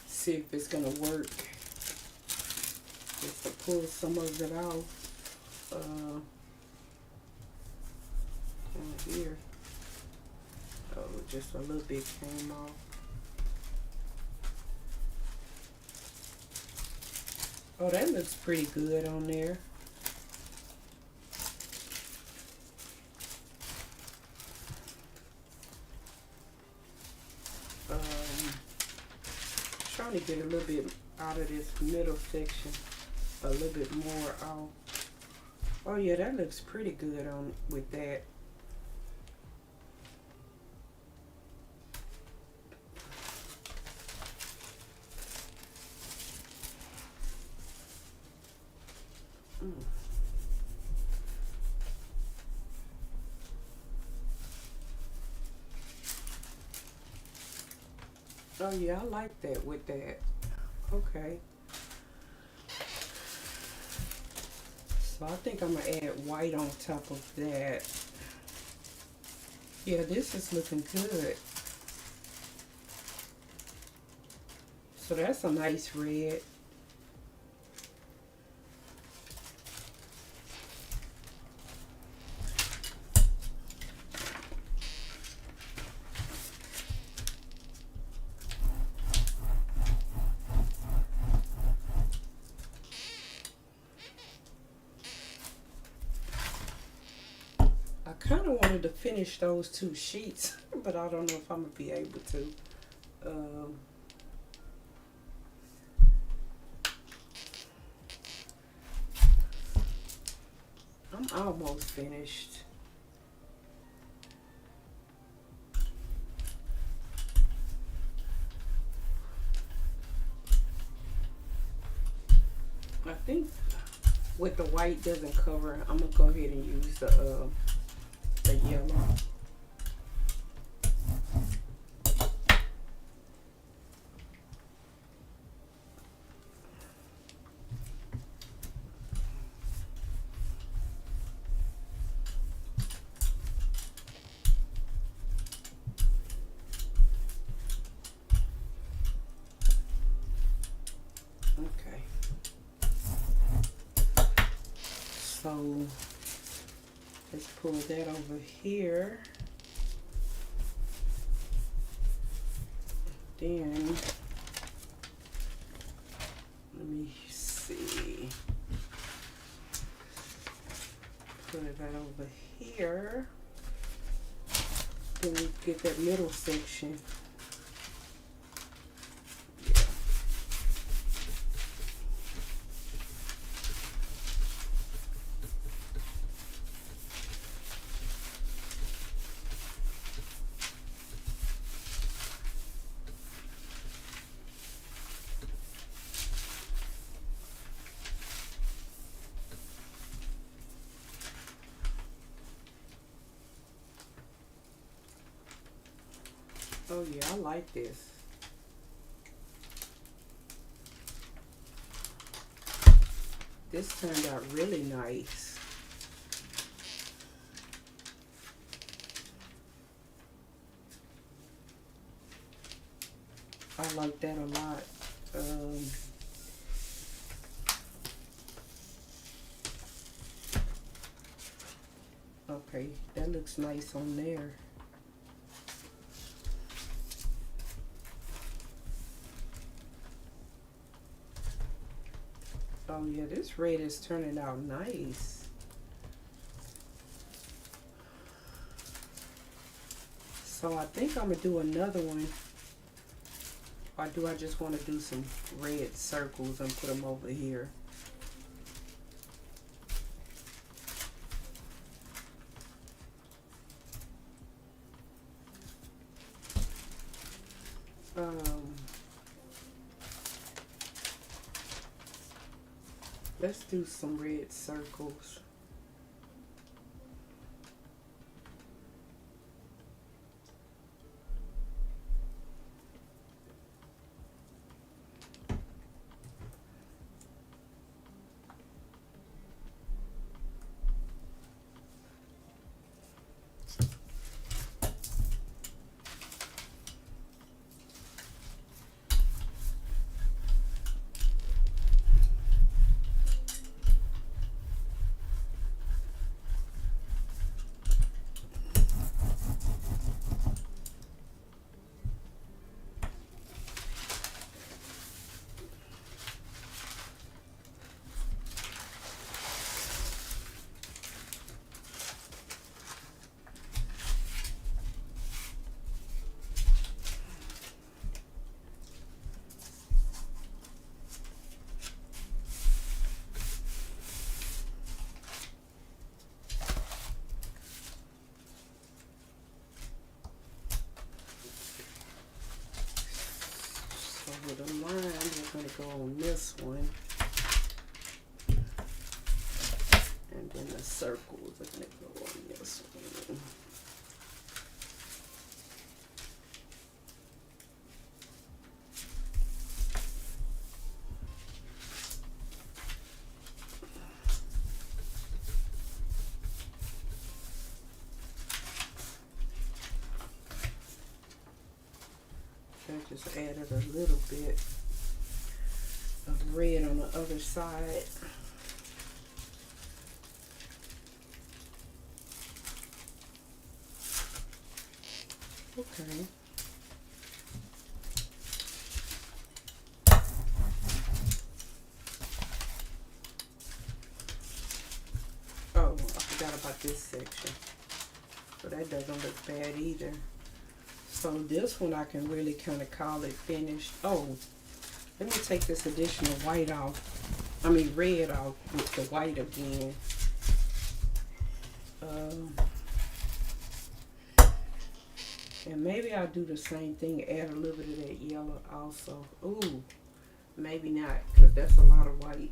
see if it's gonna work, is to pull some of it out down here. Oh, just a little bit came off. Oh, that looks pretty good on there. Trying to get a little bit out of this middle section, a little bit more out. Oh yeah, that looks pretty good on with that. Oh yeah, I like that with that. Okay. So I think I'm gonna add white on top of that. Yeah, this is looking good. So that's a nice red. I kind of wanted to finish those two sheets, but I don't know if I'm gonna be able to. I'm almost finished. I think with the white doesn't cover, I'm gonna go ahead and use the yellow. Okay. So let's pull that over here. Then let me see. Put it right over here. Then we get that middle section. Oh yeah, I like this. This turned out really nice. I like that a lot. Okay, that looks nice on there. Oh yeah, this red is turning out nice. So I think I'm gonna do another one. Or do I just want to do some red circles and put them over here? Let's do some red circles. With the line, we're going to go on this one. And then the circles are going to go on this one. I just added a little bit of red on the other side. Okay. Oh, I forgot about this section. So that doesn't look bad either. So this one I can really kind of call it finished. Oh, let me take this additional white off. I mean red off with the white again. And maybe I'll do the same thing, add a little bit of that yellow also. Ooh, maybe not, because that's a lot of white.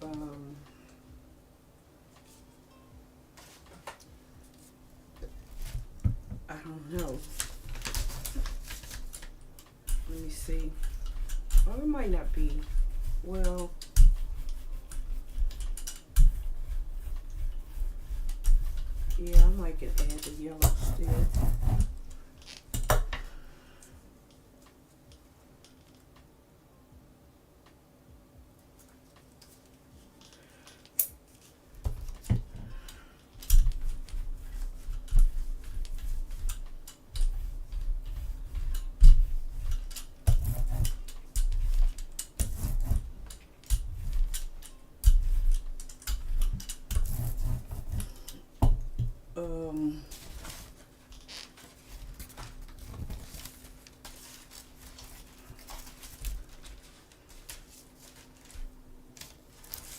um, I don't know. Let me see. Oh, it might not be. Well, yeah, I might can add the yellow still.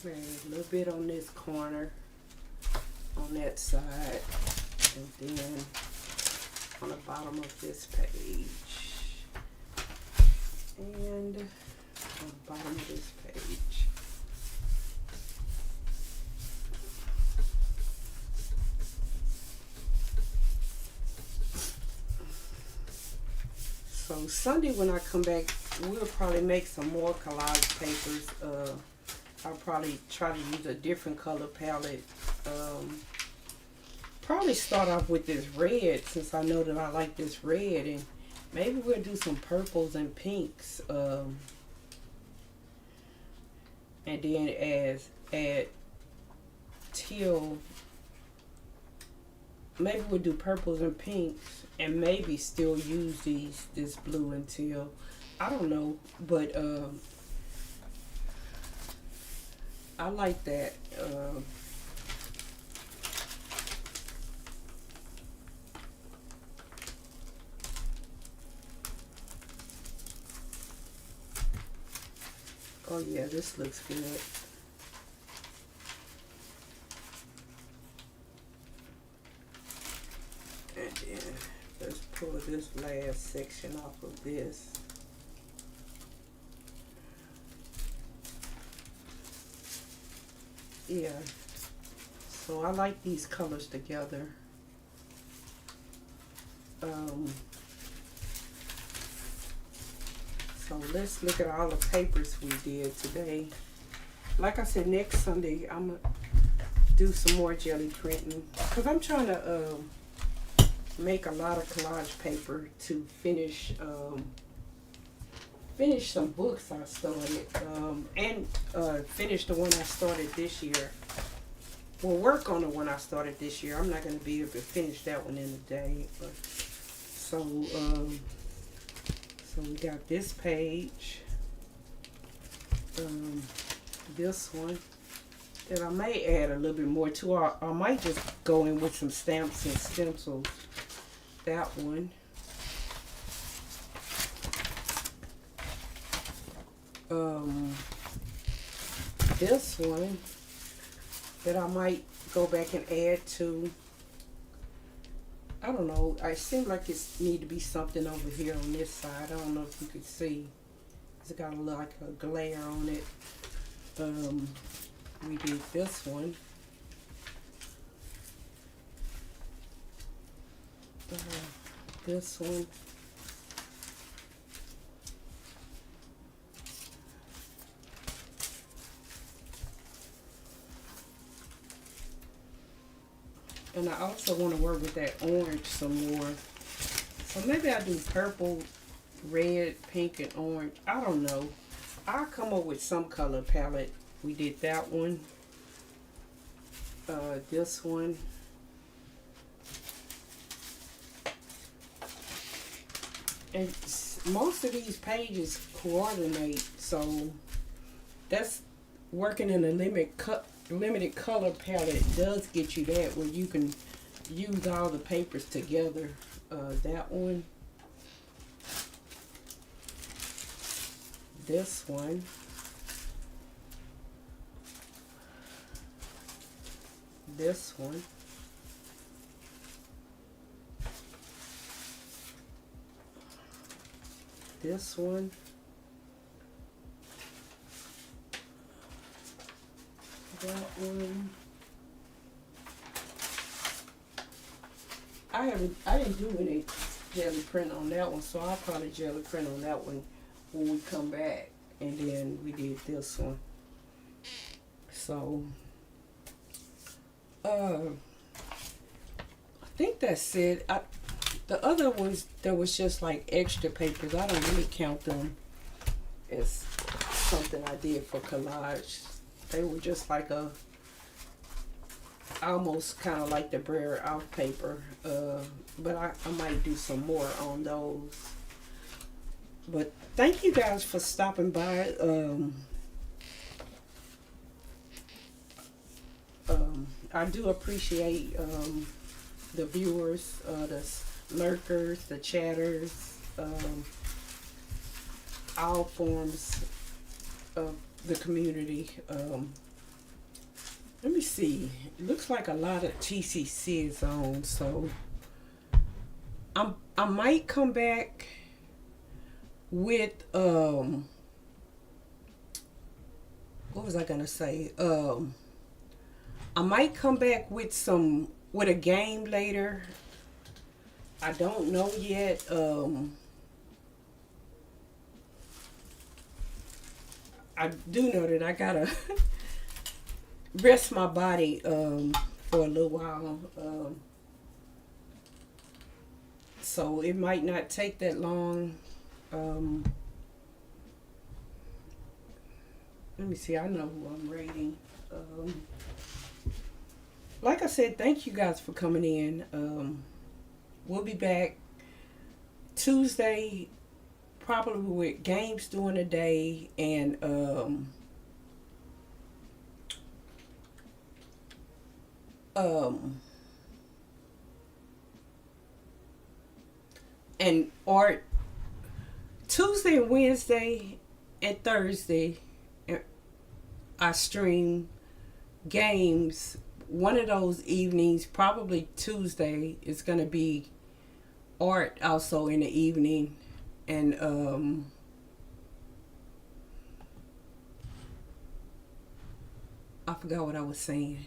Maybe a little bit on this corner, on that side, and then on the bottom of this page, and on the bottom of this page. So Sunday when I come back, we'll probably make some more collage papers. I'll probably try to use a different color palette. Probably start off with this red, since I know that I like this red, and maybe we'll do some purples and pinks, and then add teal. Maybe we'll do purples and pinks, and maybe still use this blue and teal. I don't know, but I like that. Oh yeah, this looks good. And then let's pull this last section off of this. Yeah, so I like these colors together. So let's look at all the papers we did today. Like I said, next Sunday I'm gonna do some more jelly printing, because I'm trying to make a lot of collage paper to finish some books I started, and finish the one I started this year. Well, work on the one I started this year. I'm not going to be able to finish that one in a day. But, so we got this page, this one, that I may add a little bit more to. I might just go in with some stamps and stencils. That one. This one that I might go back and add to. I don't know. It seems like it need to be something over here on this side. I don't know if you could see. It's got like a glare on it. We did this one. This one. And I also want to work with that orange some more. So maybe I'll do purple, red, pink, and orange. I don't know. I'll come up with some color palette. We did that one. This one. And most of these pages coordinate. So that's working in a limited color palette does get you that, where you can use all the papers together. That one, this one, this one, this one, that one. I didn't do any jelly print on that one, so I'll probably jelly print on that one when we come back. And then we did this one. So I think that's it. The other ones that was just like extra papers, I don't really count them as something I did for collage. They were just like almost kind of like the Braille out paper, but I might do some more on those. But thank you guys for stopping by. I do appreciate the viewers, the lurkers, the chatters, all forms of the community. Let me see. It looks like a lot of TCC is on, so I might come back with what was I gonna say? I might come back with a game later. I don't know yet. I do know that I gotta rest my body for a little while. So it might not take that long. Let me see. I know who I'm rating. Like I said, thank you guys for coming in. We'll be back Tuesday, probably with games during the day and art. Tuesday and Wednesday and Thursday I stream games. One of those evenings, probably Tuesday, is going to be art also in the evening. And I forgot what I was saying.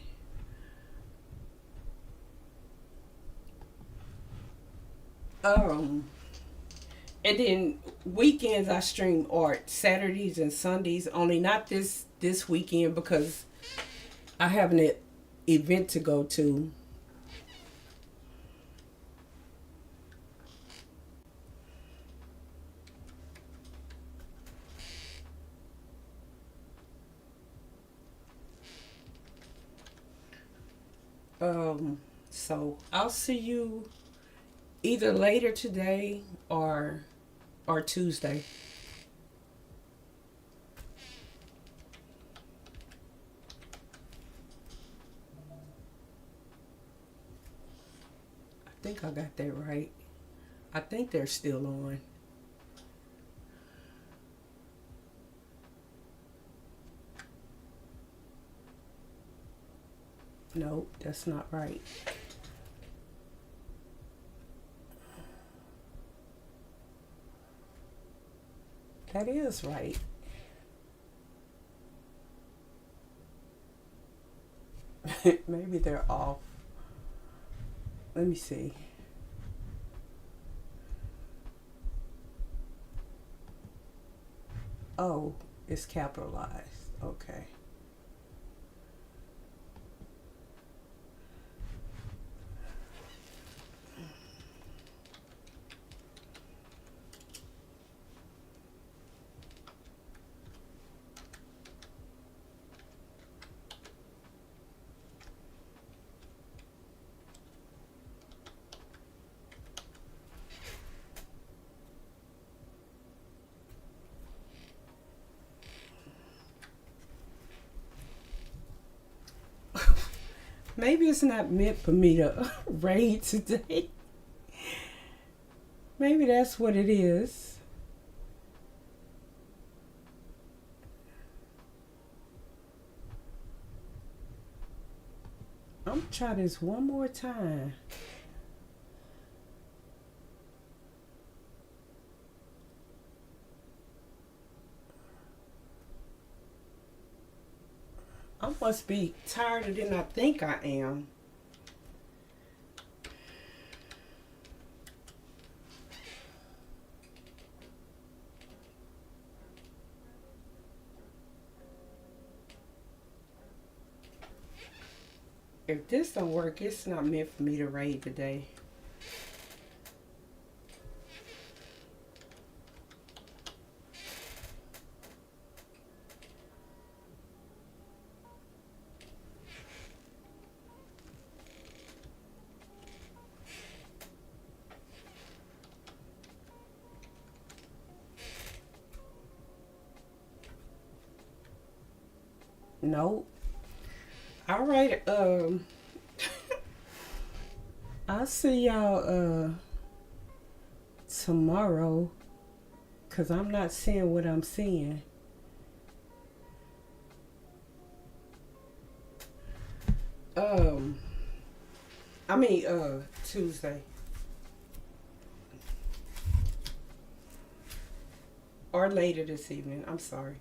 And then weekends I stream art, Saturdays and Sundays. Only not this weekend because I have an event to go to. So I'll see you either later today or Tuesday. I think I got that right. I think they're still on. No, that's not right. That is right. Maybe they're off. Let me see. Oh, it's capitalized. Okay. Maybe it's not meant for me to raid today. Maybe that's what it is. I'm gonna try this one more time. I must be tireder than I think I am. If this don't work, it's not meant for me to raid today. Nope. All right. I'll see y'all tomorrow, cause I'm not seeing what I'm seeing. Um, I mean Tuesday or later this evening. I'm sorry.